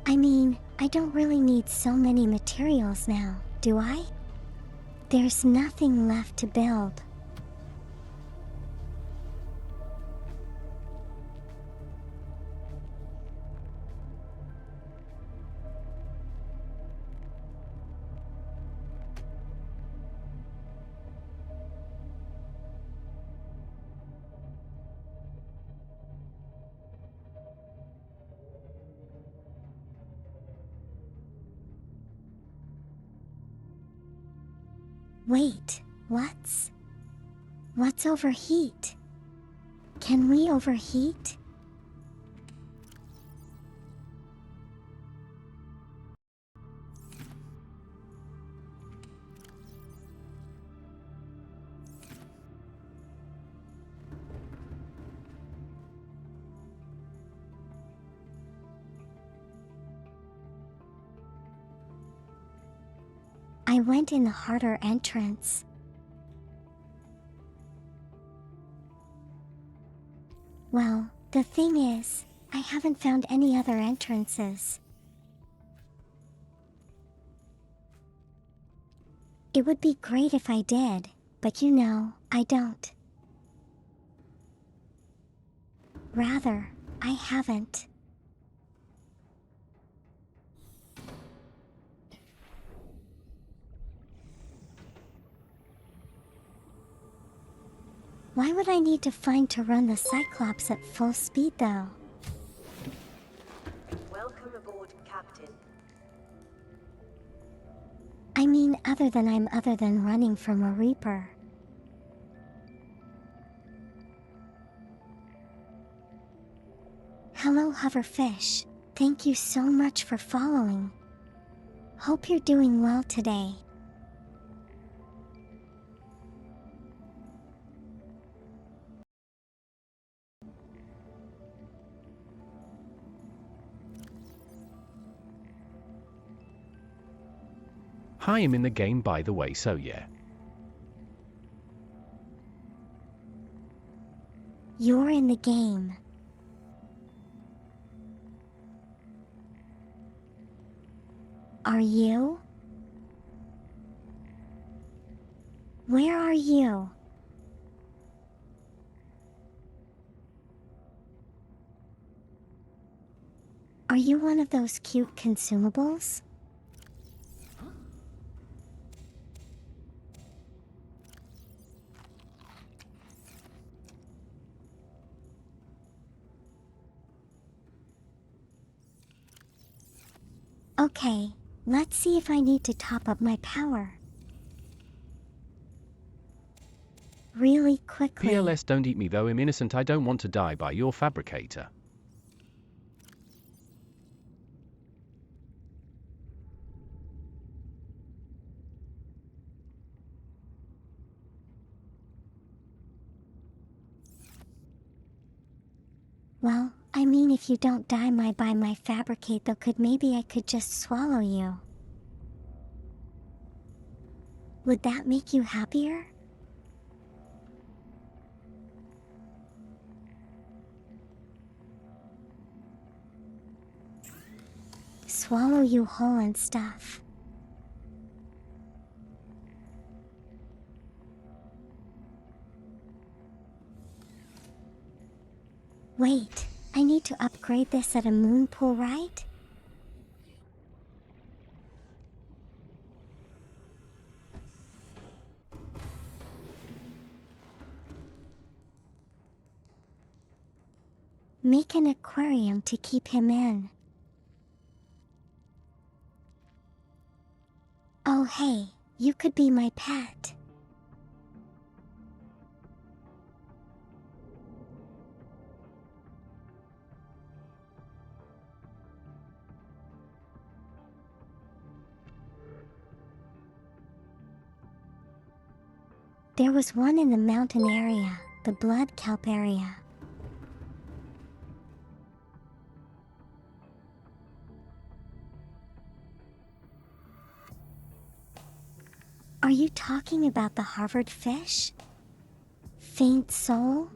I mean, I don't really need so many materials now, do I? There's nothing left to build. Wait, what's overheat? Can we overheat? I went in the harder entrance. Well, the thing is, I haven't found any other entrances. It would be great if I did, but you know, I don't. Rather, I haven't. Why would I need to find to run the Cyclops at full speed though? Welcome aboard, Captain. I mean, other than running from a Reaper. Hello, Hoverfish. Thank you so much for following. Hope you're doing well today. Hi, I'm in the game by the way, so yeah. You're in the game. Are you? Where are you? Are you one of those cute consumables? Okay, let's see if I need to top up my power. Really quickly. PLS, don't eat me though, I'm innocent, I don't want to die by your fabricator. Well, I mean, if you don't die by my fabricate though, maybe I could just swallow you. Would that make you happier? Swallow you whole and stuff. Wait, I need to upgrade this at a moon pool, right? Make an aquarium to keep him in. Oh hey, you could be my pet. There was one in the mountain area, the blood kelp area. Are you talking about the Harvard fish? Faint soul?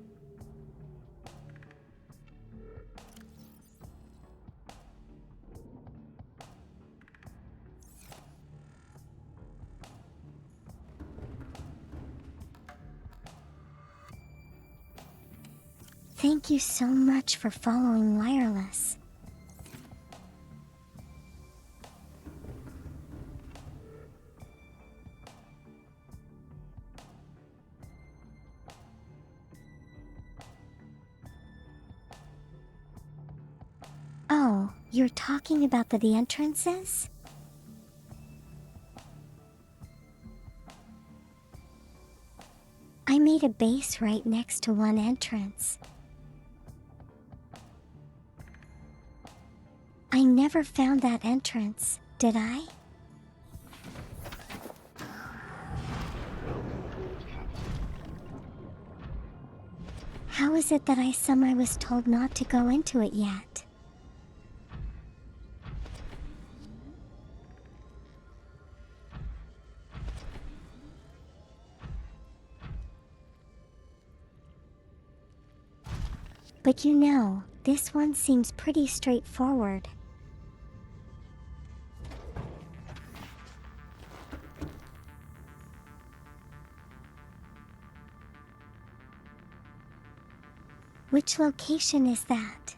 Thank you so much for following Wireless. Oh, you're talking about the entrances? I made a base right next to one entrance. I never found that entrance, did I? How is it that I was told not to go into it yet? But you know, this one seems pretty straightforward. Which location is that?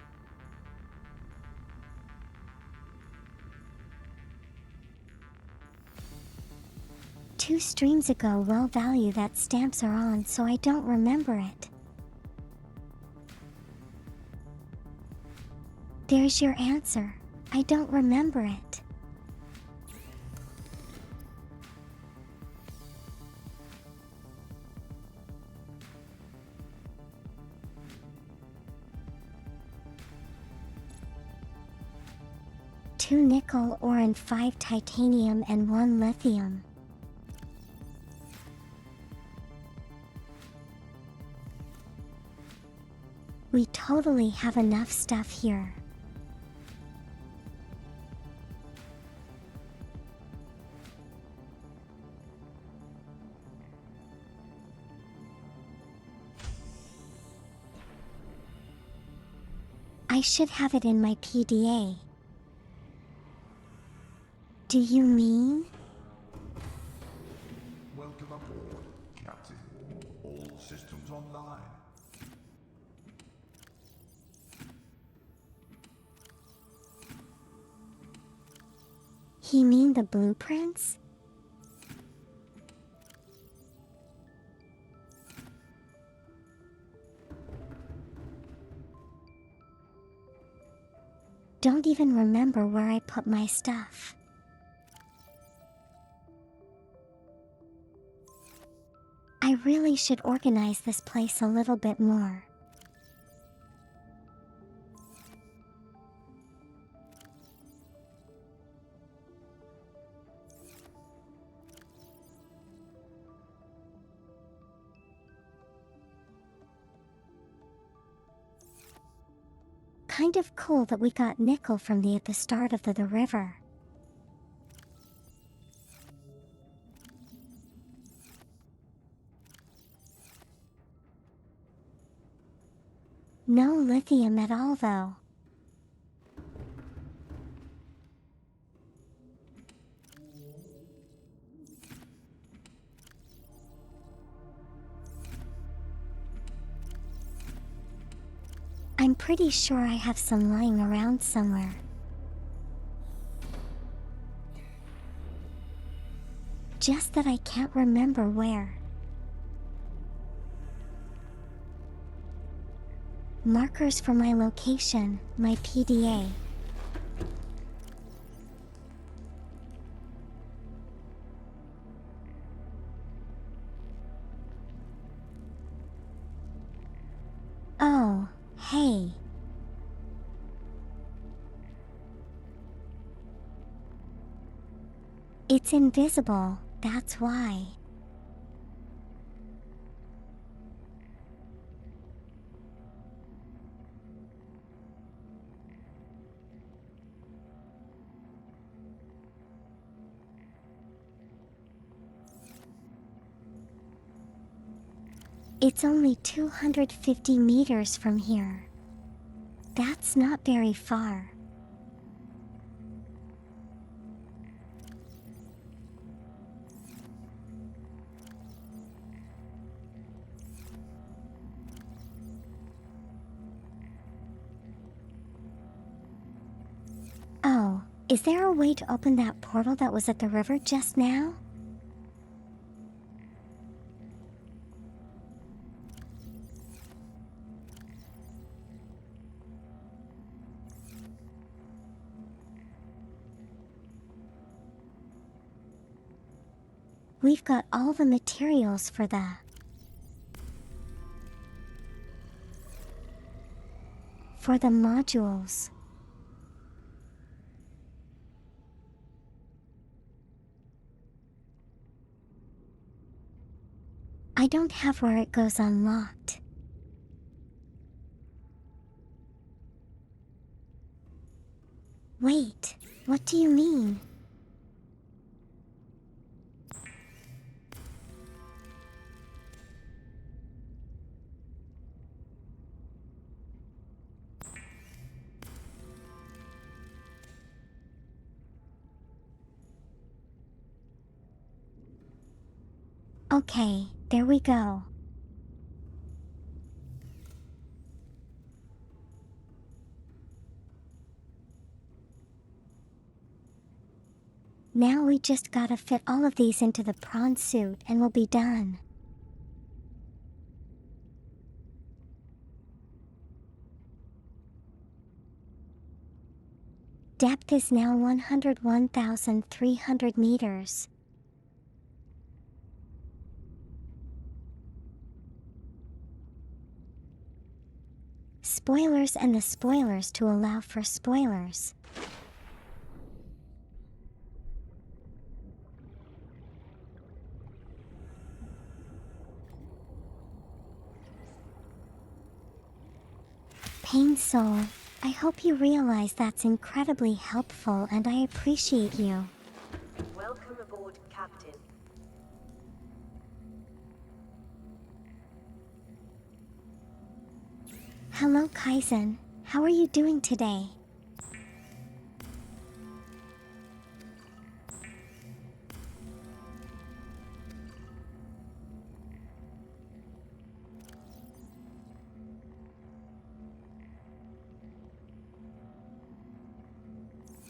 Two streams ago. Well, value that stamps are on, so I don't remember it. There's your answer. I don't remember it. Two nickel ore and 5 titanium and 1 lithium. We totally have enough stuff here. I should have it in my PDA. Do you mean? Welcome aboard, Captain. All systems online. He mean the blueprints? don't even remember where I put my stuff. I really should organize this place a little bit more. Kind of cool that we got nickel from at the start of the river. No lithium at all though. I'm pretty sure I have some lying around somewhere. Just that I can't remember where. Markers for my location, my PDA. Oh, hey. It's invisible, that's why. It's only 250 meters from here. That's not very far. Oh, is there a way to open that portal that was at the river just now? We've got all the materials for the modules. I don't have where it goes unlocked. Wait, what do you mean? Okay, there we go. Now we just gotta fit all of these into the prawn suit and we'll be done. Depth is now 101,300 meters. Spoilers and the spoilers to allow for spoilers. Pain Soul, I hope you realize that's incredibly helpful and I appreciate you. Welcome aboard, Captain. Hello Kaizen, how are you doing today?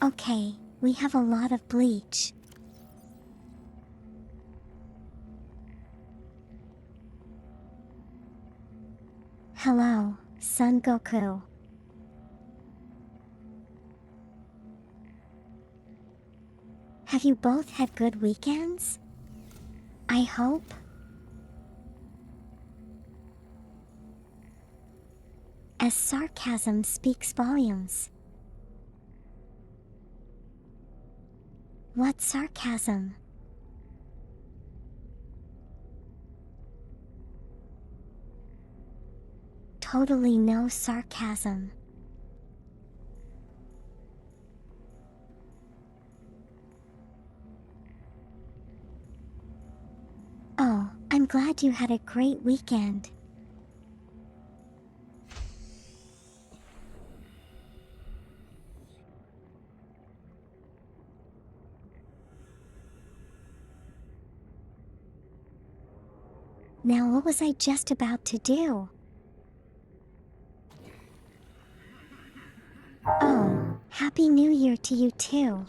Okay, we have a lot of bleach. Hello, Son Goku. Have you both had good weekends? I hope. As sarcasm speaks volumes. What sarcasm? Totally no sarcasm. Oh, I'm glad you had a great weekend. Now what was I just about to do? Oh, Happy New Year to you too.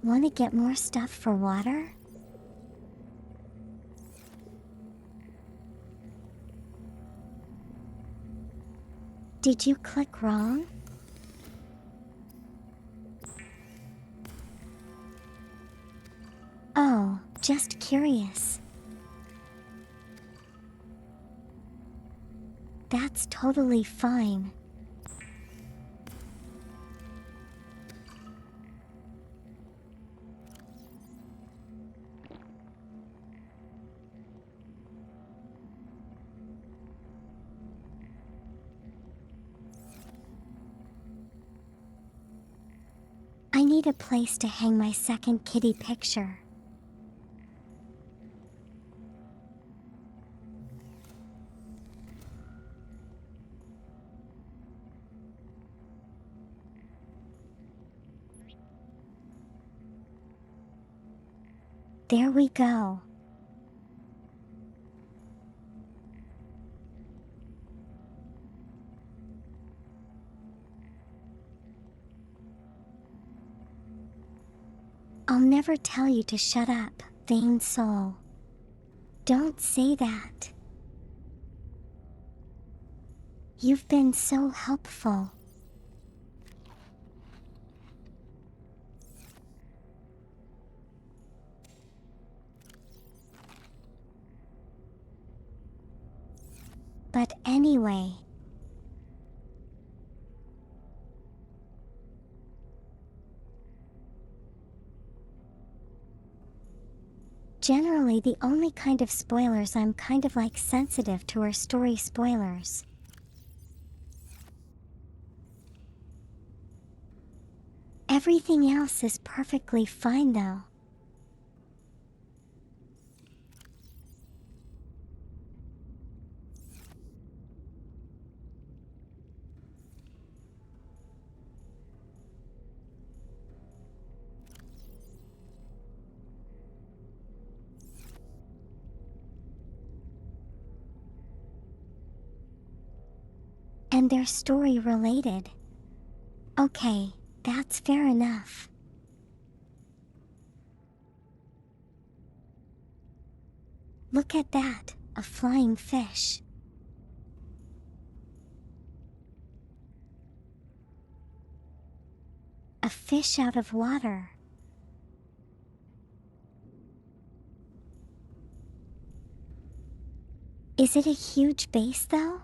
Wanna get more stuff for water? Did you click wrong? Oh, just curious. That's totally fine. I need a place to hang my second kitty picture. There we go. I'll never tell you to shut up, vain soul. Don't say that. You've been so helpful. But anyway. Generally, the only kind of spoilers I'm kind of like sensitive to are story spoilers. Everything else is perfectly fine though. And they're story related. Okay, that's fair enough. Look at that, a flying fish. A fish out of water. Is it a huge base though?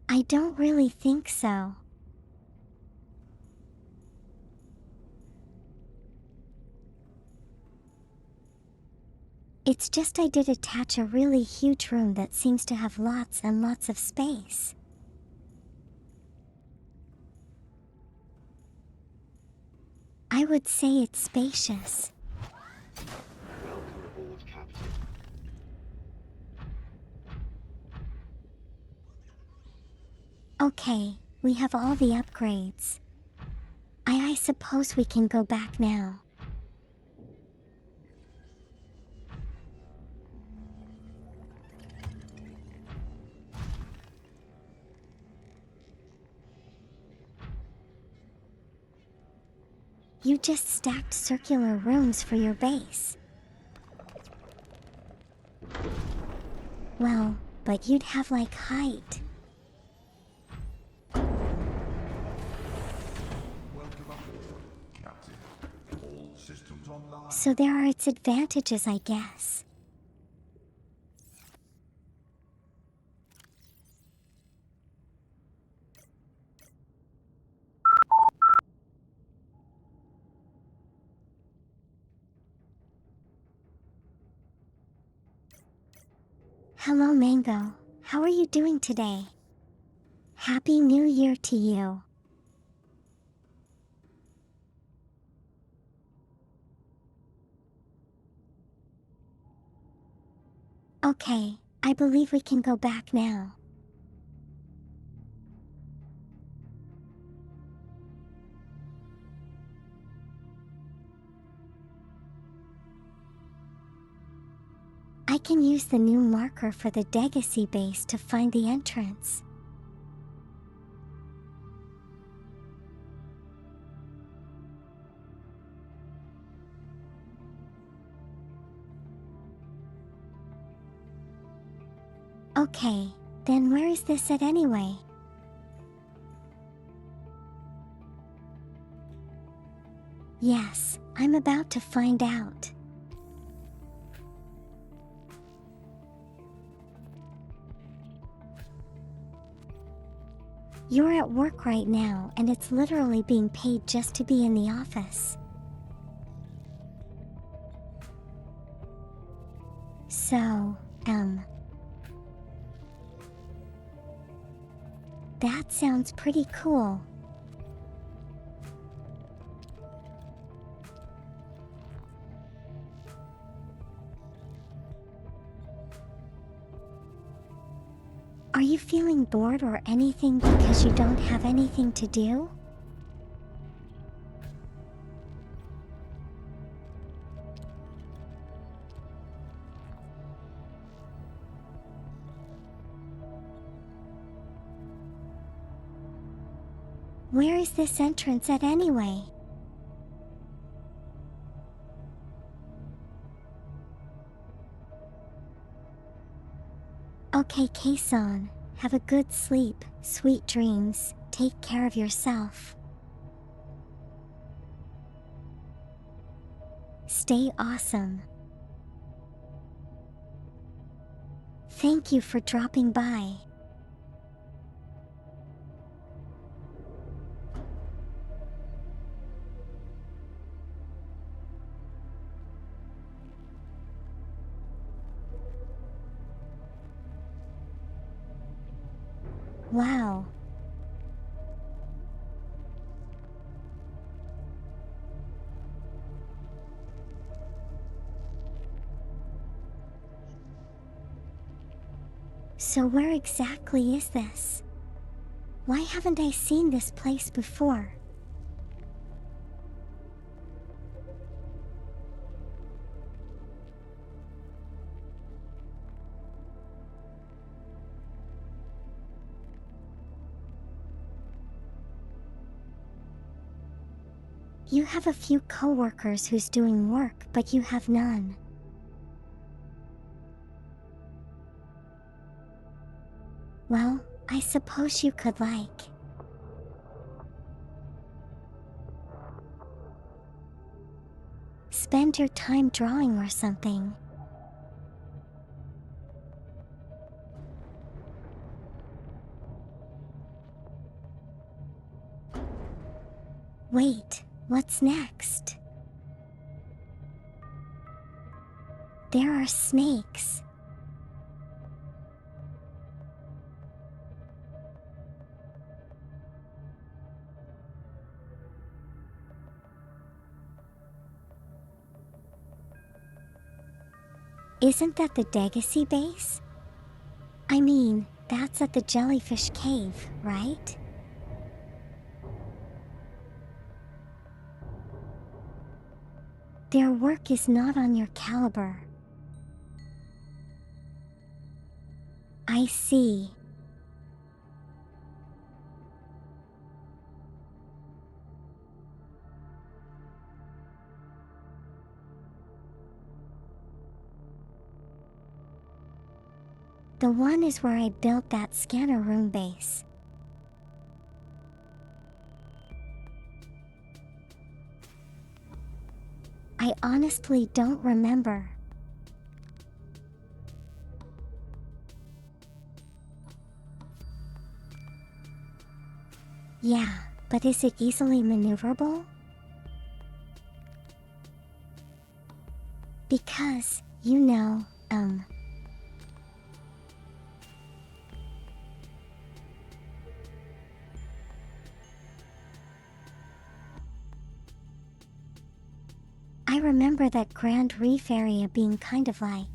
I don't really think so. It's just I did attach a really huge room that seems to have lots and lots of space. I would say it's spacious. Welcome aboard, Captain. Okay, we have all the upgrades. I suppose we can go back now. You just stacked circular rooms for your base. Well, but you'd have like height. Welcome aboard, Captain. All systems online. So there are its advantages, I guess. Hello, Mango. How are you doing today? Happy New Year to you. Okay, I believe we can go back now. I can use the new marker for the Degasi base to find the entrance. Okay, then where is this at anyway? Yes, I'm about to find out. You're at work right now and it's literally being paid just to be in the office. So, that sounds pretty cool. Are you feeling bored or anything because you don't have anything to do? Where is this entrance at anyway? Okay, Kason, have a good sleep, sweet dreams, take care of yourself. Stay awesome. Thank you for dropping by. Wow. So where exactly is this? Why haven't I seen this place before? You have a few coworkers who's doing work, but you have none. Well, I suppose you could spend your time drawing or something. Wait, what's next? There are snakes. Isn't that the Degasi base? I mean, that's at the Jellyfish Cave, right? Their work is not on your caliber. I see. The one is where I built that scanner room base. I honestly don't remember. Yeah, but is it easily maneuverable? Because, you know, I remember that Grand Reef area being kind of like.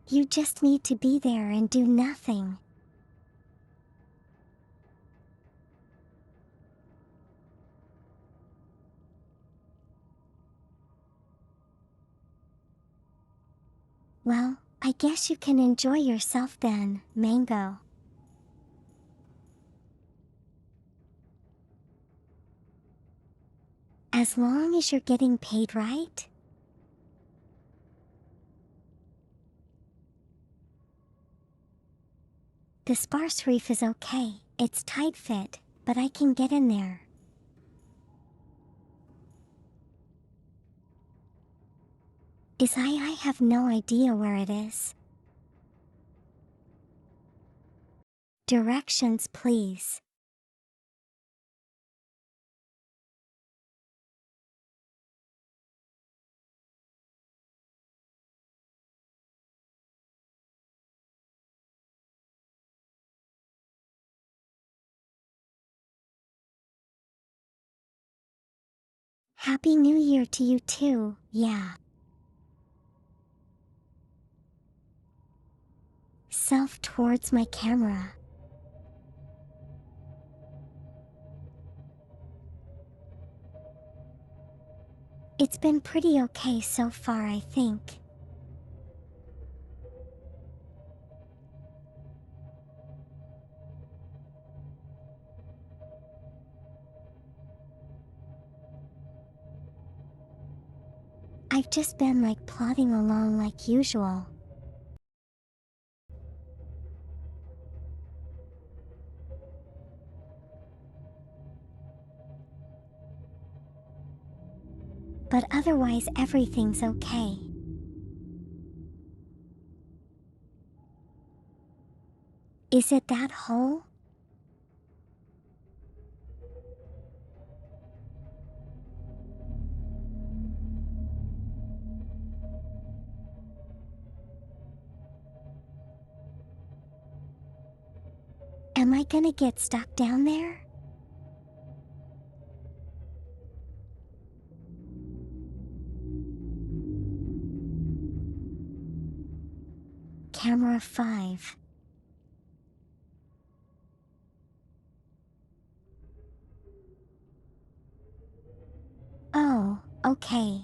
You just need to be there and do nothing. Well, I guess you can enjoy yourself then, Mango. As long as you're getting paid right? The sparse reef is okay, it's tight fit, but I can get in there. I have no idea where it is. Directions, please. Happy New Year to you too, yeah. Self towards my camera. It's been pretty okay so far, I think. I've just been like plodding along like usual. But otherwise everything's okay. Is it that hole? Am I gonna get stuck down there? Camera 5. Oh, okay.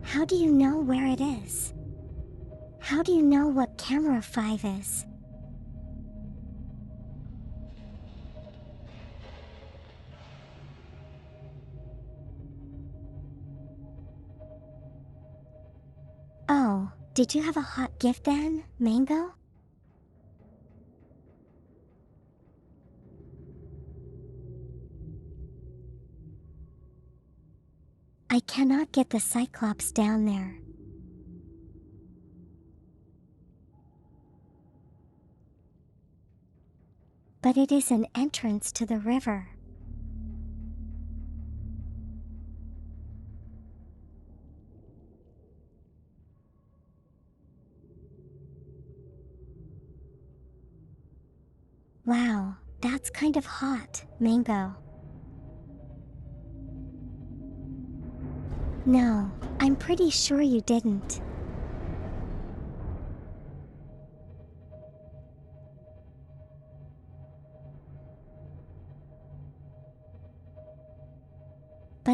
How do you know where it is? How do you know what camera 5 is? Oh, did you have a hot gift then, Mango? I cannot get the Cyclops down there. But it is an entrance to the river. Wow, that's kind of hot, Mango. No, I'm pretty sure you didn't.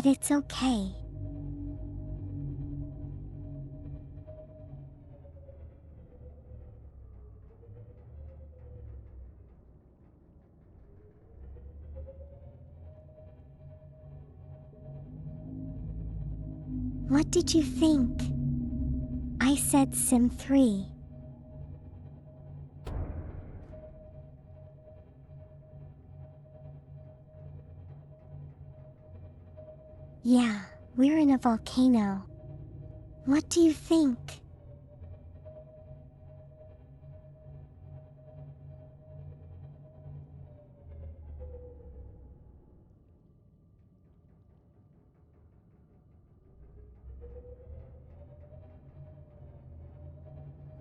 But it's okay. What did you think? I said Sim 3. Yeah, we're in a volcano. What do you think?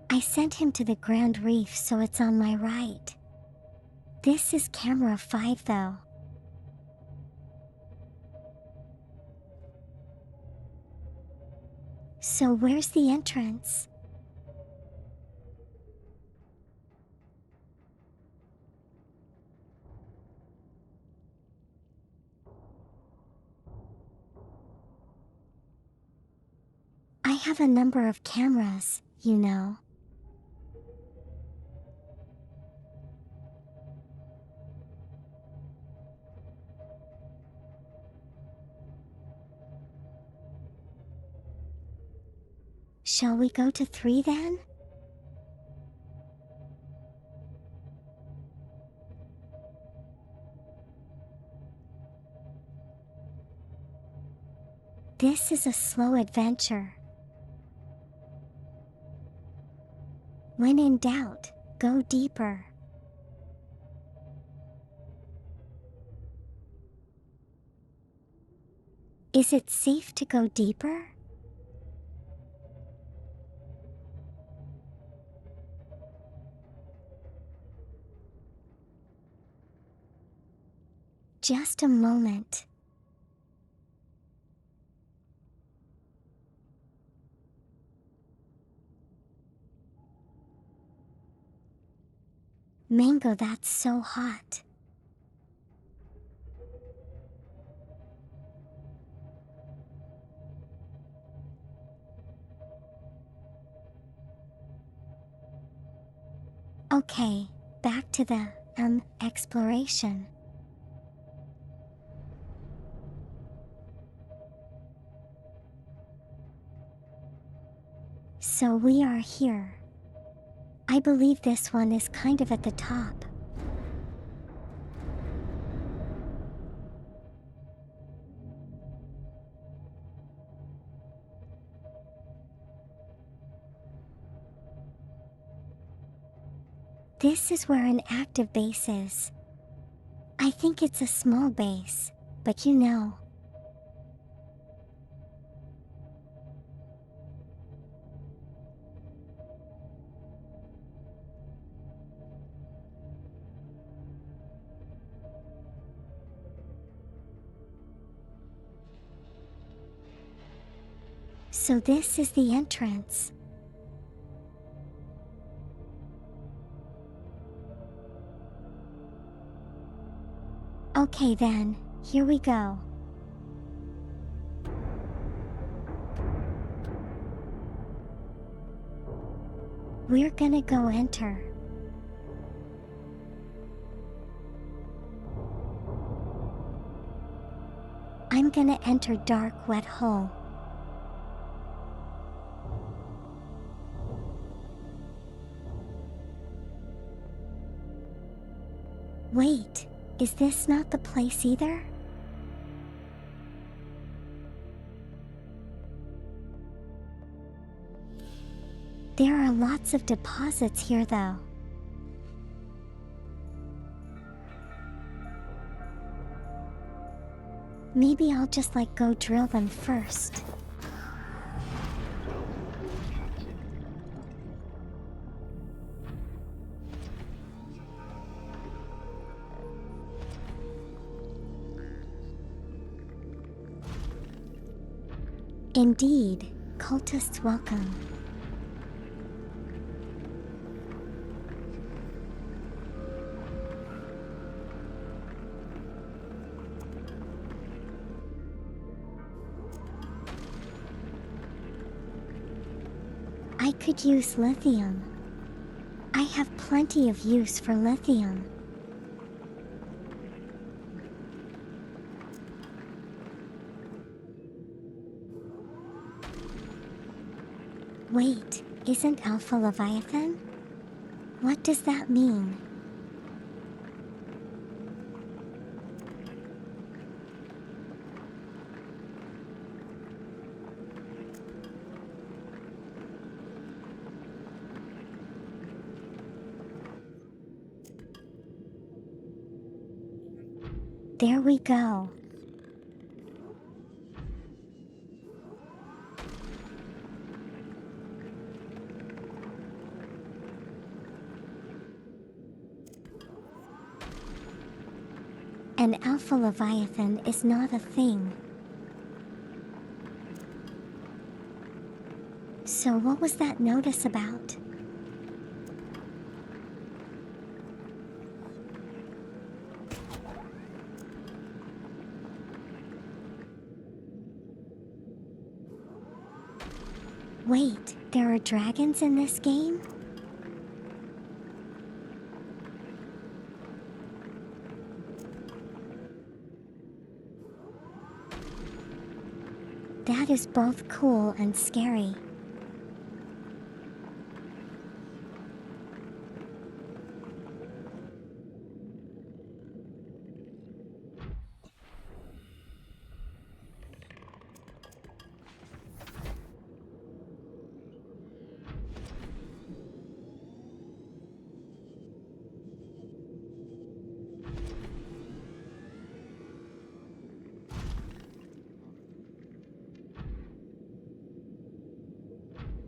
I sent him to the Grand Reef, so it's on my right. This is camera 5 though. So where's the entrance? I have a number of cameras, you know. Shall we go to 3 then? This is a slow adventure. When in doubt, go deeper. Is it safe to go deeper? Just a moment. Mango, that's so hot. Okay, back to the, exploration. So we are here. I believe this one is kind of at the top. This is where an active base is. I think it's a small base, but you know. So this is the entrance. Okay then, here we go. We're gonna go enter. I'm gonna enter dark wet hole. Wait, is this not the place either? There are lots of deposits here though. Maybe I'll just go drill them first. Indeed, cultists welcome. could use lithium. I have plenty of use for lithium. Wait, isn't Alpha Leviathan? What does that mean? There we go. An Alpha Leviathan is not a thing. So what was that notice about? Wait, there are dragons in this game? That is both cool and scary.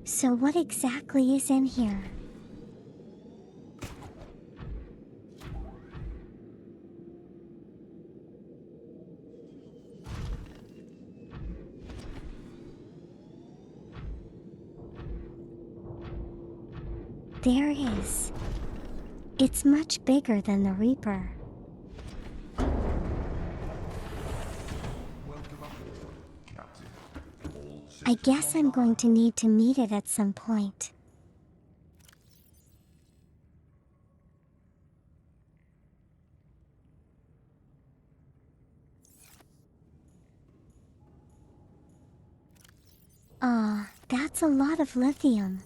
So what exactly is in here? There is. It's much bigger than the Reaper. Welcome aboard, Captain. All I systems guess I'm going to need to meet it at some point. Aw, that's a lot of lithium.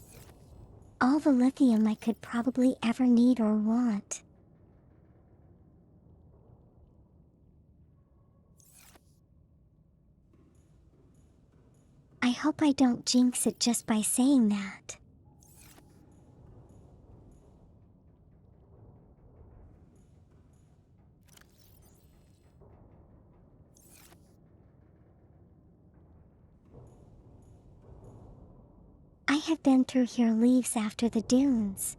All the lithium I could probably ever need or want. I hope I don't jinx it just by saying that. I have been through here leaves after the dunes.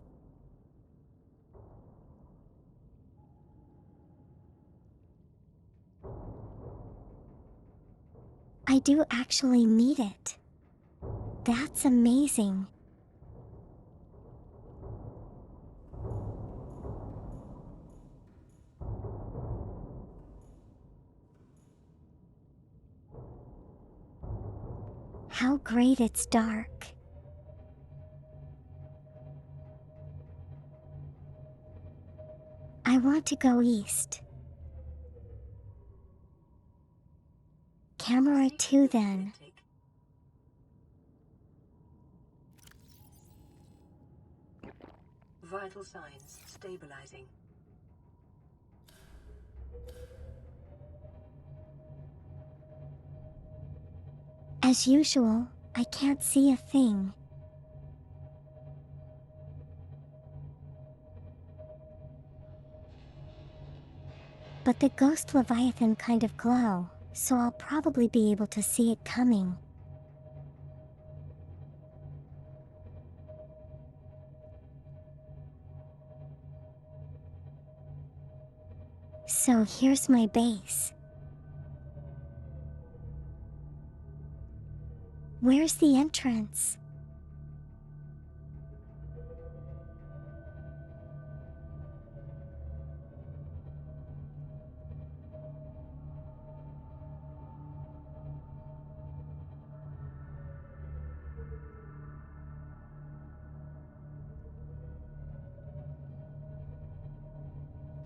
I do actually need it. That's amazing. How great it's dark. I want to go east. Camera 2 then. Vital signs stabilizing. As usual, I can't see a thing. But the Ghost Leviathan kind of glow, so I'll probably be able to see it coming. So here's my base. Where's the entrance?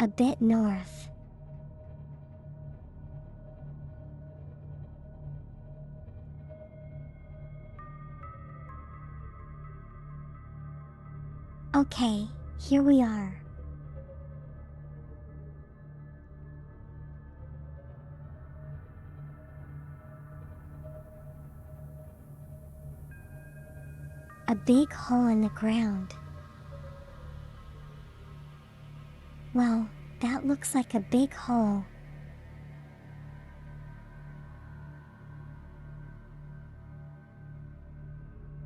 a bit north. Okay, here we are. A big hole in the ground. Well, that looks like a big hole.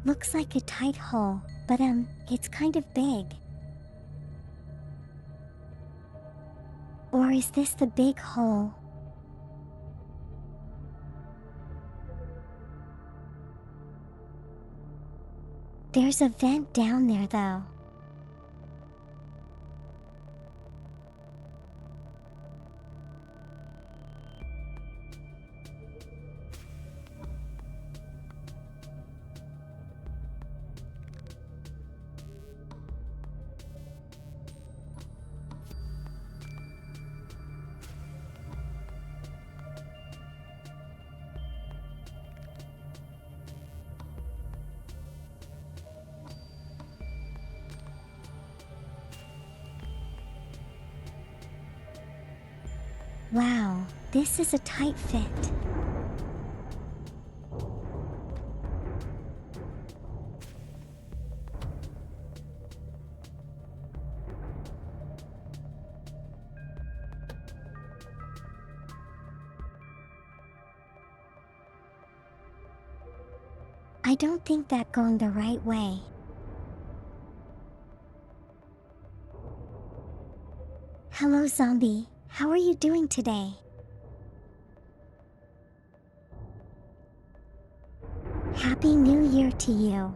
Looks like a tight hole, but it's kind of big. Or is this the big hole? There's a vent down there though. Wow, this is a tight fit. I don't think that's going the right way. Hello, zombie. How are you doing today? Happy New Year to you.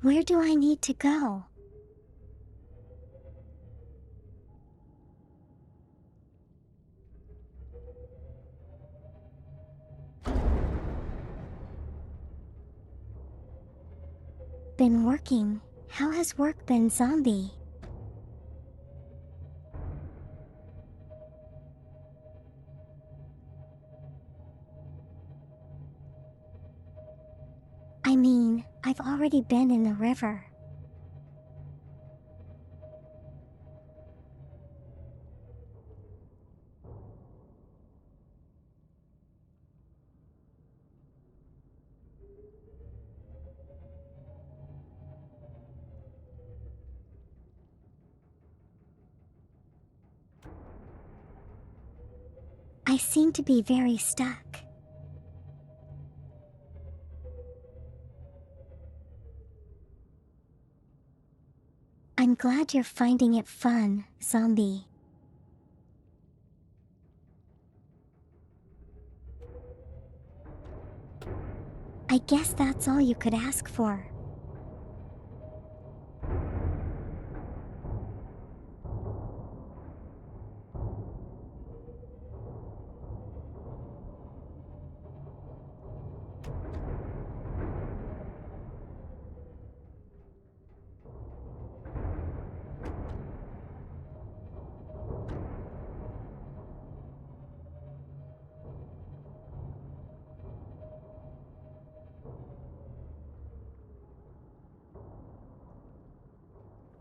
Where do I need to go? Been working. How has work been, zombie? I mean, I've already been in the river. I seem to be very stuck. I'm glad you're finding it fun, zombie. I guess that's all you could ask for.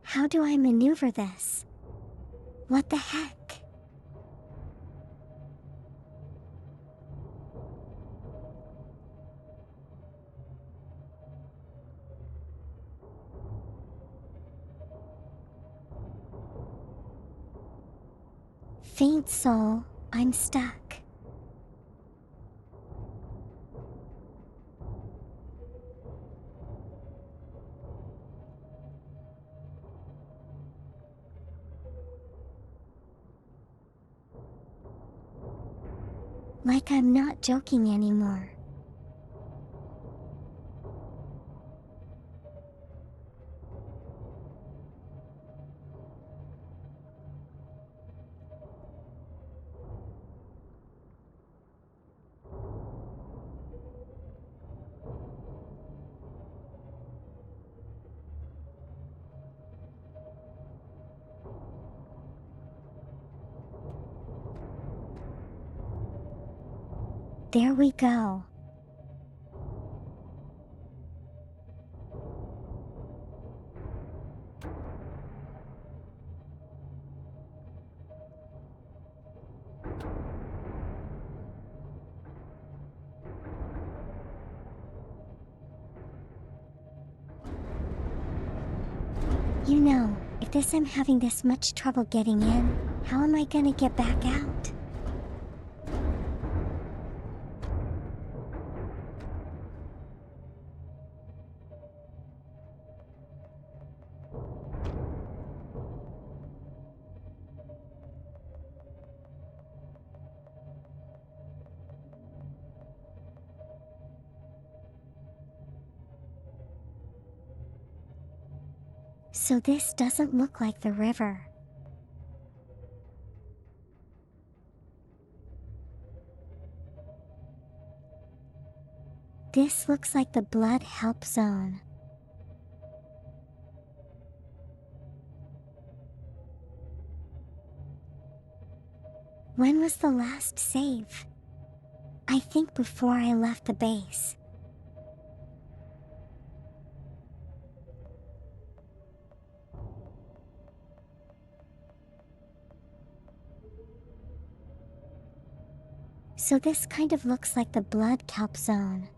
How do I maneuver this? What the heck? Faint soul, I'm stuck. Like I'm not joking anymore. There we go. You know, if I'm having this much trouble getting in, how am I gonna get back out? So this doesn't look like the river. This looks like the blood help zone. When was the last save? I think before I left the base. So this kind of looks like the blood kelp zone.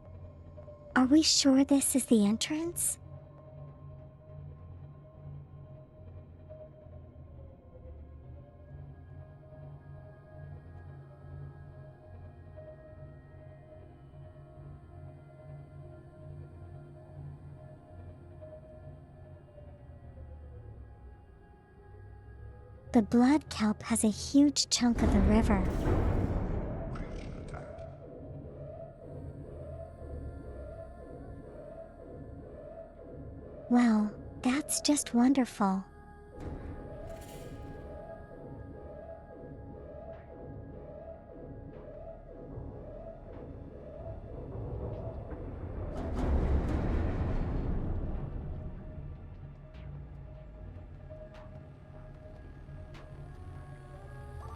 Are we sure this is the entrance? The blood kelp has a huge chunk of the river. Well, that's just wonderful.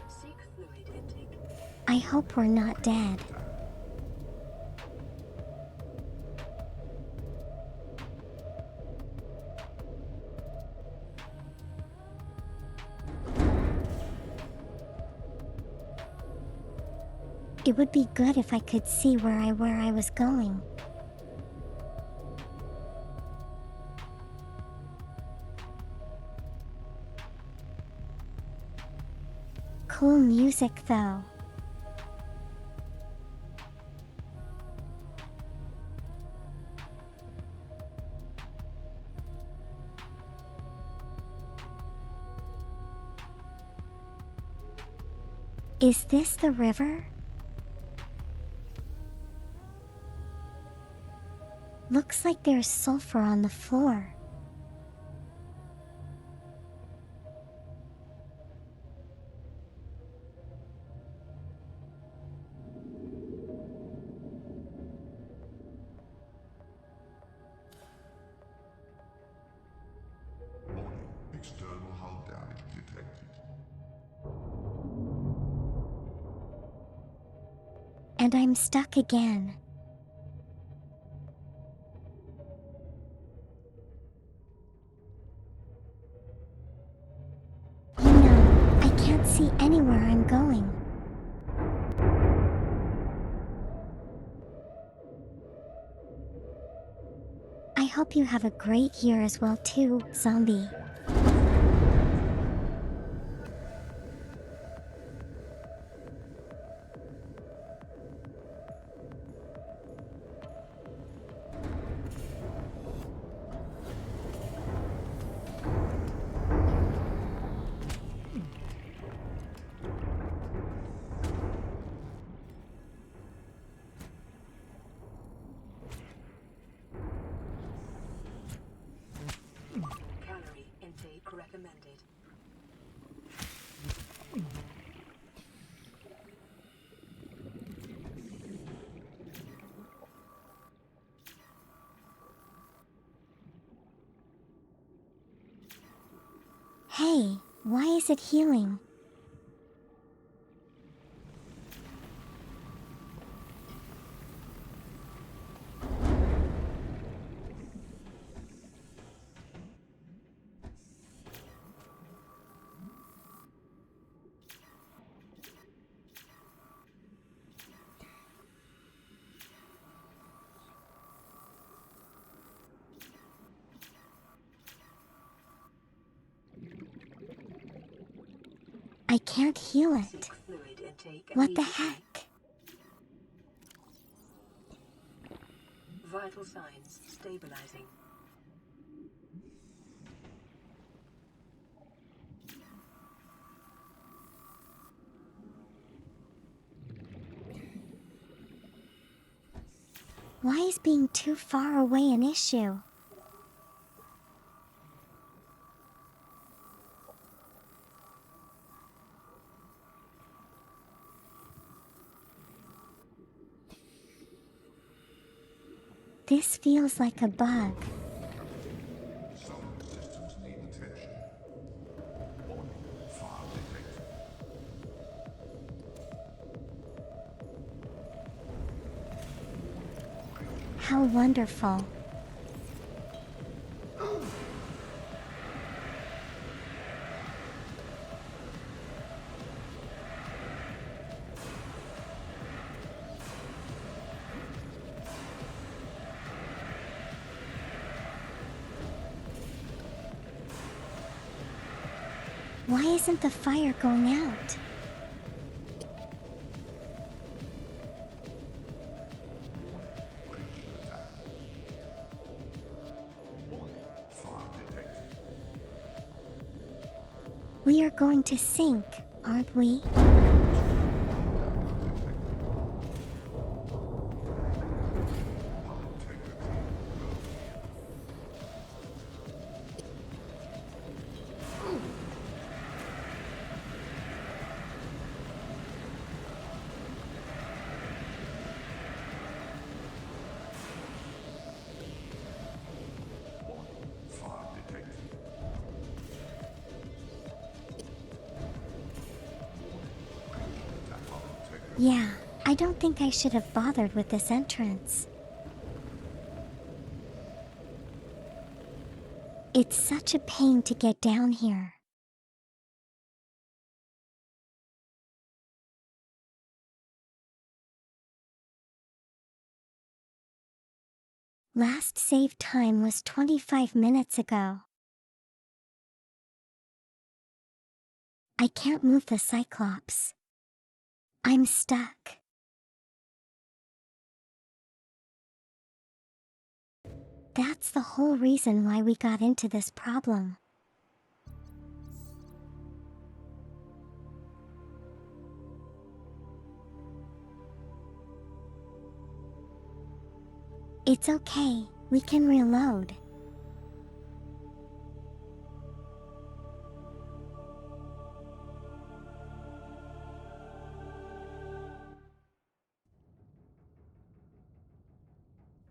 Seek fluid intake. I hope we're not dead. It would be good if I could see where I was going. Cool music though. Is this the river? Looks like there's sulfur on the floor. Warning, external hull damage detected. And I'm stuck again. You know, I can't see anywhere I'm going. I hope you have a great year as well too, zombie. Calorie intake recommended. Hey, why is it healing? I can't heal it. Seek fluid intake What the immediately. heck? Vital signs stabilizing. Why is being too far away an issue? This feels like a bug. Some systems need attention. Warning, fire detected. How wonderful. Why isn't the fire going out? Fire detected. We are going to sink, aren't we? Fire detected. Tap on detected. Yeah, I don't think I should have bothered with this entrance. It's such a pain to get down here. Last save time was 25 minutes ago. I can't move the Cyclops. I'm stuck. That's the whole reason why we got into this problem. It's okay, we can reload.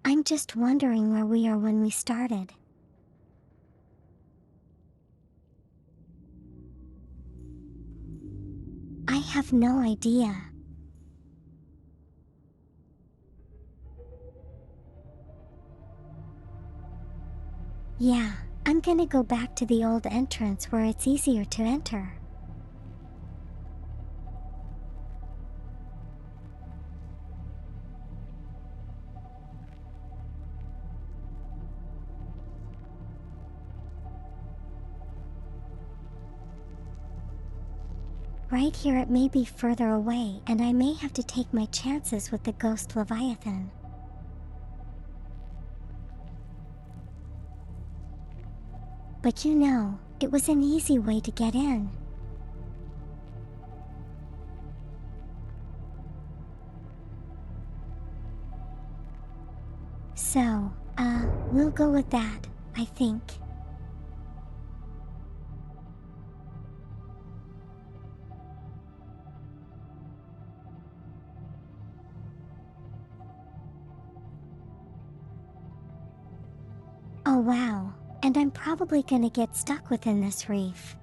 I'm just wondering where we are when we started. I have no idea. Yeah, I'm gonna go back to the old entrance where it's easier to enter. Right here it may be further away and I may have to take my chances with the Ghost Leviathan. But you know, it was an easy way to get in. So, we'll go with that, I think. Oh wow, and I'm probably gonna get stuck within this reef.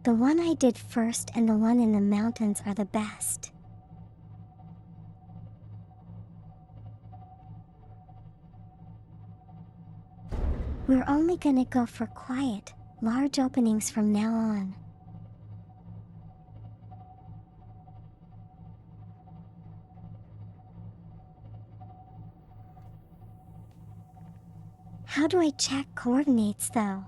The one I did first and the one in the mountains are the best. We're only gonna go for quiet, large openings from now on. How do I check coordinates though?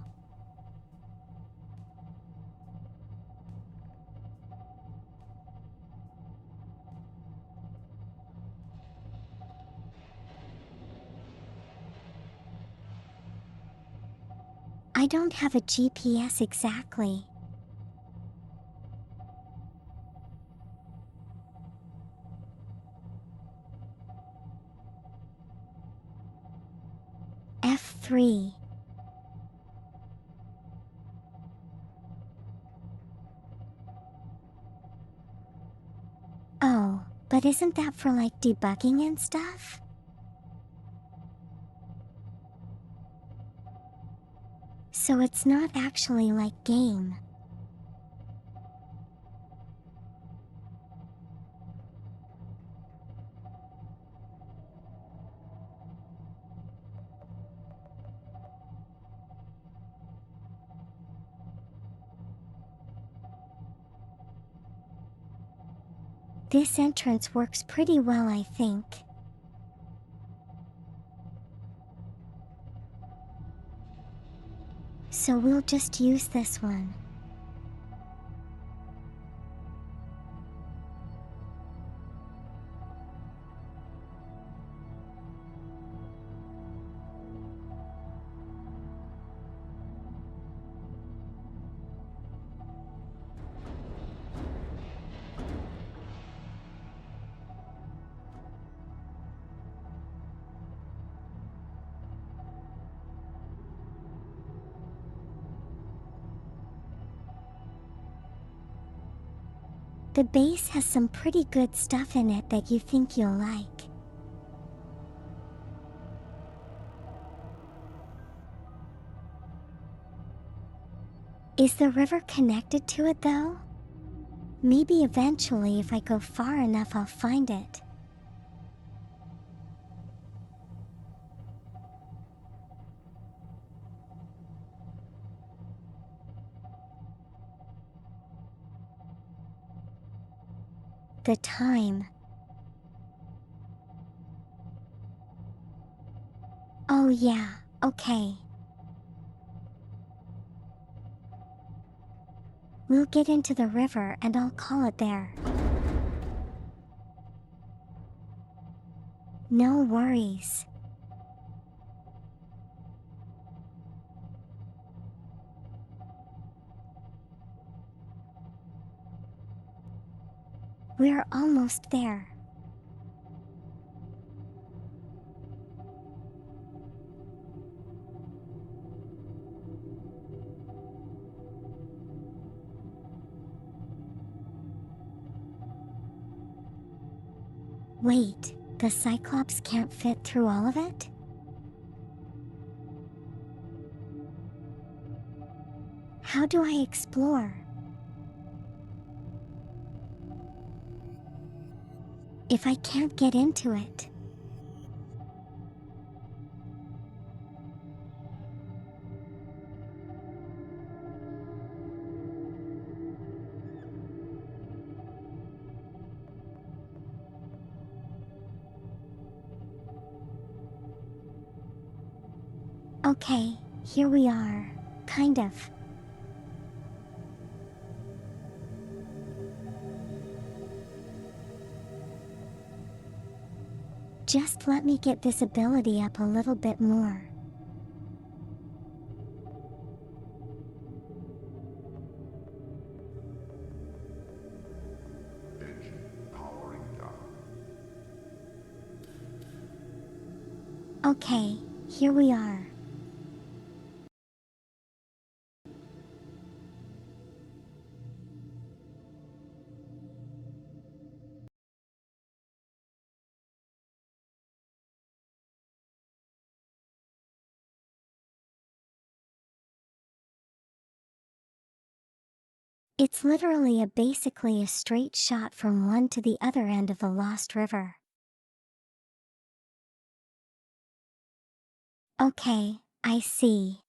I don't have a GPS exactly. F3. Oh, but isn't that for like debugging and stuff? So it's not actually like game. This entrance works pretty well, I think. So we'll just use this one. The base has some pretty good stuff in it that you think you'll like. Is the river connected to it though? Maybe eventually if I go far enough I'll find it. The time. Oh yeah, okay. We'll get into the river and I'll call it there. No worries. We're almost there. Wait, the Cyclops can't fit through all of it? How do I explore? If I can't get into it? Okay, here we are. Kind of. Just let me get visibility up a little bit more. Engine powering down. Okay, here we are. It's literally basically a straight shot from one to the other end of the Lost River. Okay, I see.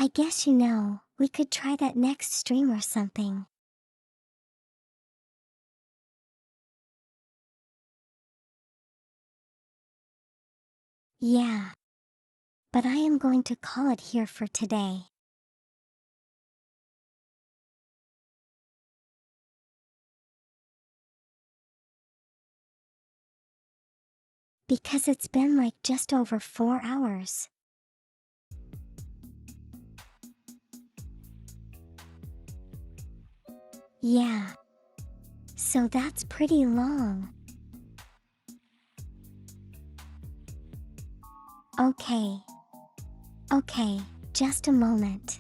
I guess we could try that next stream or something. Yeah. But I am going to call it here for today. Because it's been like just over 4 hours. Yeah. So that's pretty long. Okay, just a moment.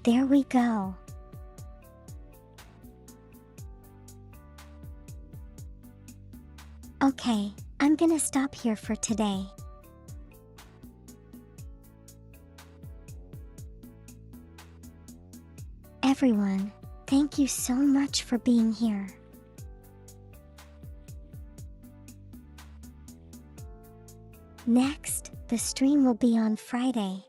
There we go. Okay, I'm gonna stop here for today. Everyone, thank you so much for being here. Next, the stream will be on Friday.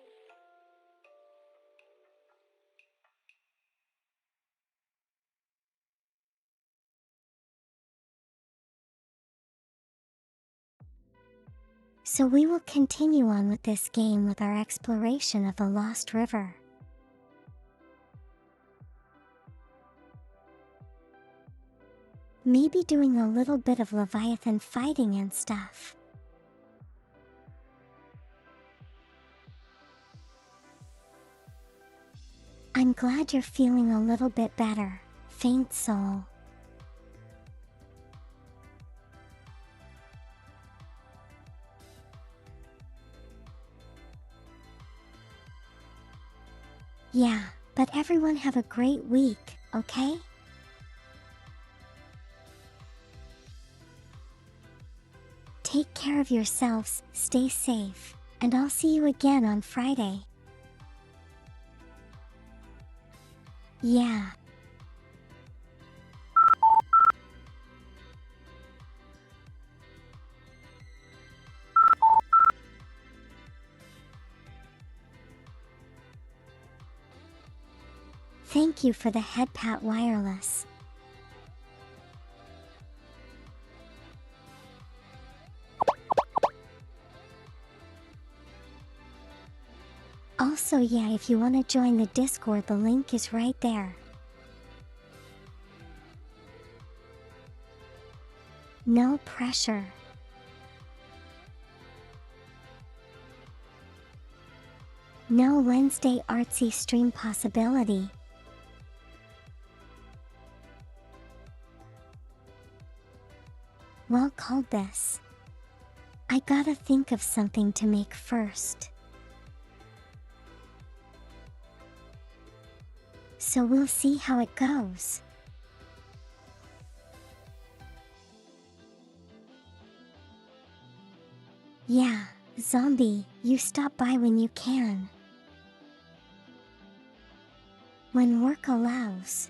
So we will continue on with this game with our exploration of the Lost River. Maybe doing a little bit of Leviathan fighting and stuff. I'm glad you're feeling a little bit better, Faint Soul. Yeah, but everyone have a great week, okay? Take care of yourselves, stay safe, and I'll see you again on Friday. Yeah. Thank you for the HeadPat Wireless. Also, yeah, if you want to join the Discord, the link is right there. No pressure. No Wednesday artsy stream possibility. Well called this. I gotta think of something to make first. So we'll see how it goes. Yeah, Zombie, you stop by when you can. When work allows.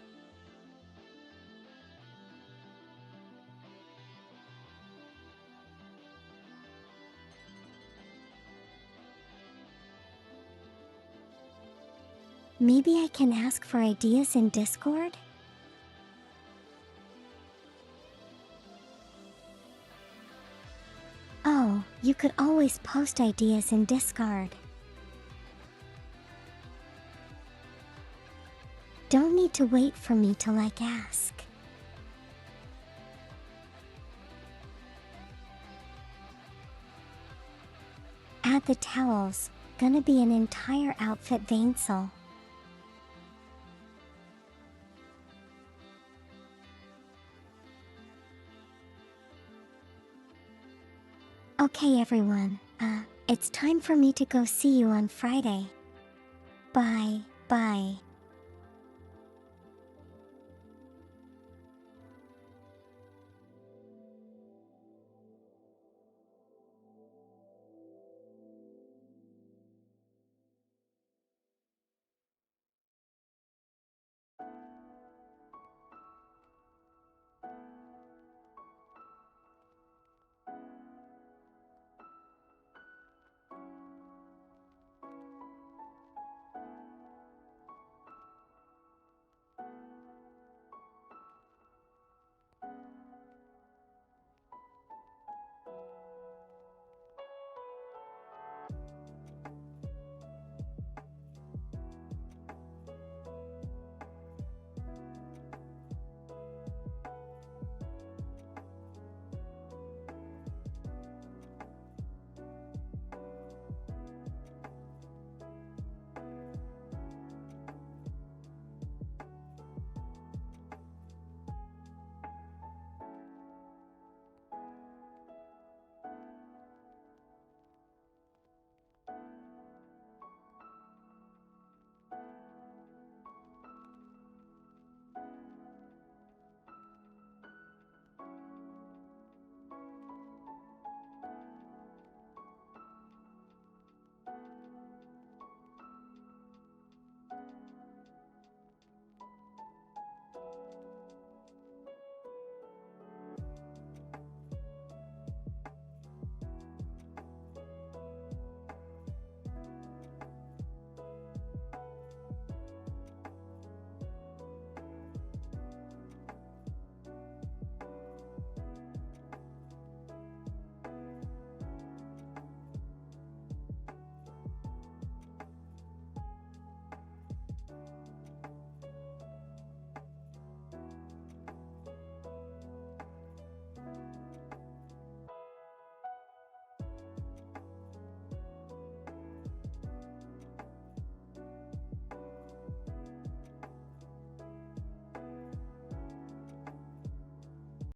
Maybe I can ask for ideas in Discord? Oh, you could always post ideas in Discord. Don't need to wait for me to ask. Add the towels, gonna be an entire outfit, Vainsel. Okay everyone, it's time for me to go see you on Friday. Bye.